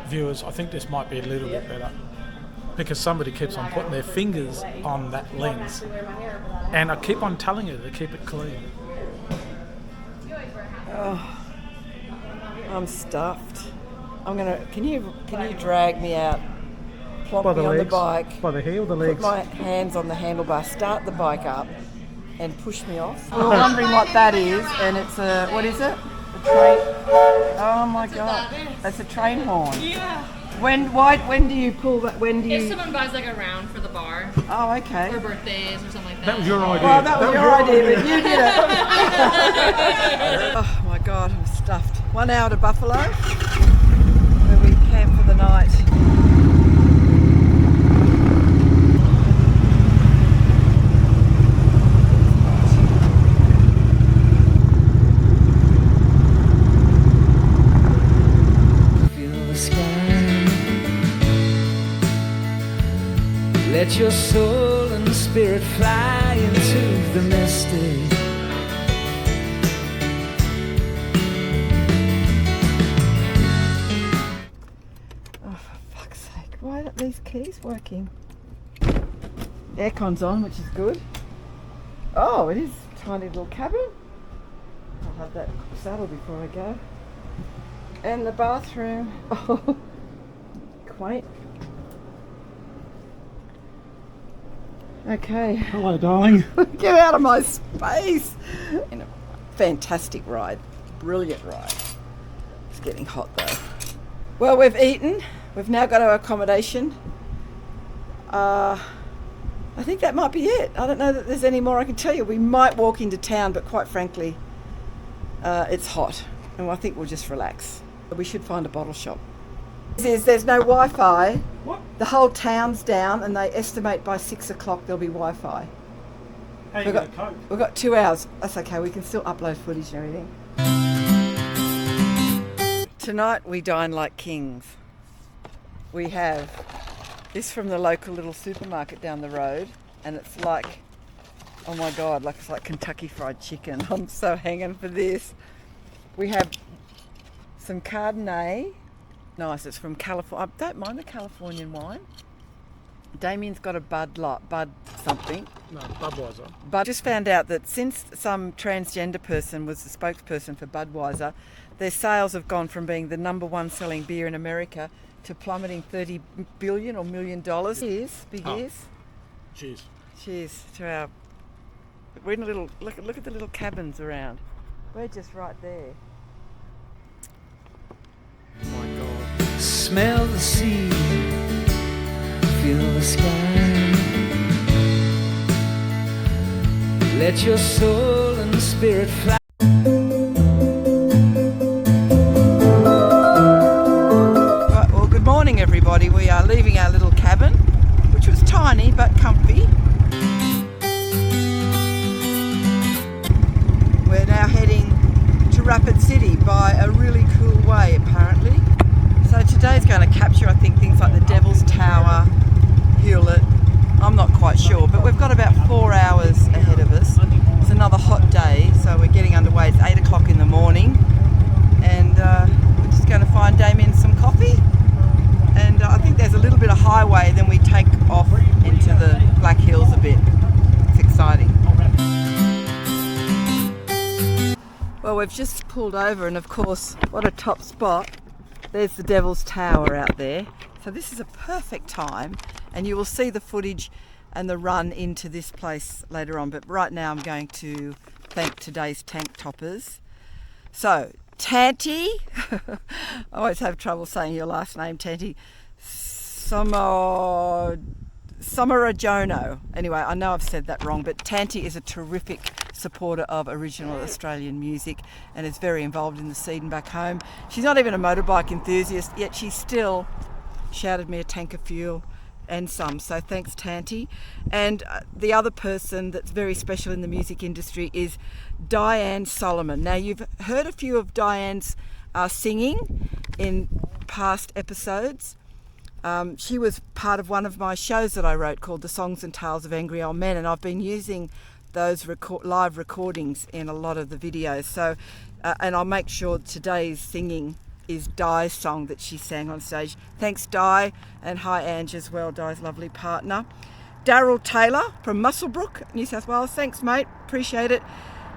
Viewers, I think this might be a little bit better because somebody keeps on putting their fingers on that lens, and I keep on telling you to keep it clean. Oh, I'm stuffed. I'm gonna. Can you drag me out? Plonk By the me on the legs? bike. By the heel, the legs? Put my hands on the handlebar. Start the bike up, and push me off. We're wondering what that is, and it's a what is it? A train. Oh my god, that's a train horn. Yeah. When do you pull that? When do you? If someone buys like a round for the bar. Oh, okay. For birthdays or something like that. That was your idea. Well, that was your idea, but you did it. Oh my god, I'm stuffed. 1 hour to Buffalo, where we camp for the night. Let your soul and spirit fly into the mystic. Oh, for fuck's sake, why aren't these keys working? Aircon's on, which is good. Oh, it is a tiny little cabin. I'll have that saddle before I go. And the bathroom. Oh, quaint. Okay. Hello, darling. Get out of my space. In a fantastic ride. Brilliant ride. It's getting hot though. Well, we've eaten. We've now got our accommodation. I think that might be it. I don't know that there's any more I can tell you. We might walk into town, but quite frankly, it's hot. And I think we'll just relax. We should find a bottle shop. There's no Wi-Fi. What? The whole town's down, and they estimate by 6 o'clock there'll be Wi-Fi. How you gonna cope? We've got 2 hours. That's okay. We can still upload footage and everything. Tonight we dine like kings. We have this from the local little supermarket down the road, and it's like, oh my god, like it's like Kentucky Fried Chicken. I'm so hanging for this. We have some Chardonnay. Nice, it's from California. I don't mind the Californian wine. Damien's got a Bud something. No, Budweiser. But just found out that since some transgender person was the spokesperson for Budweiser, their sales have gone from being the #1 selling beer in America to plummeting $30 billion or $1 million. Cheers, big ears. Cheers. Cheers to our. We're in a little. Look at the little cabins around. We're just right there. Oh my god. Smell the sea, feel the sky. Let your soul and spirit fly. Right, well, good morning, everybody. We are leaving our little cabin, which was tiny but comfy. We're now heading to Rapid City by a really cool way, apparently. So today's going to capture, I think, things like the Devil's Tower, Hewlett. I'm not quite sure, but we've got about 4 hours ahead of us. It's another hot day, so we're getting underway. It's 8 o'clock in the morning, and we're just going to find Damien some coffee. And I think there's a little bit of highway, then we take off into the we've just pulled over, and of course, what a top spot. There's the Devil's Tower out there. So this is a perfect time, and you will see the footage and the run into this place later on. But right now I'm going to thank today's tank toppers. So, Tanti, I always have trouble saying your last name, Tanti. Somarajono. Anyway, I know I've said that wrong, but Tanti is a terrific supporter of original Australian music and is very involved in the scene back home. She's not even a motorbike enthusiast, yet she still shouted me a tank of fuel and some. So thanks, Tanti. And the other person that's very special in the music industry is Diane Solomon. Now, you've heard a few of Diane's singing in past episodes. She was part of one of my shows that I wrote called The Songs and Tales of Angry Old Men, and I've been using those live recordings in a lot of the videos. So, and I'll make sure today's singing is Di's song that she sang on stage. Thanks, Di, and hi, Ange, as well, Di's lovely partner. Daryl Taylor from Muswellbrook, New South Wales. Thanks, mate. Appreciate it.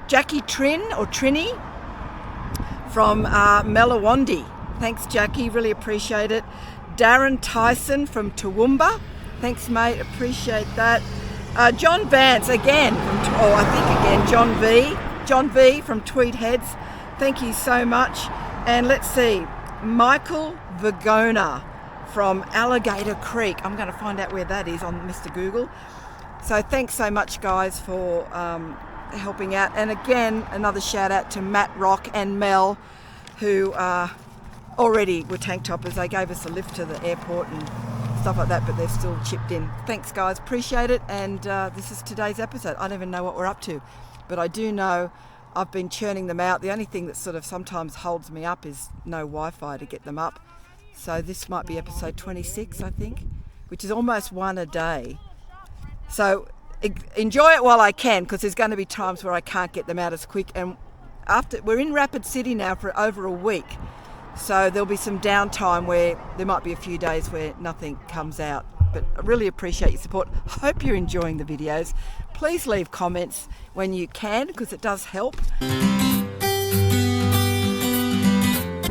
Jackie Trini from Mellawandi. Thanks, Jackie. Really appreciate it. Darren Tyson from Toowoomba. Thanks, mate. Appreciate that. John Vance again from John V from Tweed Heads. Thank you so much. And let's see, Michael Vergona from Alligator Creek. I'm going to find out where that is on Mr. Google. So thanks so much, guys, for helping out. And again, another shout out to Matt Rock and Mel, who already were tank toppers. They gave us a lift to the airport and stuff like that, but they've still chipped in. Thanks, guys. Appreciate it. And this is today's episode. I don't even know what we're up to, but I do know I've been churning them out. The only thing that sort of sometimes holds me up is no Wi-Fi to get them up. So this might be episode 26, I think, which is almost one a day. So enjoy it while I can, because there's going to be times where I can't get them out as quick. And we're in Rapid City now for over a week. So there'll be some downtime where there might be a few days where nothing comes out. But I really appreciate your support. Hope you're enjoying the videos. Please leave comments when you can, because it does help. Well,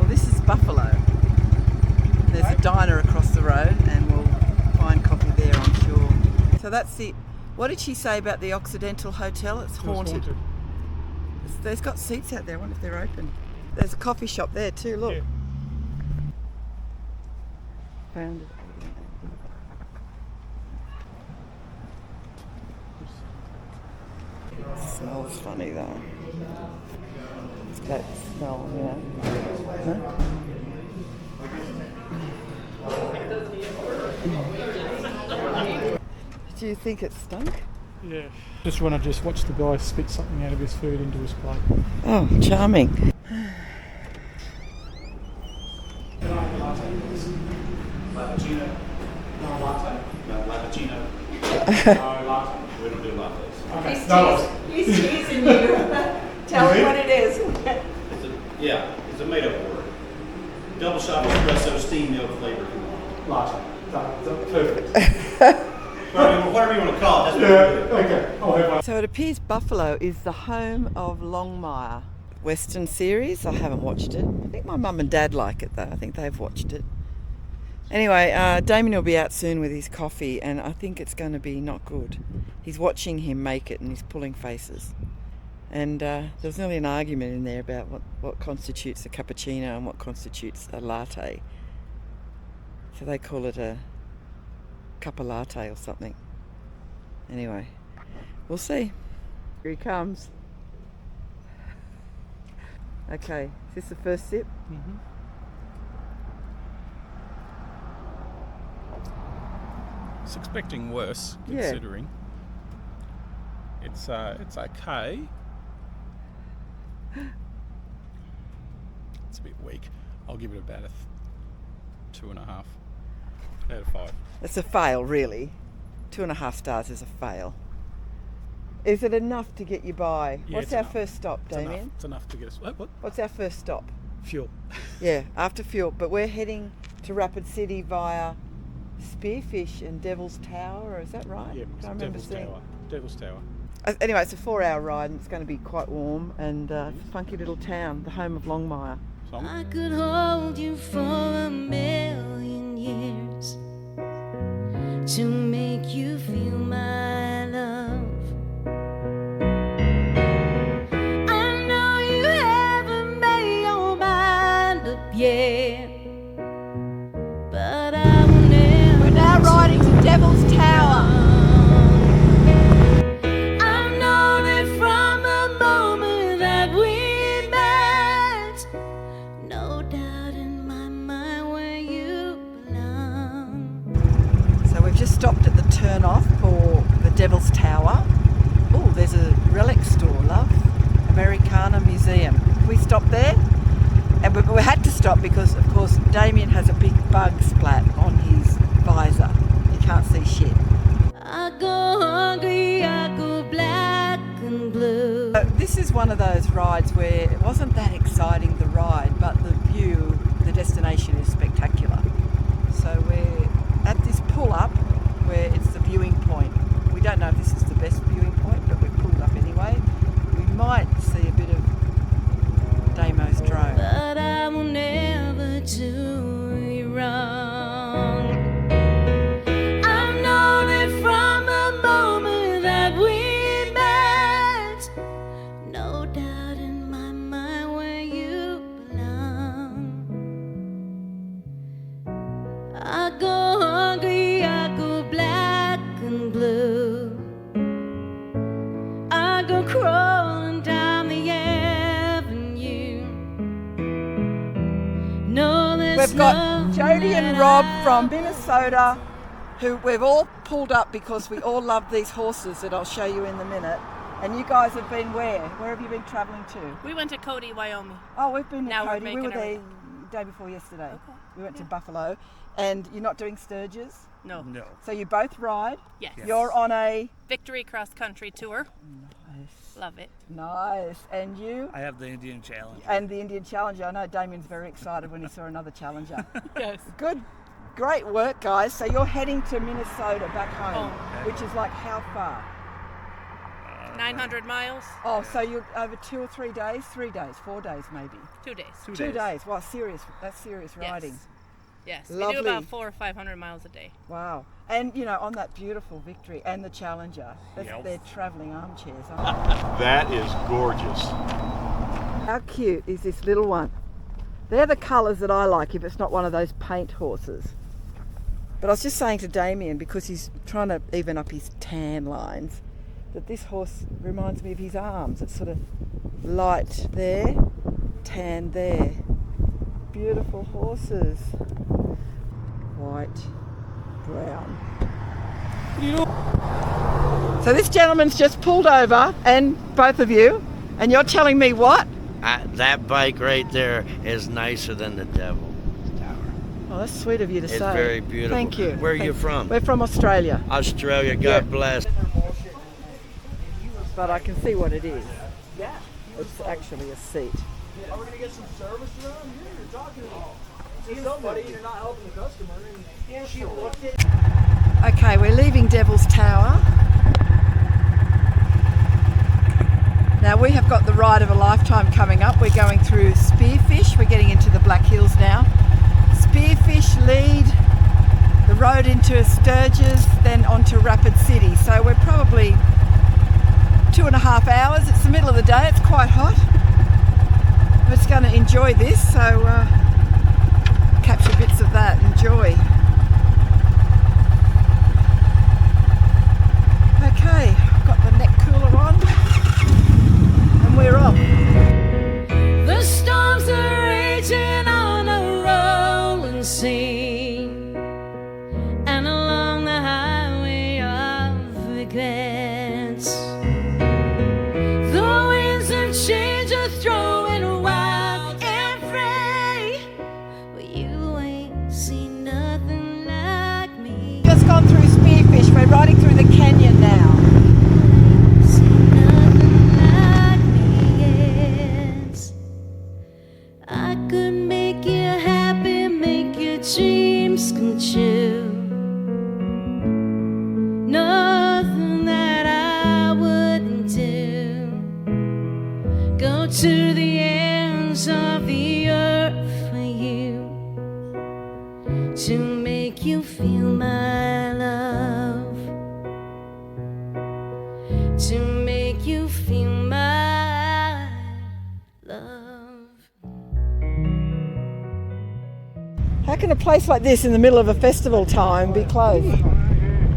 this is Buffalo. There's a diner across the road, and we'll find coffee there, I'm sure. So that's the... What did she say about the Occidental Hotel? It's haunted. There's got seats out there. I wonder if they're open. There's a coffee shop there too, look. Yeah. Found it. It smells funny though. It's that smell, yeah. Huh? Did you think it stunk? Yeah. Just when I just watched the guy spit something out of his food into his plate. Oh, charming. Lappuccino. No latte. No lappuccino. No latte. We don't do lattes. Okay. He's teasing you. Tell him what it is. It's a made-up word. Double shot espresso, steamed milk flavor. Latte. Perfect. Whatever you want to call it. That's okay. I'll have one. So it appears Buffalo is the home of Longmire Western series. I haven't watched it. I think my mum and dad like it though. I think they've watched it. Anyway, Damien will be out soon with his coffee, and I think it's going to be not good. He's watching him make it, and he's pulling faces. And there was nearly an argument in there about what constitutes a cappuccino and what constitutes a latte. So they call it a cup of latte or something. Anyway, we'll see. Here he comes. Okay, is this the first sip? Mm-hmm. It's expecting worse, considering. It's okay. It's a bit weak. I'll give it about a 2.5 out of 5. It's a fail, really. 2.5 stars is a fail. Is it enough to get you by? Yeah, What's our first stop, Damien? It's enough to get us. What? What's our first stop? Fuel. Yeah, after fuel. But we're heading to Rapid City via Spearfish and Devil's Tower, is that right? Yeah, I remember seeing. Devil's Tower. Anyway, it's a 4-hour ride and it's going to be quite warm and funky little town, the home of Longmire. I could hold you for a million years to make you feel my love. I know you haven't made your mind up yet, but I will never. We're now riding to Devil's Tower. I've known it from the moment that we met. No doubt in my mind where you belong. So we've just stopped at the turn-off for the Devil's Tower. Oh, there's a relic store, love. Americana Museum. We stopped there? And we had to stop because, of course, Damien has a big bug splat on his visor. He can't see shit. I go hungry, I go black and blue. This is one of those rides where it wasn't that exciting, the ride, but the view, the destination is spectacular. So we're at this pull-up where it's the viewing point. We don't know if this is the best viewing point, but we've pulled up anyway. We might see a bit of Damo's drone. But I will never do you wrong. I've known it from the moment that we met. No doubt in my mind where you belong. I go hungry, I go black and blue. I go crawling down the avenue. No, We've got Jody and Rob from Minnesota, who we've all pulled up because we all love these horses that I'll show you in a minute. And you guys have been where? Where have you been travelling to? We went to CODY, Wyoming. Oh, we've been Now to we're Cody. We making were there our- day before yesterday. Okay. We went to Buffalo. And you're not doing Sturgis? No. No. So you both ride? Yes. You're on a... Victory cross country tour. Nice. Love it. Nice. And you? I have the Indian Challenge. And the Indian Challenger. I know Damien's very excited when he saw another Challenger. Yes. Good. Great work, guys. So you're heading to Minnesota back home, which is like how far? 900 miles. Oh, so you're over 2 or 3 days? 3 days, 4 days maybe? 2 days. 2 days. Wow, serious. That's serious riding. Yes. Lovely. We do about 400 or 500 miles a day. Wow. And, you know, on that beautiful Victory and the Challenger, they're travelling armchairs, aren't they? That is gorgeous. How cute is this little one? They're the colours that I like if it's not one of those paint horses. But I was just saying to Damien, because he's trying to even up his tan lines, that this horse reminds me of his arms. It's sort of light there, tan there. Beautiful horses. White, brown. So this gentleman's just pulled over, and both of you, and you're telling me what? That bike right there is nicer than the Devil Tower. Oh, that's sweet of you to say. It's very beautiful. Thank you. Where are you from? We're from Australia. Australia, God bless. But I can see what it is. It's actually a seat. Are we going to get some service around here? You're talking to somebody, you're not helping the customer. And she looked at... Okay, we're leaving Devil's Tower. Now we have got the ride of a lifetime coming up. We're going through Spearfish. We're getting into the Black Hills now. Spearfish lead the road into Sturgis, then onto Rapid City. So we're probably 2.5 hours. It's the middle of the day. It's quite hot. We're just going to enjoy this. So capture bits of that. Enjoy. Okay, I've got the neck cooler on. And we're off. The storms are raging on a rolling sea, and along the highway of regrets, the winds of change are throwing wild and free, but you ain't seen nothing like me. Just gone through Spearfish. We're riding through the canyon now. I could make you happy, make your dreams come true. Nothing that I wouldn't to make you feel my love, to make you feel my love. How can a place like this in the middle of a festival time be closed?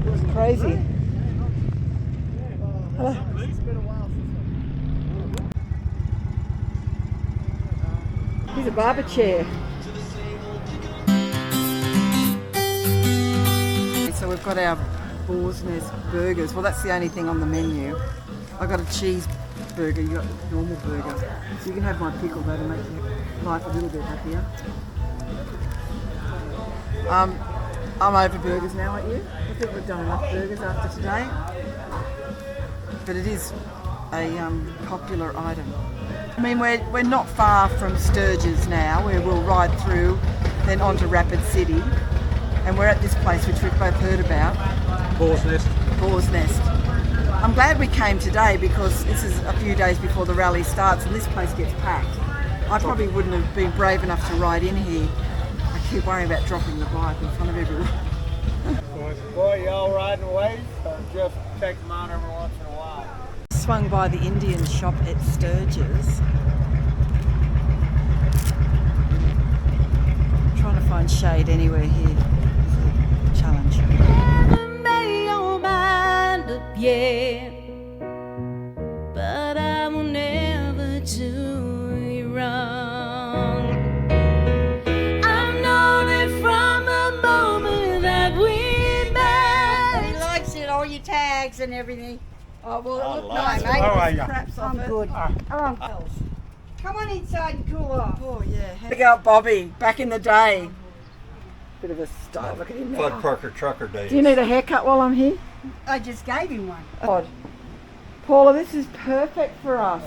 It's crazy. Hello. Here's a barber chair. So we've got our Boar's Nest burgers. Well, that's the only thing on the menu. I got a cheeseburger, you got the normal burger. So you can have my pickle, that'll make your life a little bit happier. I'm over burgers now, aren't you? I think we've done enough burgers after today. But it is a popular item. I mean, we're not far from Sturgis now, where we'll ride through, then on to Rapid City. And we're at this place which we've both heard about. Boar's Nest. Boar's Nest. I'm glad we came today because this is a few days before the rally starts and this place gets packed. I probably wouldn't have been brave enough to ride in here. I keep worrying about dropping the bike in front of everyone. Boy, y'all riding waves or just take them out every once in a while? Swung by the Indian shop at Sturgis. Trying to find shade anywhere here is a challenge. Haven't made your mind up yet, but I will never do you wrong. I've known it from the moment that we met. He likes it, all your tags and everything. Oh, well, it looked nice, nice, mate. How are ya? Craps off I'm good. Come on inside and cool off. Oh, yeah. Look out, Bobby, back in the day. Bit of a style, look at him now. Fudd Parker trucker days. Do you need a haircut while I'm here? I just gave him one. God. Paula, this is perfect for us.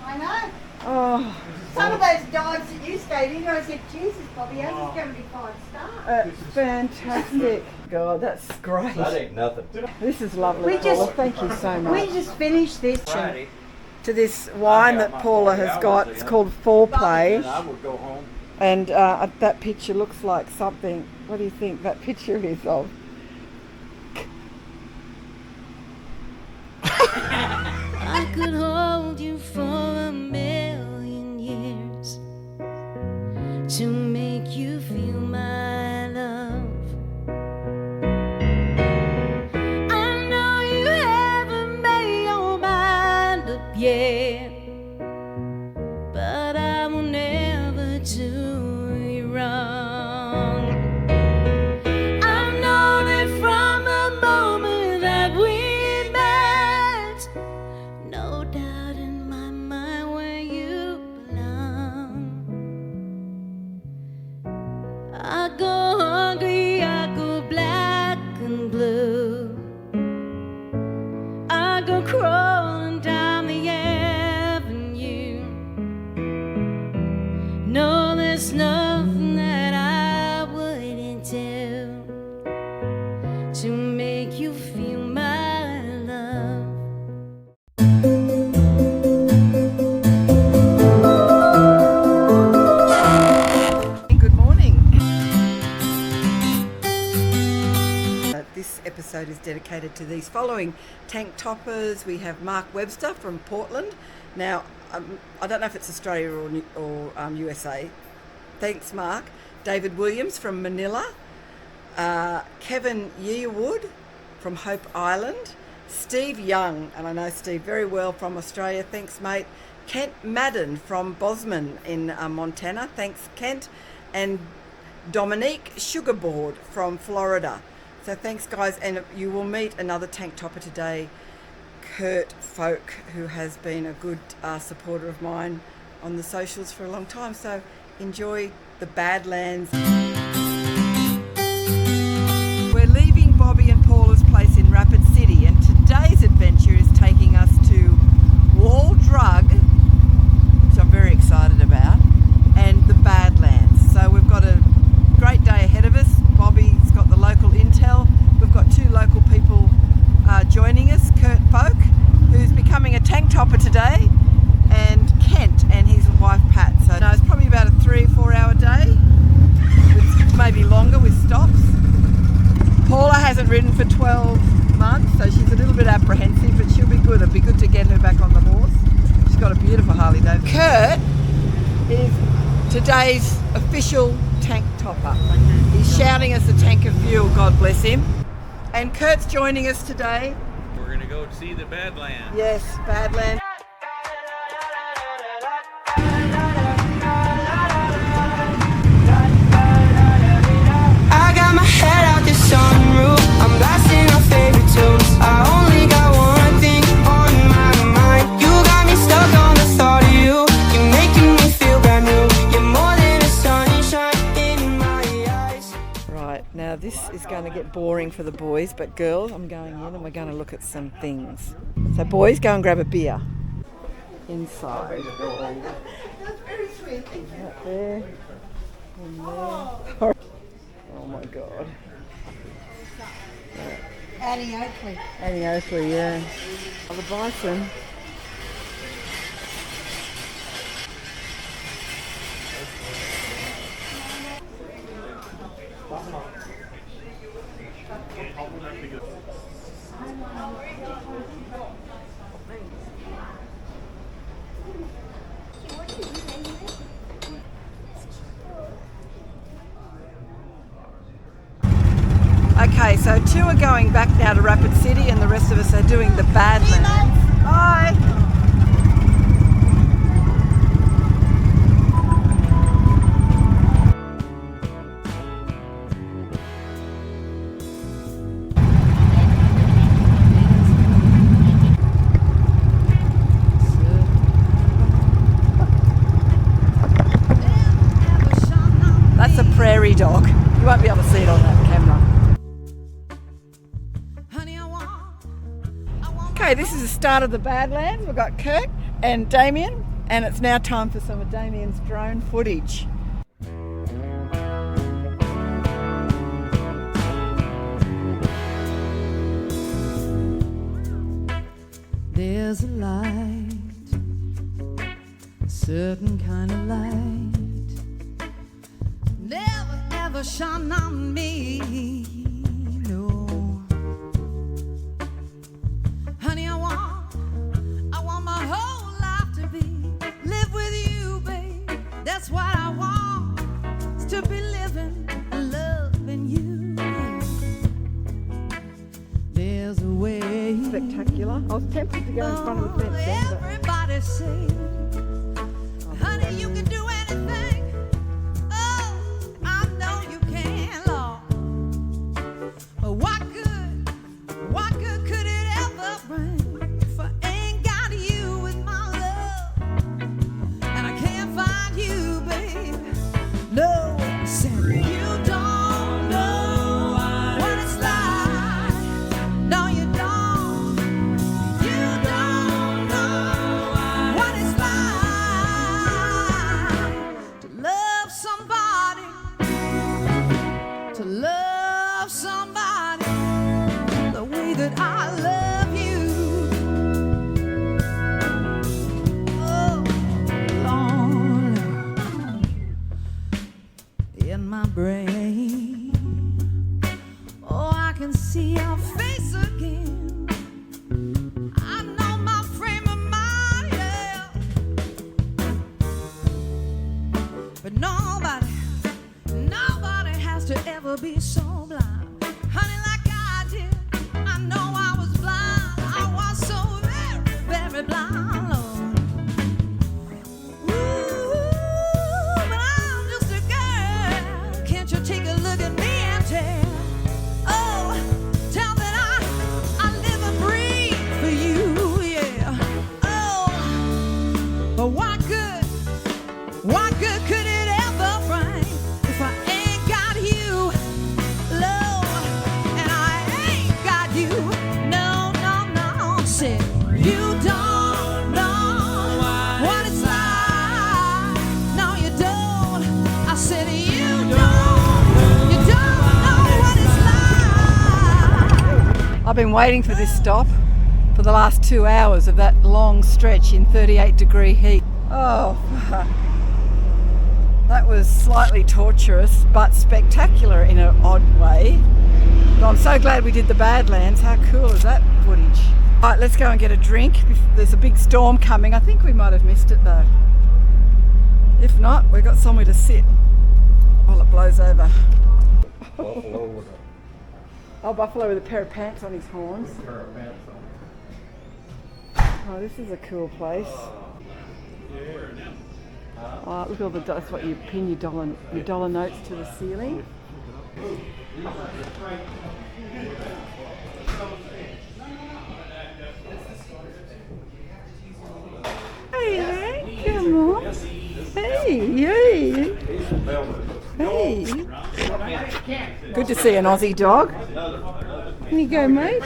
I know. Oh. Some of those dogs that you stayed in, I said, Jesus, Bobby, how's this going to be 5 stars? Fantastic. God, that's great. That ain't nothing. This is lovely, Paula. Thank you so much. We just finished this. To this wine that Paula has got. It's called Foreplay. And I would go home. And that picture looks like something. What do you think that picture is of? I could hold you for a million years to make you feel my love. I know you haven't made your mind up yet, but I will never do you wrong. I've known it from the moment that we met. No doubt in my mind where you belong. I go hungry, I go black and blue. I go crawling down the avenue. No, there's nothing that I wouldn't do to make you feel my love. Good morning. This episode is dedicated to these following tank toppers. We have Mark Webster from Portland. Now, I don't know if it's Australia or USA. Thanks, Mark. David Williams from Manila. Kevin YELLOWSTONE from Hope Island. Steve Young, and I know Steve very well, from Australia. Thanks, mate. Kent Madden from BOZEMAN in Montana. Thanks, Kent. And Dominique Sugarboard from Florida. So thanks, guys. And you will meet another tank topper today, Kurt Folk, who has been a good supporter of mine on the socials for a long time. So enjoy the Badlands. We're leaving Bobby and Paula's place in Rapid City, and today's adventure is taking us to Wall Drug, which I'm very excited about, and the Badlands. So we've got a great day ahead of us. Bobby's got the local intel. We've got 2 local people joining us, Kurt Folk, who's becoming a tank topper today, and Kent and his wife Pat. So no, it's probably about a 3 or 4 hour day, maybe longer with today's official tank topper. He's shouting us a tank of fuel, God bless him. And Kurt's joining us today. We're gonna go see the Badlands. Yes, Badlands. I got my head out the sunroof. I'm blasting our favorite tunes. I only got one thing on my mind. You got me stuck on the thought of you. You're making me feel brand new. You're more than a sunshine in my eyes. Right, now this is going to get boring for the boys, but girls, I'm going in and we're going to look at some things. So boys, go and grab a beer. Inside. That's very sweet. Thank you. Right there. And there. Oh my God. Annie Oakley. Annie Oakley, yeah. Oh, the bison. Okay, so two are going back now to Rapid City and the rest of us are doing the Badlands. Bye! That's a prairie dog. You won't be able to see it on that camera. Okay, this is the start of the Badlands. We've got Kurt and Damien, and it's now time for some of Damien's drone footage. There's a light, a certain kind of light, never ever shone on me. No, honey, I want my whole life to be live with you, babe. That's what I want, is to be living and loving you. There's a way. Spectacular. I was tempted to go in front of the fence then, but everybody say, honey, you can do anything. Oh, I know you can, Lord. But what good could it ever bring if I ain't got you with my love? And I can't find you, babe. No, said you don't know what it's like. No, you don't. You don't know what it's like to love somebody, to love somebody the way that I love you. Oh, Lord, in my brain, oh, I can see your face again. I know my frame of mind, yeah. But nobody has to ever be so blind, honey, like I did. I know I was blind. I was so very, very blind, Lord. Ooh, but I'm just a girl. Can't you take a look at me and tell? Oh, tell that I live and breathe for you, yeah. Oh, but what good could it ever bring if I ain't got you, Lord, and I ain't got you, no, said you don't know what it's like, no you don't, I said you don't know what it's like. I've been waiting for this stop for the last 2 hours of that long stretch in 38-degree heat. Oh, that was slightly torturous but spectacular in an odd way. But I'm so glad we did the Badlands. How cool is that footage? All right, let's go and get a drink. There's a big storm coming. I think we might have missed it though. If not, we've got somewhere to sit while it blows over. Oh, buffalo with a pair of pants on his horns. Oh, this is a cool place. Oh, look at all the, that's what you pin your dollar notes to the ceiling. Hey, come on. Hey. Good to see an Aussie dog. Here you go, mate.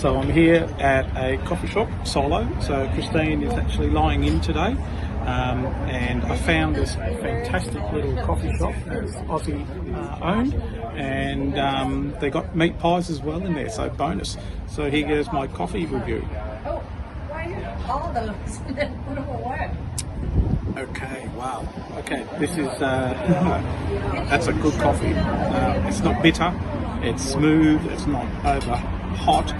So I'm here at a coffee shop, solo. So Christine is actually lying in today. And I found this fantastic little coffee shop that's Aussie owned, and they got meat pies as well in there, so bonus. So here goes my coffee review. Oh, why all the looks and then put them away? Okay, wow. Okay, this is, that's a good coffee. It's not bitter, it's smooth, it's not over hot.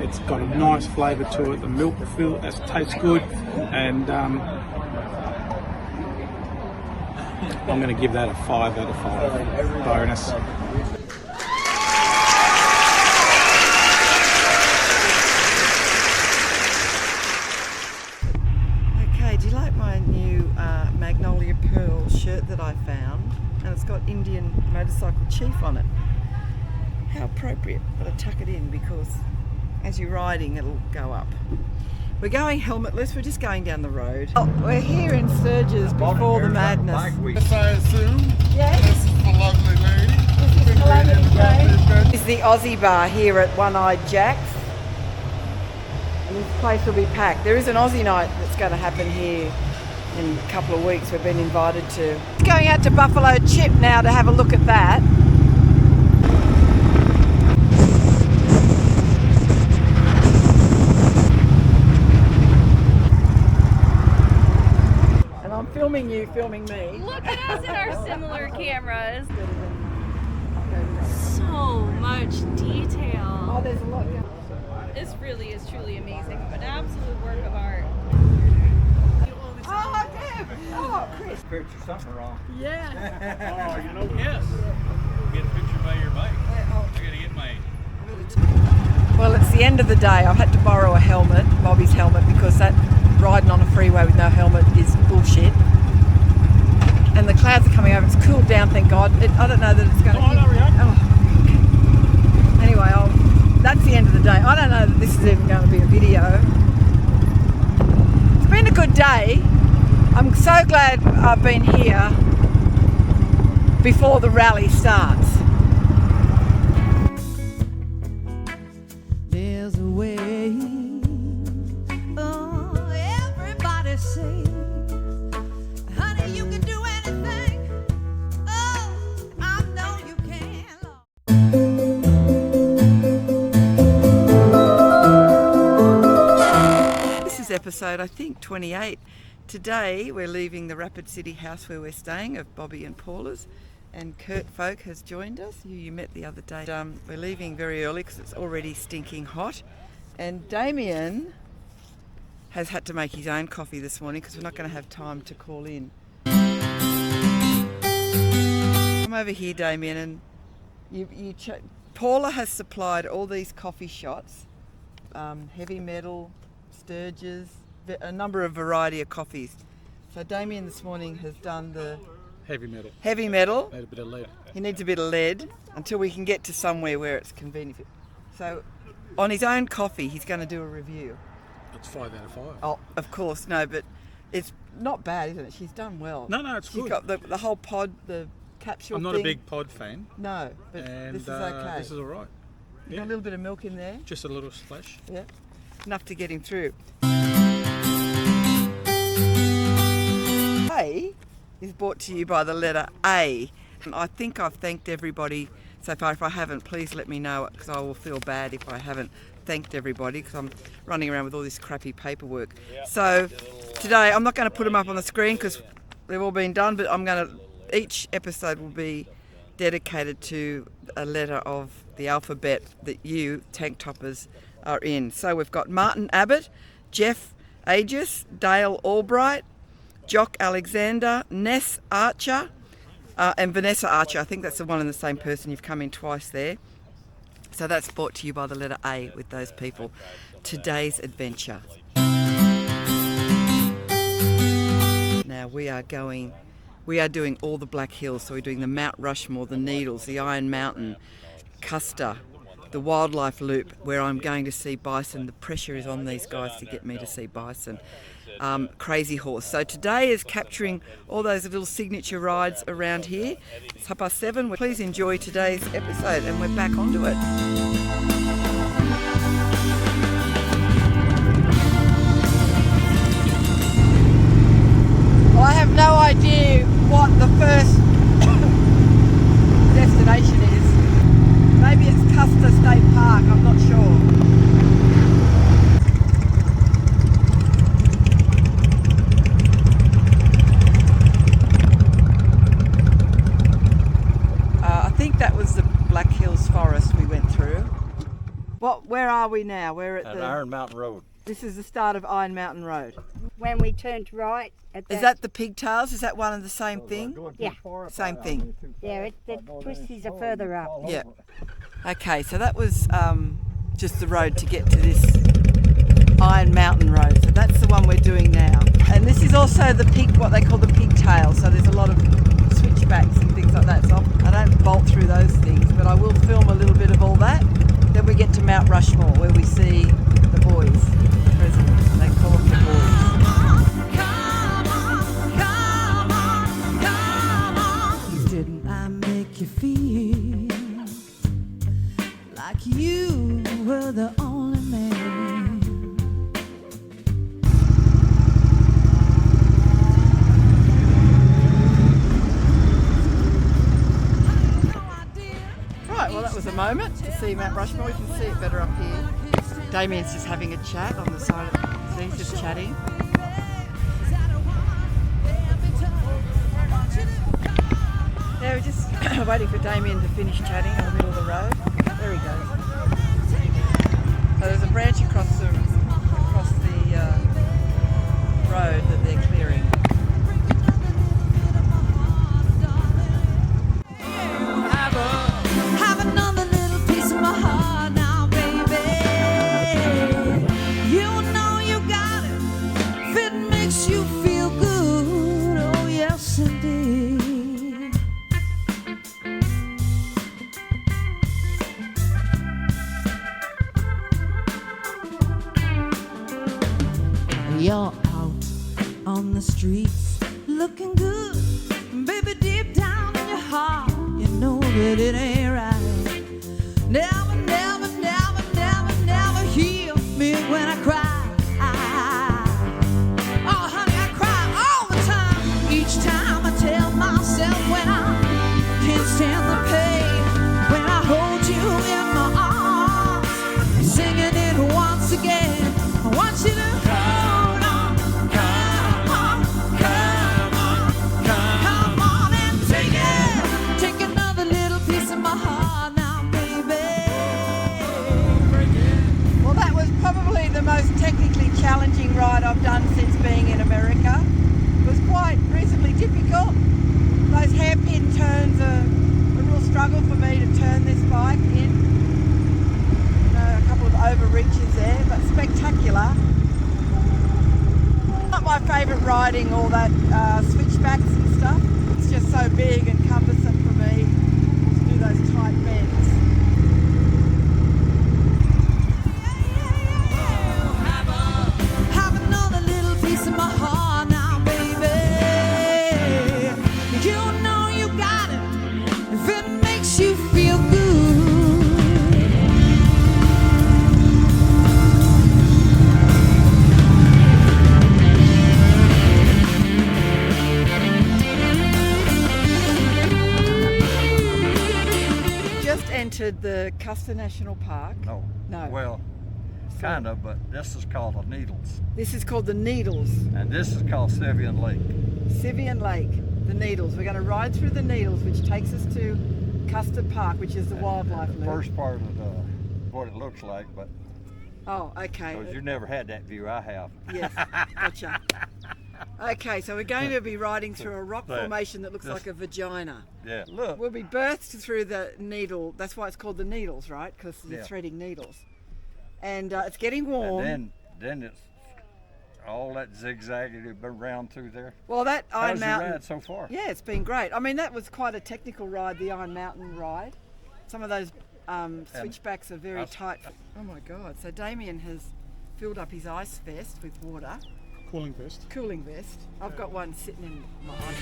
It's got a nice flavour to it. The milk tastes good, and I'm going to give that a 5 out of 5. Bonus. Okay, do you like my new Magnolia Pearl shirt that I found? And it's got Indian Motorcycle Chief on it. How appropriate, but I tuck it in because as you're riding it'll go up. We're going helmetless, we're just going down the road. Oh, we're here in Sturgis before the madness. Yes, I assume. Yes. This is the lovely lady. This is the lovely lady. This is the Aussie bar here at One-Eyed Jack's. And this place will be packed. There is an Aussie night that's going to happen here in a couple of weeks. We've been invited to. Going out to Buffalo Chip now to have a look at that. Filming you, filming me. Look at us in our similar cameras. So much detail. Oh, there's a lot. This really is truly amazing. An absolute work of art. Oh, Deb! Oh, Chris. Picture something wrong. Yeah. Oh, you know, yes. Get a picture by your bike. I gotta get my. Well, it's the end of the day. I've had to borrow a helmet, Bobby's helmet, because that riding on a freeway with no helmet is bullshit. And the clouds are coming over. It's cooled down, thank God. I don't know that it's going to. Anyway, that's the end of the day. I don't know that this is even going to be a video. It's been a good day. I'm so glad I've been here before the rally starts. There's a way. Oh, everybody say, honey, you can do anything. Oh, I know you can. This is episode, I think, 28. Today we're leaving the Rapid City house where we're staying of Bobby and Paula's, and Kurt Folk has joined us, who you met the other day. We're leaving very early because it's already stinking hot, and Damien has had to make his own coffee this morning because we're not going to have time to call in. Come over here, Damien, and Paula has supplied all these coffee shots, heavy metal, Sturgis, a number of variety of coffees. So Damien this morning has done the Heavy metal. Heavy metal. Need a bit of lead. He needs a bit of lead until we can get to somewhere where it's convenient. So on his own coffee, he's going to do a review. That's 5 out of 5. Oh, of course, no, but it's not bad, isn't it? She's done well. No, it's She's good. got the whole pod, the capsule I'm not thing. a big pod fan. No, but and, this is okay. This is all right. You got a little bit of milk in there. Just a little splash. Yeah, enough to get him through. A is brought to you by the letter A. And I think I've thanked everybody so far. If I haven't, please let me know, because I will feel bad if I haven't thanked everybody, because I'm running around with all this crappy paperwork. So today, I'm not going to put them up on the screen because they've all been done, but each episode will be dedicated to a letter of the alphabet that you, tank toppers, are in. So we've got Martin Abbott, Jeff Aegis, Dale Albright, Jock Alexander, Ness Archer, and Vanessa Archer. I think that's the one and the same person. You've come in twice there. So that's brought to you by the letter A with those people. Today's adventure. Now we are doing all the Black Hills. So we're doing the Mount Rushmore, the Needles, the Iron Mountain, Custer, the Wildlife Loop, where I'm going to see bison. The pressure is on these guys to get me to see bison. Crazy Horse. So today is capturing all those little signature rides around here. It's 7:30. Please enjoy today's episode, and we're back onto it. Well, I have no idea what the first destination is. Maybe it's Custer State Park, I'm not sure. I think that was the Black Hills Forest we went through. Where are we now? We're at Iron Mountain Road. This is the start of Iron Mountain Road. When we turned right at Is that the pigtails? Is that one and the same thing? Yeah. Same thing. Yeah, the twisties are further up. Yeah. Okay, so that was just the road to get to this Iron Mountain Road. So that's the one we're doing now. And this is also what they call the pigtail. So there's a lot of switchbacks and things like that. So I don't bolt through those things, but I will film a little bit of all that. Then we get to Mount Rushmore, where we see the boys. They call them the boys. Didn't I make you feel like you were the only man? Right, well that was a moment to see Mount Rushmore. We can see it better up here. Damien's just having a chat on the side of so he's just chatting. Yeah, we're just waiting for Damien to finish chatting in the middle of the road. There he goes. So there's a branch across the road that they're clearing. Have another little piece of my heart now, baby. You know you got it. If it makes you feel good, oh yes indeed. You're out on the streets looking good, baby, deep down in your heart you know that it ain't right. Never, never, never, never, never hear me when I cry. Oh honey, I cry all the time. Each time I tell myself when I can't stand the pain, when I hold you in my arms, singing it once again. I want you to hold on, come on, come on, come on and take it. Take another little piece of my heart now, baby. Well, that was probably the most technically challenging ride I've done since being in America. It was quite reasonably difficult. Those hairpin turns are a real struggle for me to turn this bike in. A couple of overreaches there, but spectacular. Not my favourite riding, all that switchbacks and stuff. It's just so big and cumbersome for me to do those tight bends. Have another little piece of my heart now, baby. You know you got it. If it makes you feel good. Just entered the Custer National Park. No. No. Well, kind of, but this is called the Needles. This is called the Needles. And this is called Sevian Lake. Sevian Lake, the Needles. We're going to ride through the Needles, which takes us to Custer Park, which is the wildlife loop. First part of what it looks like, but Oh, okay. Because you never had that view I have. Yes, gotcha. Okay, so we're going to be riding through a rock formation that looks like a vagina. Yeah, look. We'll be birthed through the needle. That's why it's called the needles, right? Because you're Yeah. threading needles. And it's getting warm. And then it's all that zigzagging you've been around through there. Well, that Iron How's your Mountain. ride so far? Yeah, it's been great. I mean, that was quite a technical ride, the Iron Mountain ride. Some of those switchbacks are very tight. Oh my God! So Damien has filled up his ice vest with water. Cooling vest. Cooling vest. I've got one sitting in my ice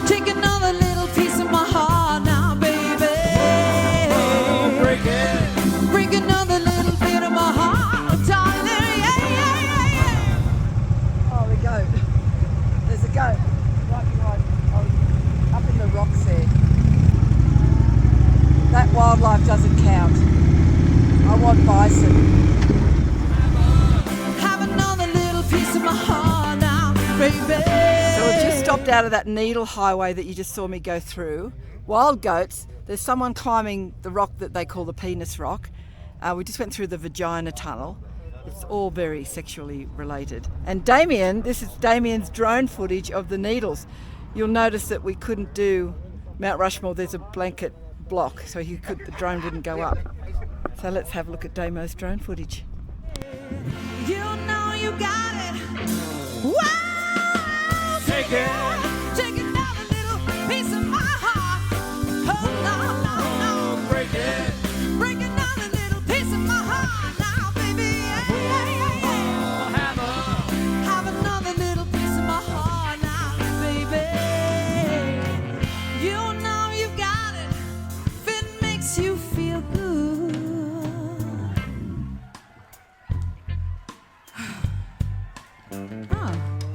Take another little piece of my heart now, baby. Break another little bit of my heart, darling. Oh, the goat. There's a goat. Right behind. Oh, up in the rocks there. That wildlife doesn't count. I want bison. Have another little piece of my heart now, baby. So we've just stopped out of that needle highway that you just saw me go through. Wild goats. There's someone climbing the rock that they call the penis rock. We just went through the vagina tunnel. It's all very sexually related. And Damien, this is Damien's drone footage of the needles. You'll notice that we couldn't do Mount Rushmore. There's a blanket block, so the drone wouldn't go up. So let's have a look at Damo's drone footage. You know you got it. Wow! Take another little piece of my heart. Oh, no. Break another little piece of my heart now, baby. Have another little piece of my heart now, baby. You know you got it. If it makes you feel good. Oh,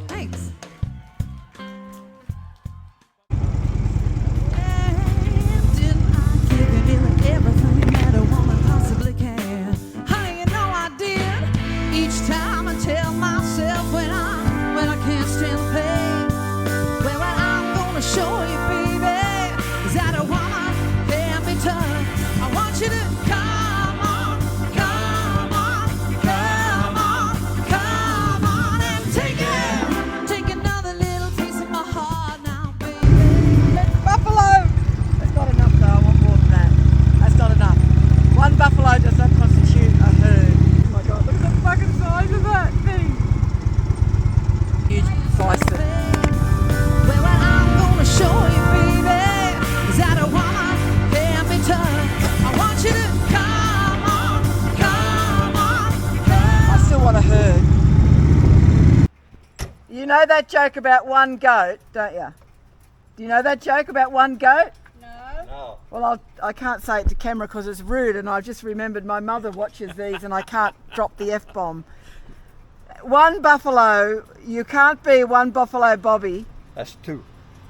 thanks. Everything that a woman possibly can. Honey, you know I did. Each time I tell myself when I can't stand the pain. Well, I'm gonna show you, baby, is that a woman can be tough. I want you to come on and take another little piece of my heart now, baby. Buffalo! That's not enough though, I want more than that. That's not enough. One buffalo does not constitute a herd. Oh my God, look at the fucking size of that thing. Huge bison. Well, I'm gonna show you, baby, is that a woman can be tough. I want you to come on. I still want a herd. You know that joke about one goat, don't you? Do you know that joke about one goat? No. Well, I can't say it to camera because it's rude, and I've just remembered my mother watches these and I can't drop the F-bomb. One buffalo, you can't be one buffalo Bobby. That's two.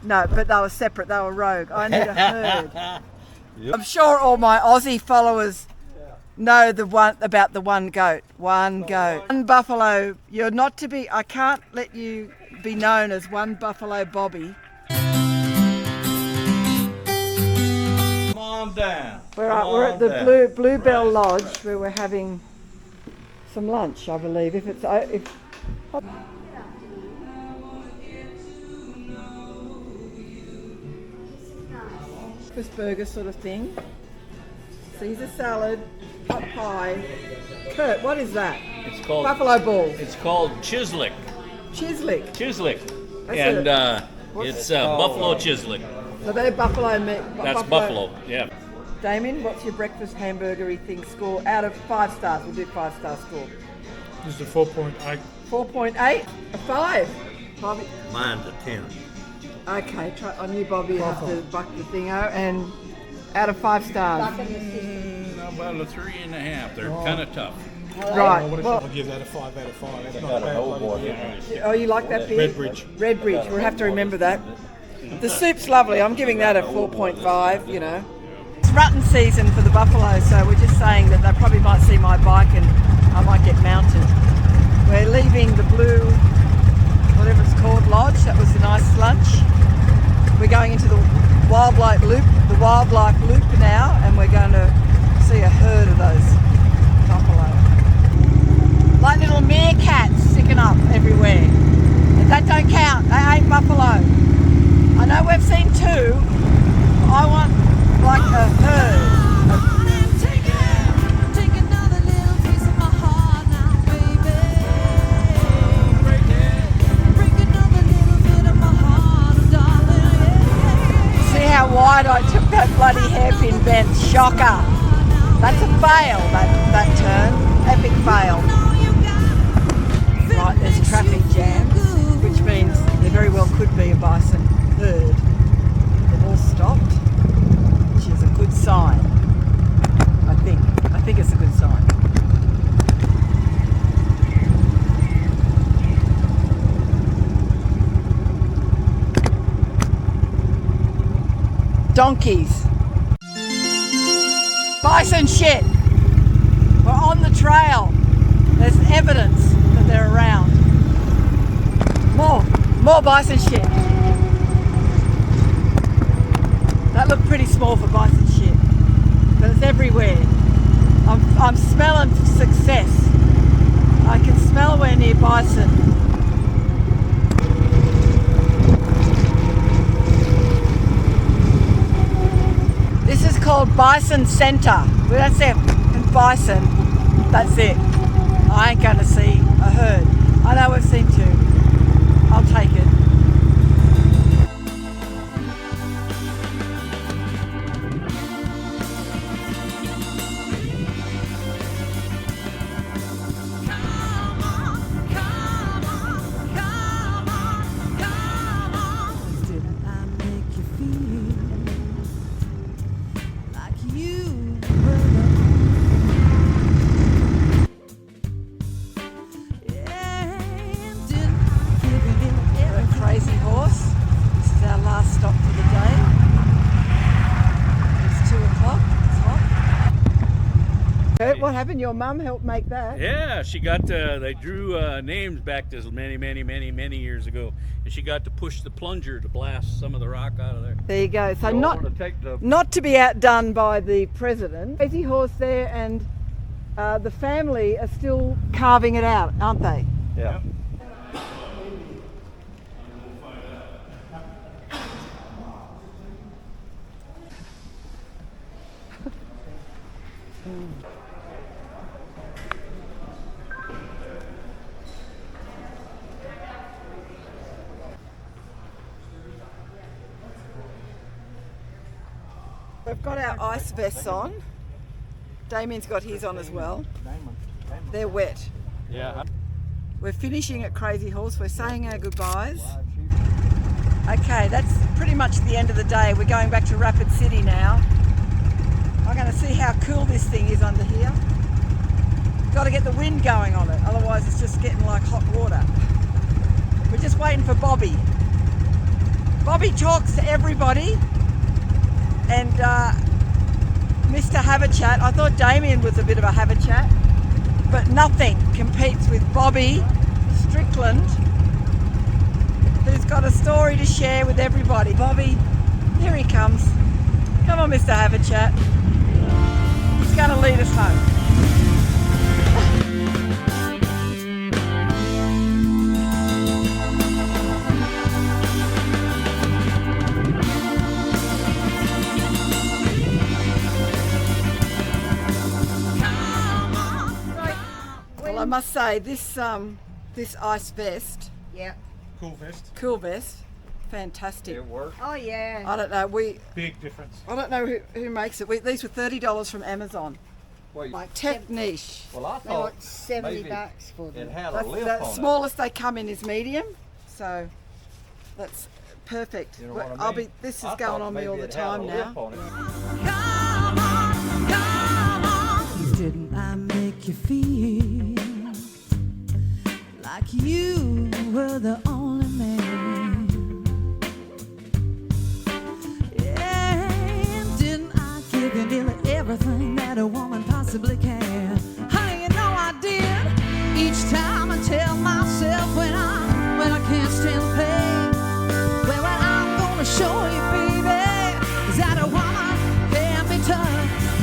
No, but they were separate, they were rogue. I need a herd. Yep. I'm sure all my Aussie followers know about the one goat. One goat. One buffalo, you're not to be, I can't let you be known as one buffalo Bobby. Come on down. We're at the Bluebell Lodge where we're having some lunch, I believe. Breakfast burger sort of thing. Caesar salad, hot pie. Kurt, what is that? It's called buffalo balls. It's called chislic. Chislic. And it's buffalo chislic. So they're buffalo meat. That's buffalo. Yeah. Damien, what's your breakfast hamburgery thing score out of 5 stars? We'll do 5-star score. This is a 4.8. 4.8? A 5? Bobby? Mine's a 10. Okay, I knew Bobby would have to buck the thingo. And out of 5 stars? About a 3.5. They're kind of tough. Right. I'll give that a 5 out of 5. It's not a bad bloody beer. Oh, you like that beer? Redbridge. Redbridge. We'll have to remember that. The soup's lovely. I'm giving that a 4.5, you know. It's rutting season for the buffalo, so we're just saying that they probably might see my bike and I might get mounted. We're leaving the blue, whatever it's called, lodge. That was a nice lunch. We're going into the wildlife loop now, and we're going to see a herd of those buffalo. Like little meerkats sticking up everywhere. And that don't count. They ain't buffalo. I know we've seen 2. I want like a herd. See how wide I took that bloody hairpin bend. Shocker. That's a fail, that turn. Epic fail. Right, there's traffic jams, which means there very well could be a bison herd. They've all stopped, which is a good sign, I think. I think it's a good sign. Donkeys. Bison shit. We're on the trail. There's evidence that they're around. More bison shit. That looked pretty small for bison shit, but it's everywhere. I'm smelling success. I can smell we're near bison. This is called Bison Center. We don't see bison. That's it. I ain't going to see a herd. I know we've seen 2. I'll take it. What happened? Your mum helped make that? Yeah, she got they drew names back to many years ago, and she got to push the plunger to blast some of the rock out of there. There you go. So not to be outdone by the president. Crazy Horse there, and the family are still carving it out, aren't they? Yeah. We've got our ice vests on. Damien's got his on as well. They're wet. Yeah. We're finishing at Crazy Horse. We're saying our goodbyes. Okay, that's pretty much the end of the day. We're going back to Rapid City now. I'm going to see how cool this thing is under here. Got to get the wind going on it, otherwise it's just getting like hot water. We're just waiting for Bobby. Bobby talks to everybody. And Mr. Have a Chat, I thought Damien was a bit of a have a chat, but nothing competes with Bobby Strickland, who's got a story to share with everybody. Bobby, here he comes. Come on, Mr. Have a Chat. He's going to lead us home. I must say this ice vest. Yeah. Cool vest. Fantastic. It works. Oh yeah. I don't know. Big difference. I don't know who makes it. These were $30 from Amazon. Wait, Like Tech niche. well, I They thought want $70 for it them. had a That's lip the on smallest they come in is medium, so that's perfect. it. You know what I I'll mean? be. This is I going thought on me all maybe the it had a time lip now. on it. Didn't I make you feel like you were the only man. Yeah, and didn't I give you nearly everything that a woman possibly can? Honey, you know I did. Each time I tell myself when I can't stand the pain, well, what I'm gonna show you, baby, is that a woman can be tough.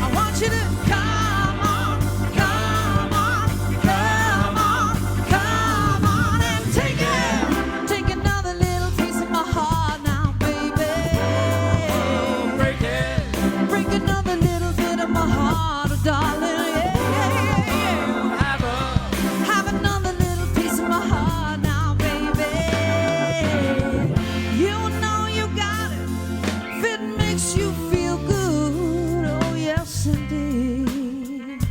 I want you to come on, come on, come on, come on and take another little piece of my heart now, baby. Break it. Break another little bit of my heart, oh, darling. Yeah, yeah, yeah. Have another little piece of my heart now, baby. You know you got it. If it makes you feel good, oh yes indeed.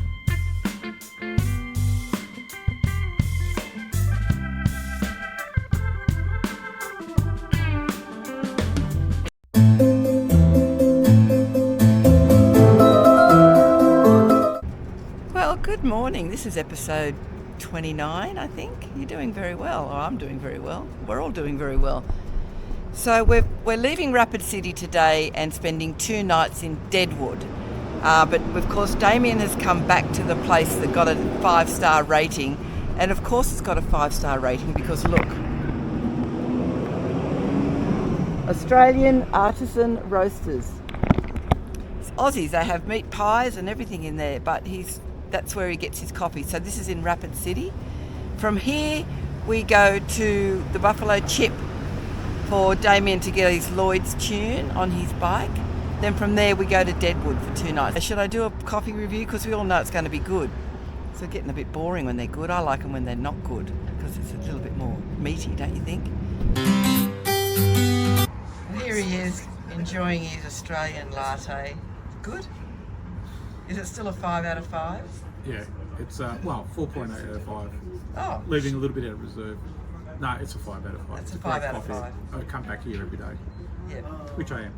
Well, good morning. This is episode 29, I think. You're doing very well, or I'm doing very well. We're all doing very well. So we're leaving Rapid City today and spending 2 nights in Deadwood. But of course, Damien has come back to the place that got a 5-star rating. And of course it's got a 5-star rating because look. Australian Artisan Roasters. It's Aussies, they have meat pies and everything in there, but that's where he gets his coffee. So this is in Rapid City. From here we go to the Buffalo Chip for Damien to get his Lloyd's tune on his bike. Then from there we go to Deadwood for 2 nights. Should I do a coffee review? Because we all know it's going to be good. It's getting a bit boring when they're good. I like them when they're not good because it's a little bit more meaty, don't you think? Here he is enjoying his Australian latte. Good? Is it still a 5 out of 5? Yeah, it's 4.8 out of 5. Oh. Leaving a little bit out of reserve. No, it's a 5 out of 5. It's a 5 out of 5. I come back here every day. Yeah. Which I am.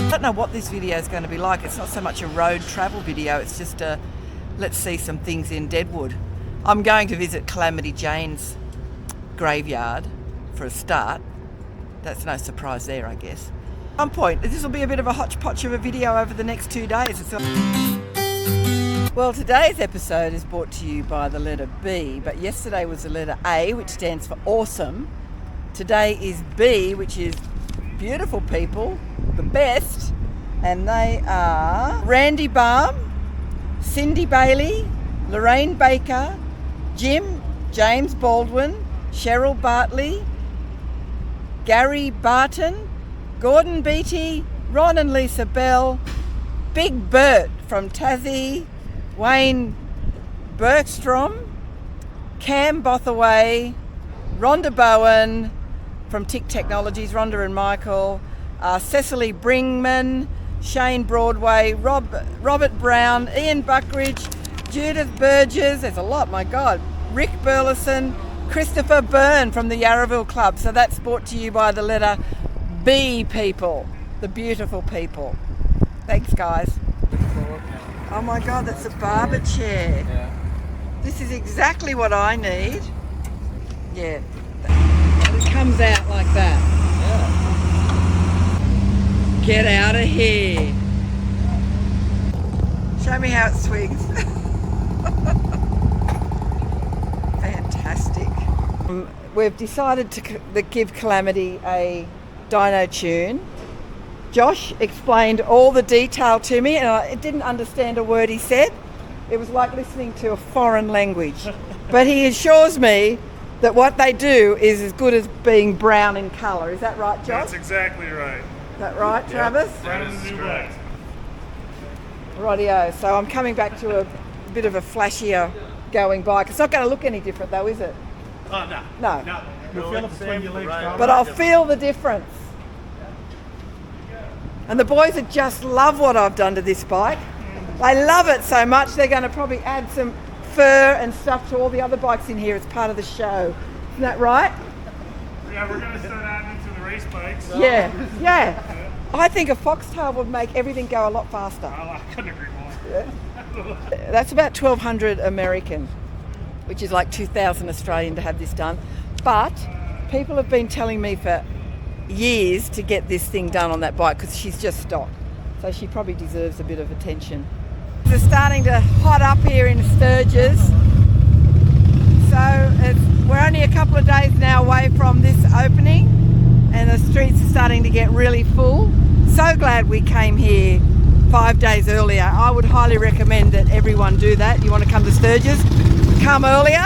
I don't know what this video is going to be like. It's not so much a road travel video, it's just let's see some things in Deadwood. I'm going to visit Calamity Jane's graveyard for a start. That's no surprise there, I guess. At some point, this will be a bit of a hodgepodge of a video over the next 2 days. Well, today's episode is brought to you by the letter B, but yesterday was the letter A, which stands for awesome. Today is B, which is beautiful people, the best, and they are Randy Baum, Cindy Bailey, Lorraine Baker, James Baldwin, Cheryl Bartley, Gary Barton, Gordon Beatty, Ron and Lisa Bell, Big Bert from Tassie, Wayne Bergstrom, Cam Bothaway, Rhonda Bowen from Tick Technologies, Rhonda and Michael, Cecily Bringman, Shane Broadway, Robert Brown, Ian Buckridge, Judith Burgess, there's a lot, my God, Rick Burleson, Christopher Byrne from the Yarraville Club. So that's brought to you by the letter B people, the beautiful people. Thanks, guys. Oh my God, that's a barber chair. Yeah. This is exactly what I need. Yeah. And it comes out like that. Yeah. Get out of here. Show me how it swings. Fantastic. We've decided to give Calamity a dyno tune. Josh explained all the detail to me and I didn't understand a word he said. It was like listening to a foreign language. But he assures me that what they do is as good as being brown in colour. Is that right, Josh? That's exactly right. Is that right, Travis? That is correct. Rightio. So I'm coming back to a bit of a flashier going bike. It's not going to look any different though, is it? Oh, no. No. No. You'll feel it between your legs. But I'll feel the difference. And the boys would just love what I've done to this bike. They love it so much they're going to probably add some fur and stuff to all the other bikes in here as part of the show. Isn't that right? Yeah, we're going to start adding it to the race bikes. Yeah. I think a foxtail would make everything go a lot faster. I couldn't agree more. That's about 1,200 American, which is like 2,000 Australian to have this done. But people have been telling me for years to get this thing done on that bike because she's just stock. So she probably deserves a bit of attention. It's starting to hot up here in Sturgis. So we're only a couple of days now away from this opening and the streets are starting to get really full. So glad we came here 5 days earlier. I would highly recommend that everyone do that. You want to come to Sturgis, come earlier,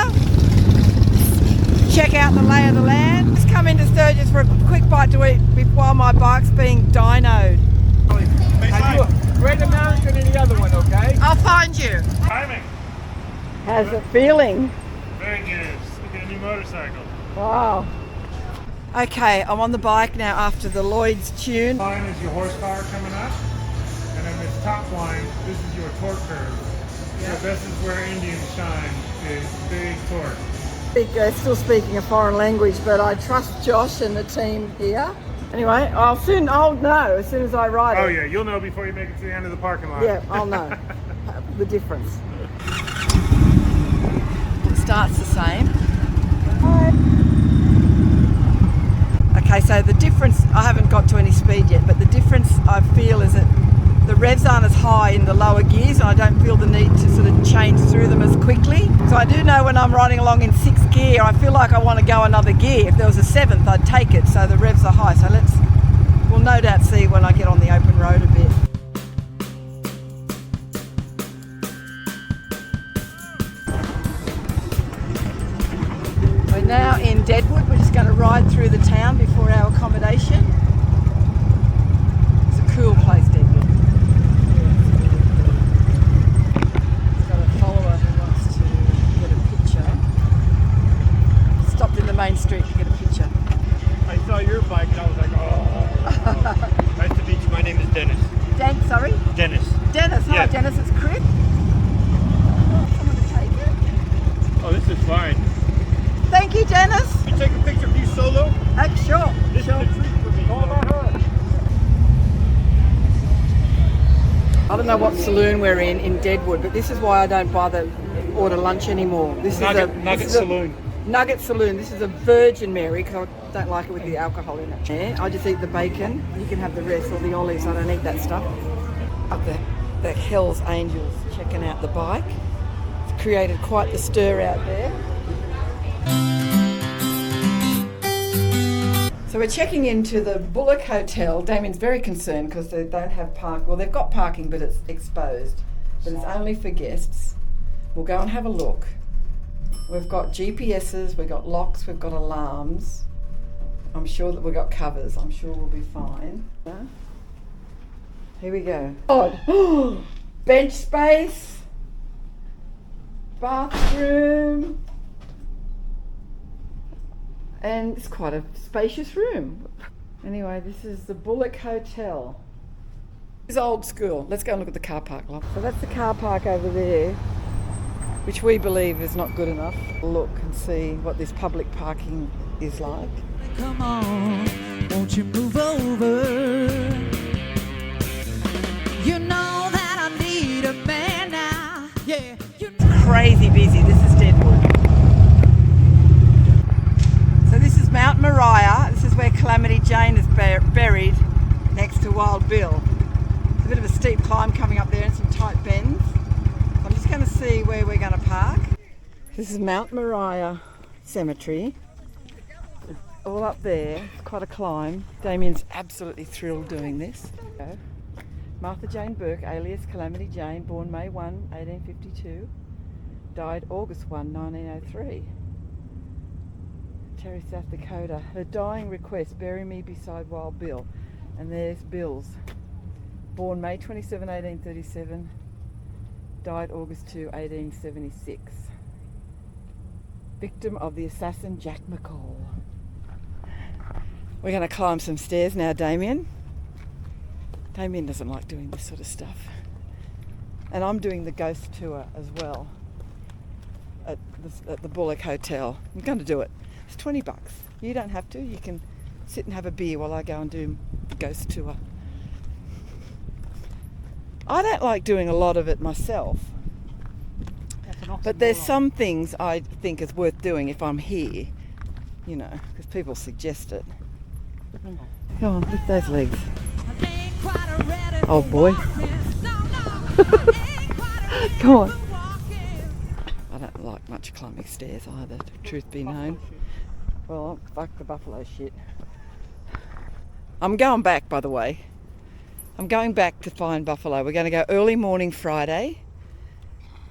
check out the lay of the land. Just come into Sturgis for a quick bite to eat while my bike's being dynoed. Great American and the other one, okay? I'll find you. Timing. How's it feeling? Very good. Look at a new motorcycle. Wow. Okay, I'm on the bike now after the Lloyd's tune. Line is your horsepower coming up, and then this top line, this is your torque curve. Yeah. So this is where Indians shine, is big torque. Still speaking a foreign language, but I trust Josh and the team here. Anyway, I'll know as soon as I ride it. Oh yeah, you'll know before you make it to the end of the parking lot. Yeah, I'll know the difference. It starts the same. Okay, so the difference, I haven't got to any speed yet, but the difference I feel is that the revs aren't as high in the lower gears and I don't feel the need to sort of change through them as quickly. So I do know when I'm riding along in 6th gear, I feel like I want to go another gear. If there was a 7th, I'd take it, so the revs are high. So we'll no doubt see when I get on the open road a bit. We're now in Deadwood. We're just going to ride through the town before our accommodation. It's a cool place, Deadwood. It's got a follower who wants to get a picture. Stopped in the main street to get a picture. I saw your bike and I was like, oh. Nice to meet you. My name is Dennis. Sorry? Dennis. Dennis. Hi, Yeah. Dennis. It's Chris. Someone to take it? Oh, this is fine. Thank you, Dennis. Can you take a picture of you solo? Sure. This is a treat for me. All about her. I don't know what saloon we're in Deadwood, but this is why I don't bother order lunch anymore. This Nugget is Saloon. Nugget Saloon. This is a Virgin Mary because I don't like it with the alcohol in it. Yeah, I just eat the bacon. You can have the rest, or the olives. I don't eat that stuff. Up the Hells Angels checking out the bike. It's created quite the stir out there. So we're checking into the Bullock Hotel. Damien's very concerned because they don't have park. Well, they've got parking, but it's exposed. But it's only for guests. We'll go and have a look. We've got GPSs, we've got locks, we've got alarms. I'm sure that we've got covers. I'm sure we'll be fine. Here we go. Oh, bench space, bathroom. And it's quite a spacious room. Anyway, this is the Bullock Hotel. It's old school. Let's go and look at the car park lot. So that's the car park over there, which we believe is not good enough. Look and see what this public parking is like. Come on, won't you move over? You know that I need a man now. Yeah. Crazy busy. This is Deadwood. So this is Mount Moriah. This is where Calamity Jane is buried next to Wild Bill. It's a bit of a steep climb coming up there and some tight bends. So I'm just going to see where we're going to park. This is Mount Moriah Cemetery. It's all up there. It's quite a climb. Damien's absolutely thrilled doing this. Martha Jane Burke, alias Calamity Jane, born May 1, 1852. Died August 1, 1903. Terry, South Dakota. Her dying request, bury me beside Wild Bill. And there's Bill's. Born May 27, 1837. Died August 2, 1876. Victim of the assassin Jack McCall. We're going to climb some stairs now, Damien. Damien doesn't like doing this sort of stuff. And I'm doing the ghost tour as well at the Bullock Hotel. I'm going to do it. It's $20. You don't have to. You can sit and have a beer while I go and do the ghost tour. I don't like doing a lot of it myself. But there's some things I think is worth doing if I'm here, you know, because people suggest it. Come on, lift those legs. Old boy. Come on. I don't like much climbing stairs either, truth be known. Well, fuck the buffalo shit. I'm going back, by the way. I'm going back to find buffalo. We're going to go early morning Friday.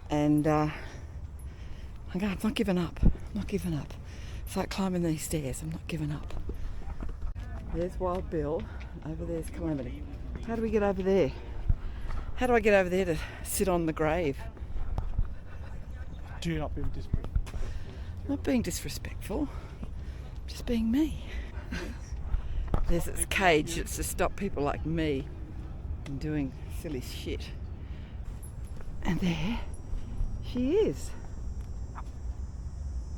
And I'm not giving up. I'm not giving up. It's like climbing these stairs. I'm not giving up. There's Wild Bill. Over there's Calamity. How do we get over there? How do I get over there to sit on the grave? Do not be disrespectful. Not being disrespectful. Just being me. There's this cage that's to stop people like me from doing silly shit. And there she is.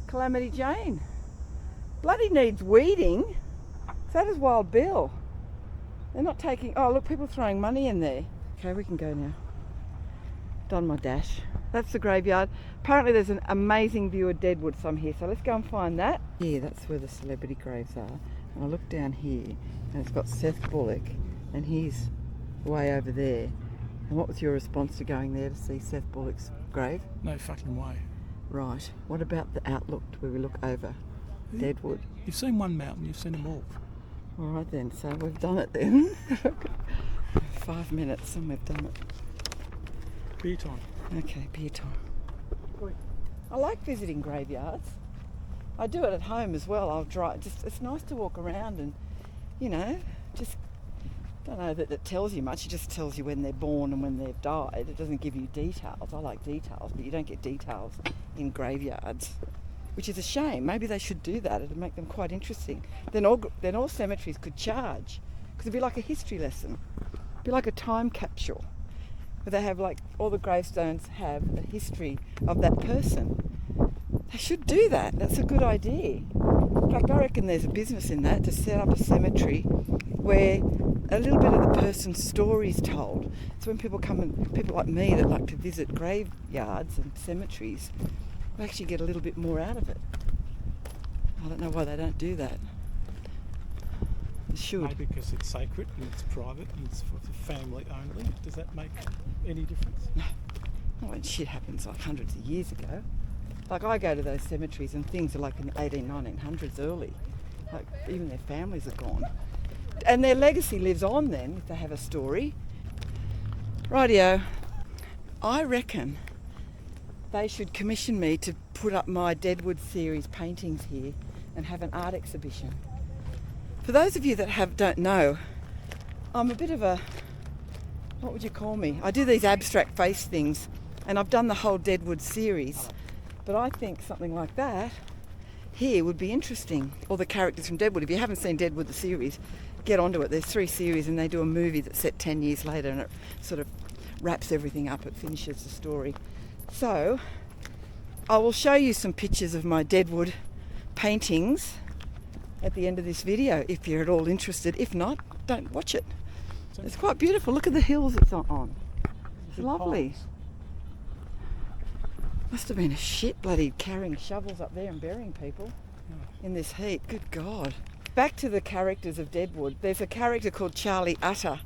Calamity Jane. Bloody needs weeding. So does Wild Bill. They're not taking... Oh, look, people throwing money in there. Okay, we can go now. Done my dash. That's the graveyard. Apparently there's an amazing view of Deadwood from here, so let's go and find that. Yeah, that's where the celebrity graves are. And I look down here, and it's got Seth Bullock, and he's way over there. And what was your response to going there to see Seth Bullock's grave? No fucking way. Right. What about the outlook where we look over Deadwood? You've seen one mountain, you've seen them all. All right then, so we've done it then. 5 minutes and we've done it. Beer time. Okay, beer time. I like visiting graveyards. I do it at home as well. I'll drive. Just it's nice to walk around and, you know, just don't know that it tells you much. It just tells you when they're born and when they've died. It doesn't give you details. I like details, but you don't get details in graveyards, which is a shame. Maybe they should do that. It'd make them quite interesting. Then all cemeteries could charge, because it'd be like a history lesson. It'd be like a time capsule, where they have like all the gravestones have a history of that person. They should do that. That's a good idea. In fact, I reckon there's a business in that, to set up a cemetery where a little bit of the person's story is told. So when people come and people like me that like to visit graveyards and cemeteries, we actually get a little bit more out of it. I don't know why they don't do that. They should. Maybe because it's sacred and it's private and it's for the family only. Does that make any difference? No. Not when shit happens like hundreds of years ago. Like I go to those cemeteries and things are like in the 1900s early. Like even their families are gone. And their legacy lives on then if they have a story. Rightio. I reckon they should commission me to put up my Deadwood series paintings here and have an art exhibition. For those of you that don't know, I'm a bit of a, what would you call me? I do these abstract face things and I've done the whole Deadwood series, but I think something like that here would be interesting. All the characters from Deadwood. If you haven't seen Deadwood the series, get onto it. There's 3 series and they do a movie that's set 10 years later and it sort of wraps everything up. It finishes the story. So I will show you some pictures of my Deadwood paintings at the end of this video if you're at all interested. If not, don't watch it. It's quite beautiful. Look at the hills it's on. It's lovely. Must have been a shit bloody carrying shovels up there and burying people in this heat. Good God. Back to the characters of Deadwood. There's a character called Charlie Utter.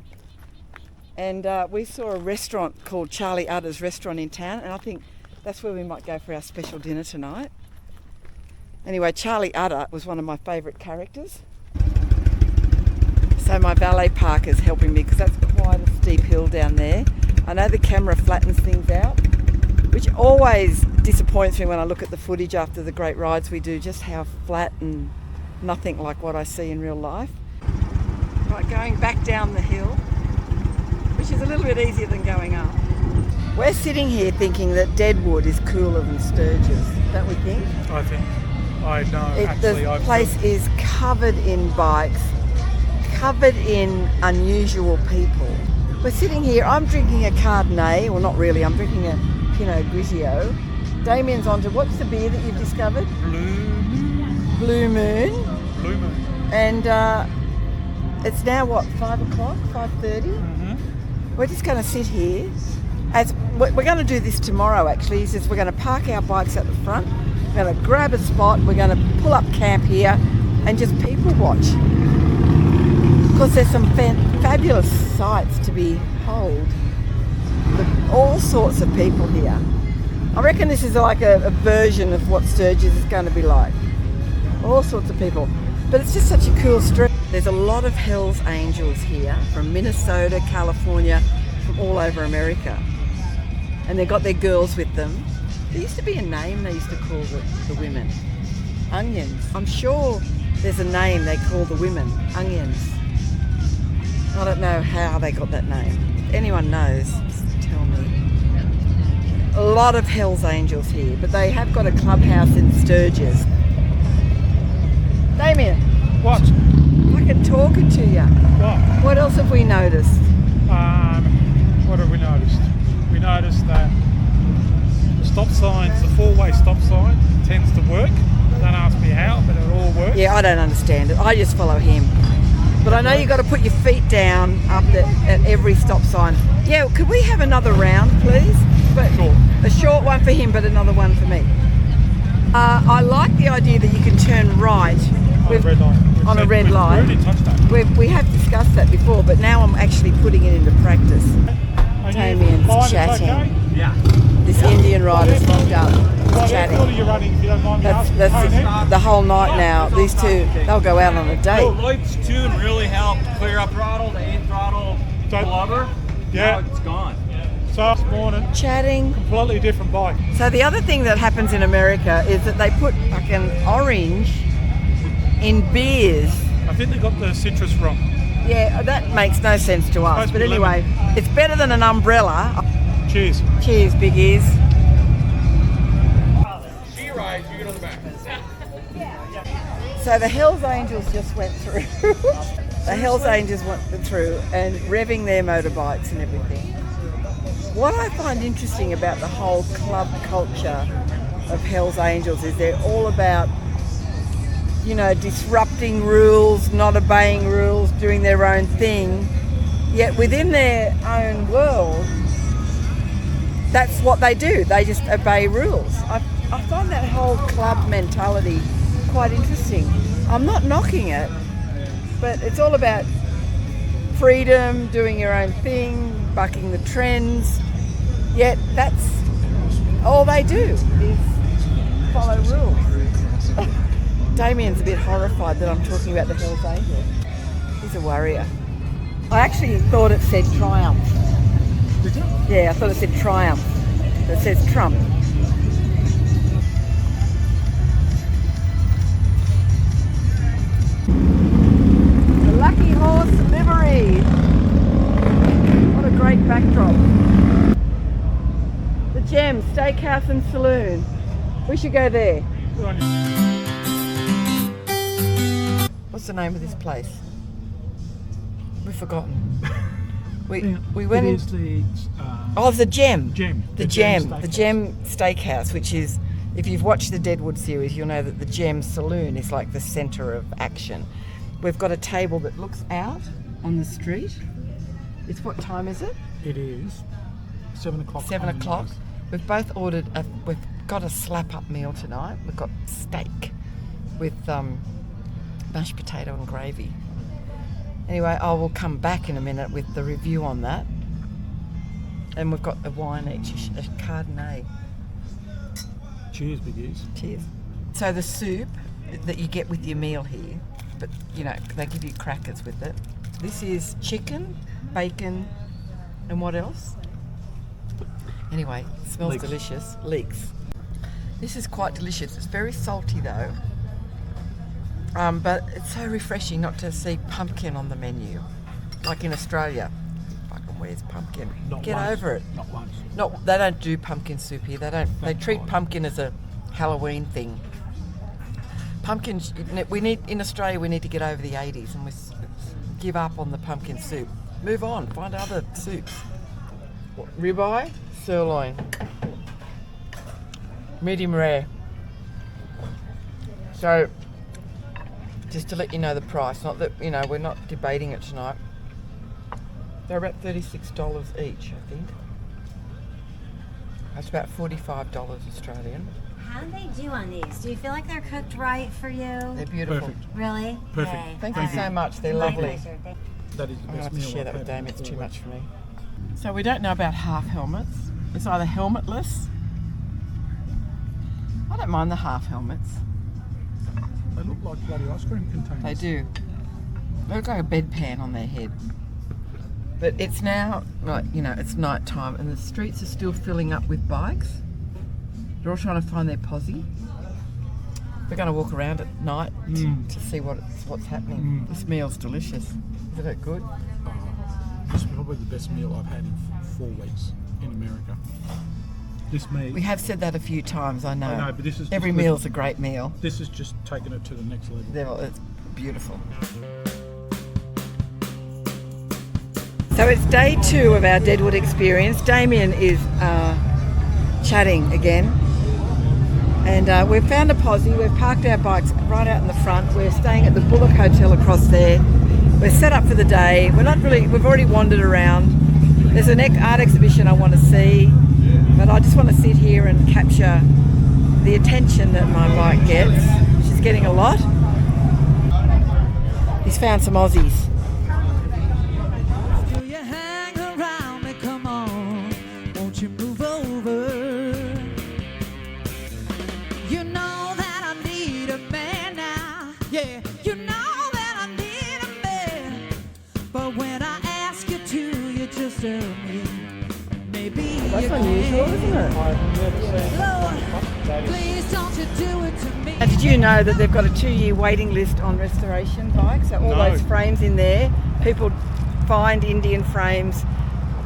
And we saw a restaurant called Charlie Utter's Restaurant in town, and I think that's where we might go for our special dinner tonight. Anyway, Charlie Utter was one of my favourite characters. So my valet parker's helping me because that's quite a steep hill down there. I know the camera flattens things out, which always disappoints me when I look at the footage after the great rides we do, just how flat and nothing like what I see in real life. Right, going back down the hill, which is a little bit easier than going up. We're sitting here thinking that Deadwood is cooler than Sturgis, don't we think? I think. I know, The place is covered in bikes, covered in unusual people. We're sitting here, I'm drinking a Chardonnay, well not really, I'm drinking a Pinot Grigio. Damien's onto, what's the beer that you've discovered? Blue Moon. Blue Moon. And it's now what, 5 o'clock, 5:30? we're just going to sit here. As we're going to do this tomorrow, actually. He says we're going to park our bikes at the front. We're going to grab a spot. We're going to pull up camp here and just people watch. Because there's some fabulous sights to behold. All sorts of people here. I reckon this is like a version of what Sturgis is going to be like. All sorts of people. But it's just such a cool street. There's a lot of Hells Angels here from Minnesota, California, from all over America. And they've got their girls with them. There used to be a name they used to call the women. Onions. I'm sure there's a name they call the women. Onions. I don't know how they got that name. If anyone knows, just tell me. A lot of Hells Angels here, but they have got a clubhouse in Sturgis. Damien. What? Fucking talking to you. What? What else have we noticed? What have we noticed? We noticed that the stop signs, the four-way stop sign, tends to work. Don't ask me how, but it all works. Yeah, I don't understand it. I just follow him. But I know you've got to put your feet down up at every stop sign. Yeah, could we have another round, please? But sure. A short one for him, but another one for me. I like the idea that you can turn right on a red light. We've already touched that. We have discussed that before, but now I'm actually putting it into practice. Damien's chatting. Okay? Yeah. This Indian rider's locked up. He's chatting. What are you running, if you don't mind me asking? That's the whole night now. These two, they'll go out on a date. Lloyd's tune really helped clear up throttle, the 8 throttle blubber. Yeah. Now it's gone. So this morning, chatting. Completely different bike. So the other thing that happens in America is that they put fucking orange in beers. I think they got the citrus wrong. Yeah, that makes no sense to us. But anyway, it's better than an umbrella. Cheers. Cheers, big ears. She rides, you get on the back. So the Hells Angels just went through. The Hells Angels went through and revving their motorbikes and everything. What I find interesting about the whole club culture of Hells Angels is they're all about, you know, disrupting rules, not obeying rules, doing their own thing. Yet within their own world, that's what they do. They just obey rules. I find that whole club mentality quite interesting. I'm not knocking it, but it's all about freedom, doing your own thing, bucking the trends. Yet that's all they do is follow rules. Damien's a bit horrified that I'm talking about the Hells Angels. He's a warrior. I actually thought it said Triumph. Did you? Yeah, I thought it said Triumph. It says Trump. The Lucky Horse livery. What a great backdrop. The Gem Steakhouse and Saloon. We should go there. What's the name of this place? We've forgotten. We went in. The Gem. The Gem Steakhouse, which is, if you've watched the Deadwood series, you'll know that the Gem Saloon is like the centre of action. We've got a table that looks out on the street. It's what time is it? It is 7 o'clock. 7 o'clock. We've both ordered. We've got a slap-up meal tonight. We've got steak with mashed potato and gravy. Anyway, I will come back in a minute with the review on that. And we've got a wine each, a Chardonnay. Cheers, big ears. Cheers. So the soup that you get with your meal here, but you know, they give you crackers with it. This is chicken, bacon, and what else? Anyway, it smells delicious. Leeks. This is quite delicious. It's very salty though. But it's so refreshing not to see pumpkin on the menu, like in Australia. Fucking where's pumpkin? Get over it. Not once. They don't do pumpkin soup here. They don't. They treat pumpkin as a Halloween thing. Pumpkins. We need in Australia. We need to get over the 80s and we give up on the pumpkin soup. Move on. Find other soups. Ribeye, sirloin, medium rare. So. Just to let you know the price, not that, you know, we're not debating it tonight. They're about $36 each, I think. That's about $45 Australian. How do they do on these? Do you feel like they're cooked right for you? They're beautiful. Perfect. Really? Perfect. Okay. Thank you so much. They're lovely. That is the I'm going best to have meal to share I've that with had Damien. It's too always. much for me. So we don't know about half helmets. It's either helmetless. I don't mind the half helmets. They look like bloody ice cream containers. They do. They look like a bedpan on their head. But it's now, like, you know, it's night time and the streets are still filling up with bikes. They're all trying to find their posse. We're going to walk around at night to see what's happening. This meal's delicious. Isn't it good? This is probably the best meal I've had in 4 weeks in America. This meat. We have said that a few times, I know. I know, but this is every just meal's a great meal. This is just taking it to the next level. It's beautiful. So it's day 2 of our Deadwood experience. Damien is chatting again. And we've found a posse. We've parked our bikes right out in the front. We're staying at the Bullock Hotel across there. We're set up for the day. We've already wandered around. There's an art exhibition I want to see, but I just want to sit here and capture the attention that my bike gets. She's getting a lot. He's found some Aussies. Do you hang around me? Come on, won't you move over? You know that I need a man now. Yeah, you know that I need a man. But when I ask you to, you just tell me. Maybe That's you unusual, can. isn't it? Lord, please don't you do it to me. And did you know that they've got a 2-year waiting list on restoration bikes? So all those frames in there, people find Indian frames,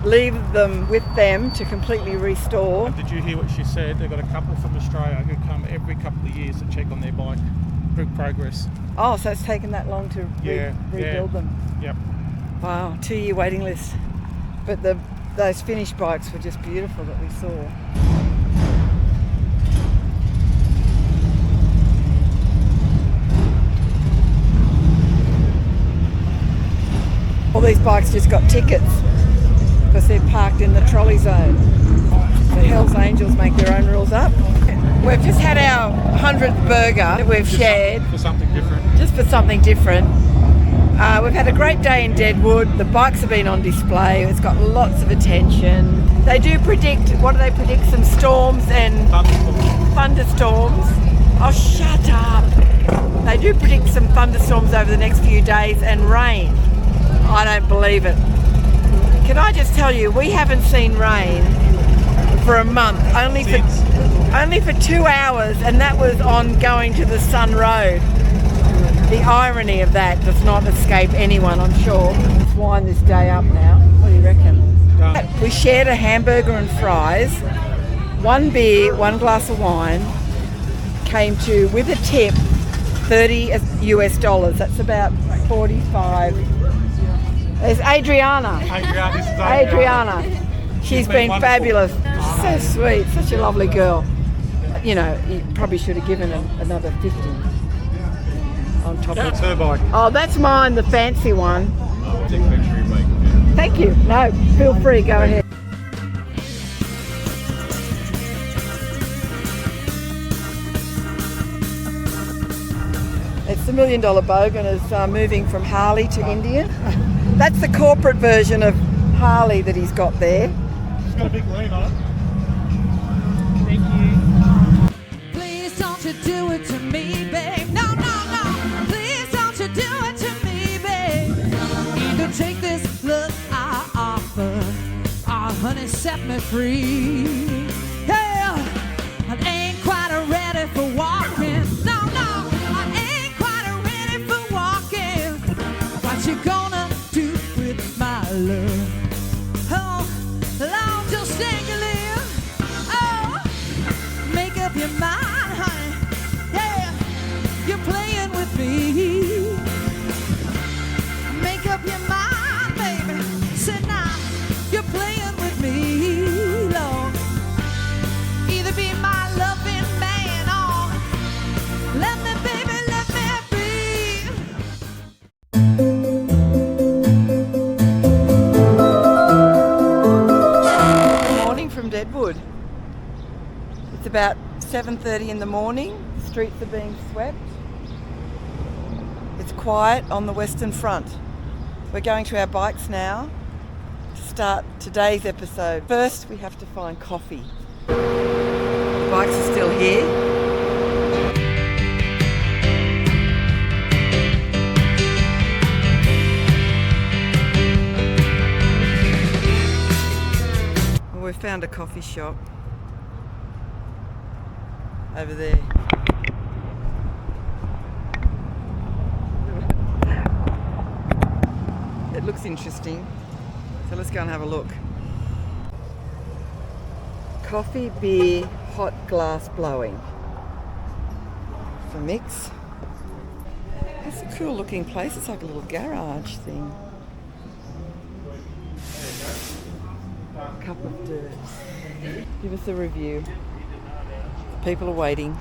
leave them with them to completely restore. And did you hear what she said? They've got a couple from Australia who come every couple of years to check on their bike progress. Oh, so it's taken that long to rebuild them. Yep. Wow, 2-year waiting list. But those finished bikes were just beautiful that we saw. All these bikes just got tickets because they're parked in the trolley zone. The Hells Angels make their own rules up. We've just had our 100th burger that we've shared. For something different. Just for something different. We've had a great day in Deadwood. The bikes have been on display. It's got lots of attention. They do predict, what do they predict? Some storms and thunderstorms. Oh, shut up. They do predict some thunderstorms over the next few days and rain. I don't believe it. Can I just tell you, we haven't seen rain for a month, only for 2 hours, and that was on going to the Sun Road. The irony of that does not escape anyone, I'm sure. Let's wind this day up now. What do you reckon? We shared a hamburger and fries, 1 beer, 1 glass of wine, came to, with a tip, $30 US. That's about 45. There's Adriana. This is Adriana. She's been fabulous. So sweet, such a lovely girl. You know, you probably should have given her another 50 on top That's of her bike. Oh, that's mine, the fancy one. Take a picture of your bike. Thank you. No, feel free, go ahead. It's the $1 Million Bogan is moving from Harley to Indian. That's the corporate version of Harley that he's got there. It's got a big lean on it. Thank you. Please don't you do it to me, babe. No, no, no. Please don't you do it to me, babe. Either take this look I offer, or honey, set me free. Yeah, I ain't quite ready for walking. No, no, I ain't quite ready for walking. What you gonna do with my love? Oh, Lord, just take a little. Oh, make up your mind, honey. Yeah, you're playing with me. Make up your mind, baby. Sit now, you're playing with me, Lord. Either be my loving man or let me, baby, let me be. about 7:30 in the morning. The streets are being swept. It's quiet on the Western Front. We're going to our bikes now to start today's episode. First, we have to find coffee. The bikes are still here. Well, we found a coffee shop over there. It looks interesting, so let's go and have a look. Coffee, beer, hot glass blowing. For mix. It's a cool looking place. It's like a little garage thing. Cup of dirt. Give us a review. People are waiting.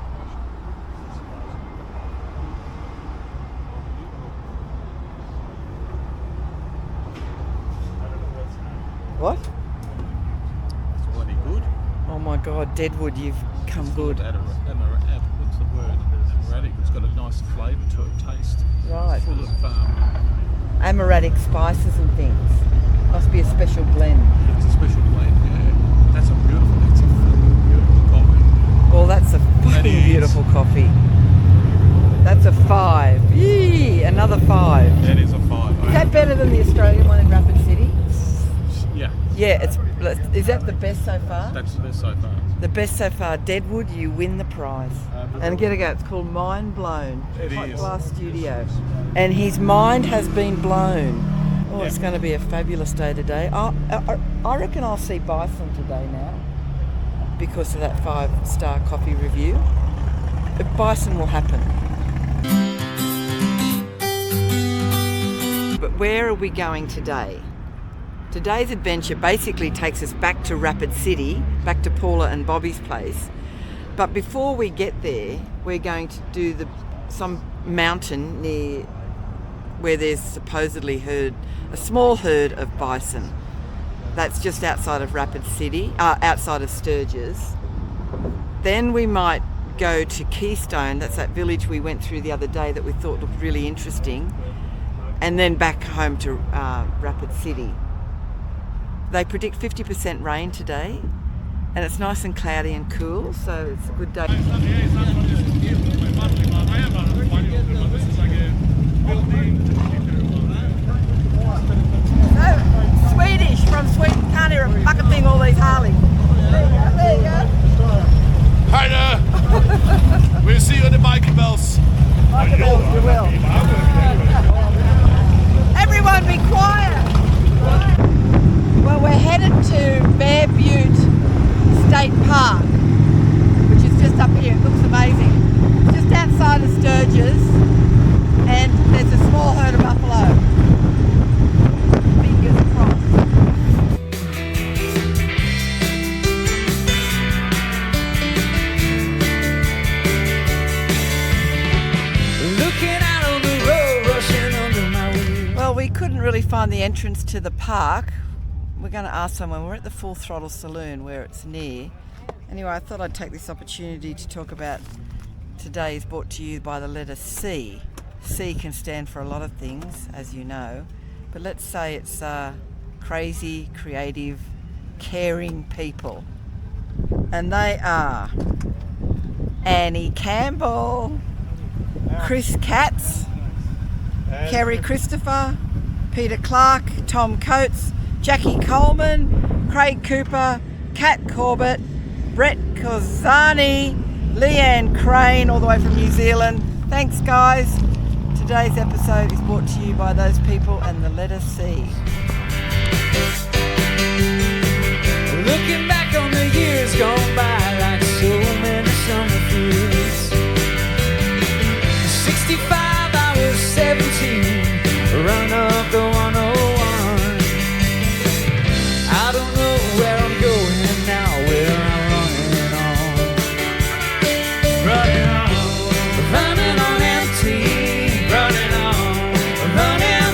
What? It's already good. Oh my God, Deadwood, you've come good. What's the word? Amarettic. It's got a nice flavour to it, taste. Right. Full of Amarettic spices and things. Must be a special blend. It's a special blend, yeah. That's a fucking beautiful coffee. Well, that's a fucking beautiful coffee. That's a 5. Yee, another 5. That is a 5. Is that better than the Australian one in Rapid City? Yeah. Yeah, is that the best so far? That's the best so far. The best so far. Deadwood, you win the prize. And get a go, it's called Mind Blown. It Hot is. Glass Studio. And his mind has been blown. Oh, it's going to be a fabulous day today. I reckon I'll see bison today now because of that 5-star coffee review. But bison will happen. But where are we going today? Today's adventure basically takes us back to Rapid City, back to Paula and Bobby's place. But before we get there, we're going to do some mountain near where there's supposedly a small herd of bison. That's just outside of Rapid City, outside of Sturgis. Then we might go to Keystone, that's that village we went through the other day that we thought looked really interesting, and then back home to Rapid City. They predict 50% rain today, and it's nice and cloudy and cool, so it's a good day. Oh, Swedish from Sweden. Can't hear a fucking thing, all these Harleys. There you go. Hi there. We'll see you at the biker bells. Biker bells, you will. Everyone be quiet. Well, we're headed to Bear Butte State Park, which is just up here. It looks amazing. Just outside of Sturgis, and there's a small herd of buffalo. Fingers crossed. Looking out on the road, rushing under my wheel. Well, we couldn't really find the entrance to the park. We're going to ask someone. We're at the Full Throttle Saloon where it's near. Anyway, I thought I'd take this opportunity to talk about today is brought to you by the letter C. C can stand for a lot of things, as you know, but let's say it's crazy, creative, caring people. And they are Annie Campbell, Chris Katz, Kerry Christopher, Peter Clark, Tom Coates, Jackie Coleman, Craig Cooper, Kat Corbett, Brett Kozani, Leanne Crane, all the way from New Zealand. Thanks, guys. Today's episode is brought to you by those people and the letter C. Looking back on the years gone by like so many summer fields. 65, I was 17, run up the 101. I don't know where I'm going now, where I'm running on. Running on empty, running blind. Running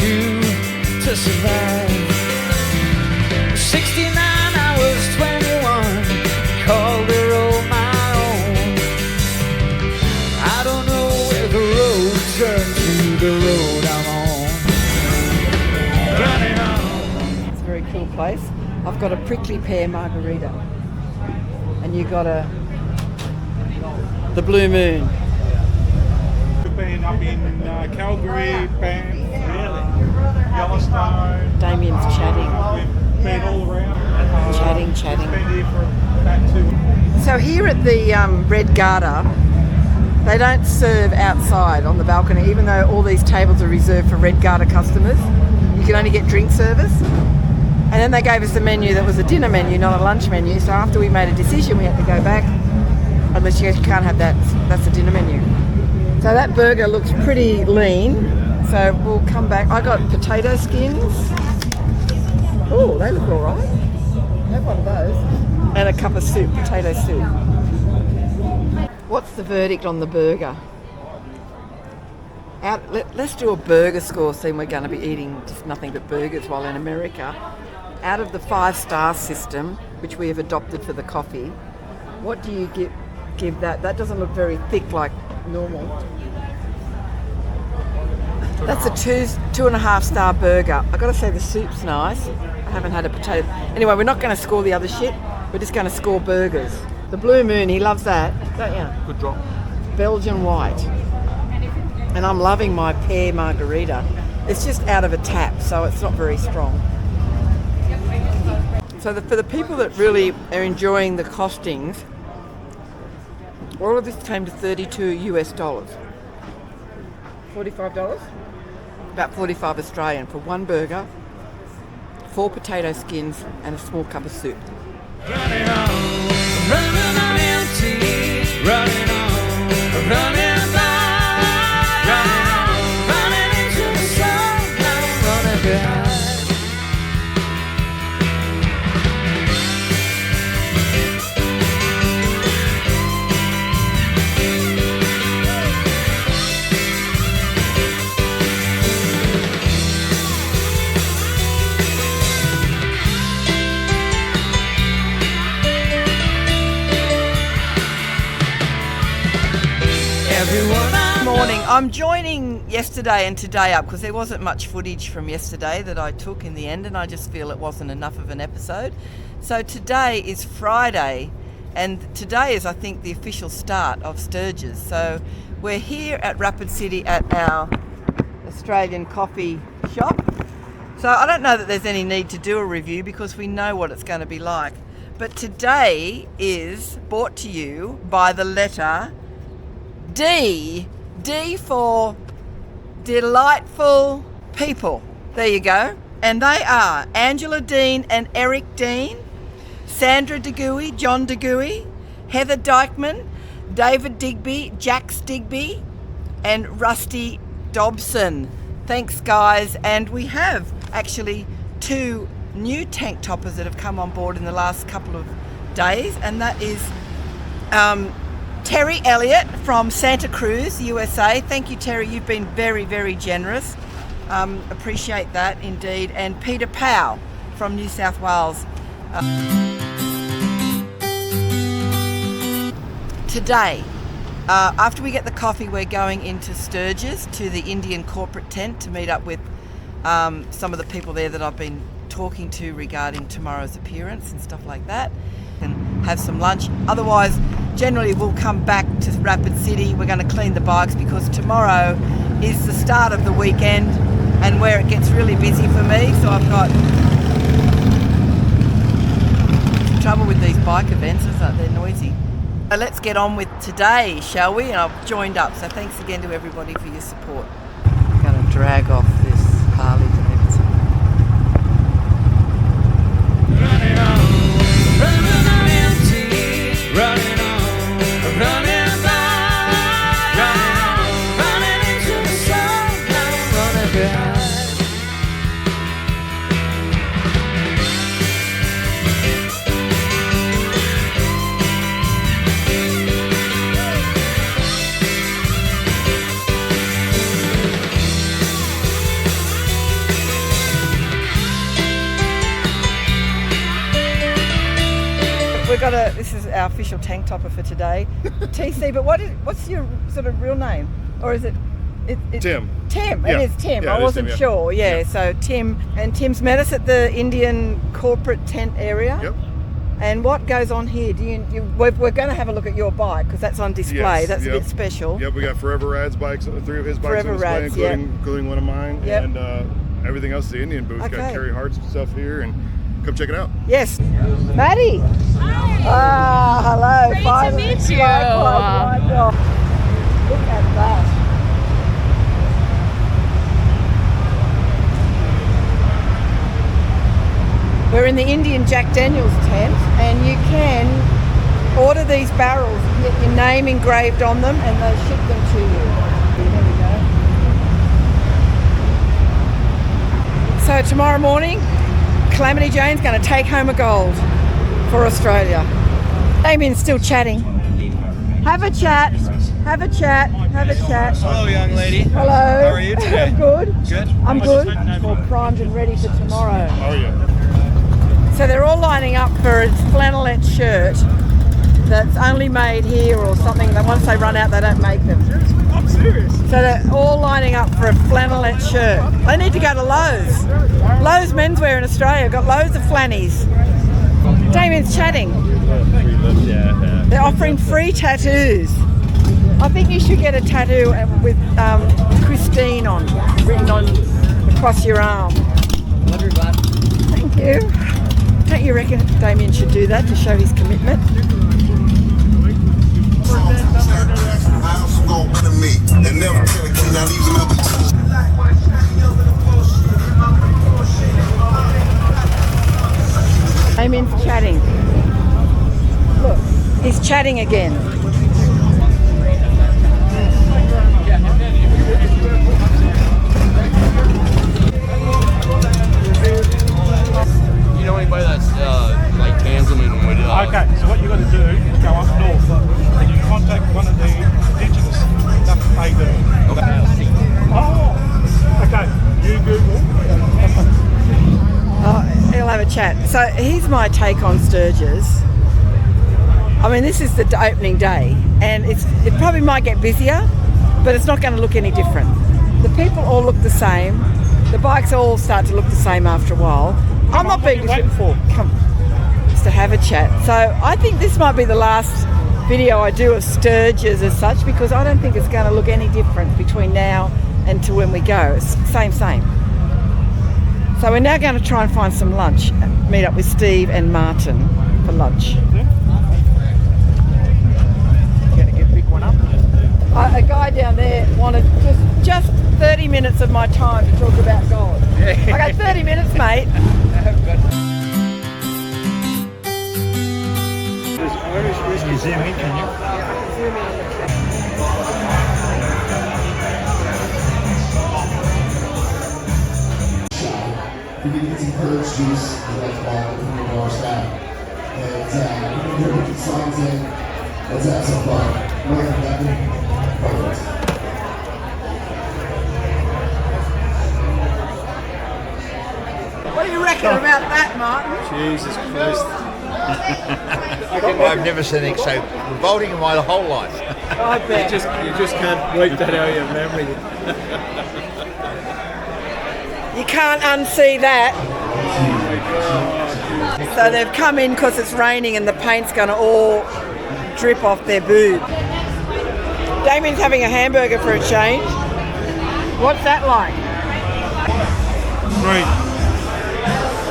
do to survive. 69, I was 21, called the road my own. I don't know where the road turns to the road I'm on. Running on. It's a very cool place. I've got a prickly pear margarita. And you got the Blue Moon. We've been up in Calgary, Banff, Yellowstone. Damien's chatting. We've been all around. Chatting. Been here for about 2 weeks. So here at the Red Garter, they don't serve outside on the balcony, even though all these tables are reserved for Red Garter customers. You can only get drink service. And then they gave us a menu that was a dinner menu, not a lunch menu. So after we made a decision, we had to go back. Unless you can't have that, that's a dinner menu. So that burger looks pretty lean. So we'll come back. I got potato skins. Oh, they look all right. Have one of those. And a cup of soup, potato soup. What's the verdict on the burger? Let's do a burger score, seeing we're going to be eating just nothing but burgers while in America. Out of the 5-star system, which we have adopted for the coffee, what do you give that? That doesn't look very thick like normal. That's a 2.5-star burger. I've got to say the soup's nice. I haven't had a potato. Anyway, we're not going to score the other shit. We're just going to score burgers. The Blue Moon, he loves that, don't you? Good drop. Belgian white. And I'm loving my pear margarita. It's just out of a tap, so it's not very strong. So for the people that really are enjoying the costings, all of this came to $32 US. $45? About 45 Australian for one burger, 4 potato skins and a small cup of soup. Running on empty, running on, running by, running into the sun, running behind. Morning. I'm joining yesterday and today up because there wasn't much footage from yesterday that I took in the end, and I just feel it wasn't enough of an episode. So today is Friday, and today is, I think, the official start of Sturgis. So we're here at Rapid City at our Australian coffee shop. So I don't know that there's any need to do a review because we know what it's going to be like. But today is brought to you by the letter D. D for delightful people. There you go. And they are Angela Dean and Eric Dean, Sandra DeGuy, John DeGuy, Heather Dykeman, David Digby, Jax Digby, and Rusty Dobson. Thanks, guys. And we have actually 2 new tank toppers that have come on board in the last couple of days, and that is Terry Elliott from Santa Cruz, USA. Thank you, Terry. You've been very, very generous. Appreciate that indeed. And Peter Powell from New South Wales. Today, after we get the coffee, we're going into Sturgis to the Indian corporate tent to meet up with some of the people there that I've been talking to regarding tomorrow's appearance and stuff like that, and have some lunch. Otherwise, generally we'll come back to Rapid City. We're going to clean the bikes because tomorrow is the start of the weekend and where it gets really busy for me. So I've got some trouble with these bike events, isn't it? They're noisy. So let's get on with today, shall we? And I've joined up. So thanks again to everybody for your support. I'm going to drag off this Harley Davidson. Running on empty, running on, running by, running into the sun, running behind. This is our official tank topper for today. TC, but what's your sort of real name? Or is it Tim. Tim, Yeah. it is Tim. Yeah, I it is wasn't Tim, yeah. sure. Yeah, so Tim, and Tim's met us at the Indian corporate tent area. Yep. And what goes on here? We're going to have a look at your bike because that's on display. Yes, That's yep. a bit special. Yep, we got Forever Rad's bikes, 3 of his bikes Forever on display, Rad's, including one of mine. Yep. And everything else is the Indian booth. Okay. Got Carry Hart's stuff here, and come check it out. Yes. Maddie. Ah, hello. Great to Finally. meet you. Likewise, my God. Look at that. We're in the Indian Jack Daniels tent, and you can order these barrels, you get your name engraved on them, and they ship them to you. There we go. So tomorrow morning, Calamity Jane's going to take home a gold for Australia. Damien's still chatting. Have a chat. Have a chat. Have a chat. Hello, young lady. Hello. How are you today? I'm good. Good. I'm good. All primed and ready for tomorrow. Oh yeah. So they're all lining up for a flannelette shirt that's only made here or something. That once they run out, they don't make them. I'm serious. So they're all lining up for a flannelette shirt. They need to go to Lowe's. Lowe's Menswear in Australia got loads of flannies. Damien's chatting. They're offering free tattoos. I think you should get a tattoo with Christine written on across your arm. Love your glasses. Thank you. Don't you reckon Damien should do that to show his commitment? Damien's chatting. Look, he's chatting again. You know anybody that's like Tanzan and would Okay, so what you've got to do is go up north and you contact one of the indigenous stuff they do. Oh, okay, you Google. He'll have a chat. So here's my take on Sturgis. I mean, this is the opening day, and it probably might get busier, but it's not going to look any different. The people all look the same. The bikes all start to look the same after a while. I'm not being waiting for. Come, just to have a chat. So I think this might be the last video I do of Sturgis as such, because I don't think it's going to look any different between now and to when we go. It's same. So we're now going to try and find some lunch. Meet up with Steve and Martin for lunch. Going to get a big one up. A guy down there wanted just 30 minutes of my time to talk about God. I go, 30 minutes, mate. There's Irish whiskey. Zoom in, can you? Zoom in. We can get some purge juice, as I call it, from our staff. And we're going to put signs in. Let's have some fun. Perfect. What do you reckon about that, Martin? Jesus Christ. I've never seen anything so revolting in my whole life. I bet. You just can't wipe that out of your memory. You can't unsee that. So they've come in because it's raining and the paint's going to all drip off their boob. Damien's having a hamburger for a change. What's that like? 3.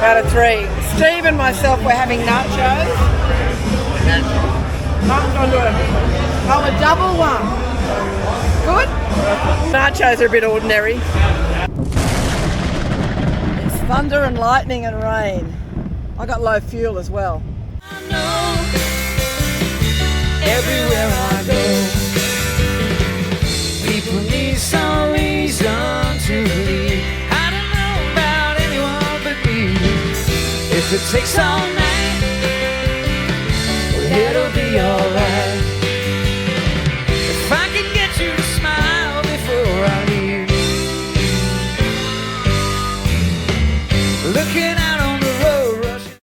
Out of 3. Steve and myself were having nachos. Oh, a double one. Good? Nachos are a bit ordinary. It's thunder and lightning and rain. I got low fuel as well. Everywhere I go, people need some reason to believe. I don't know about anyone but me. If it takes all night.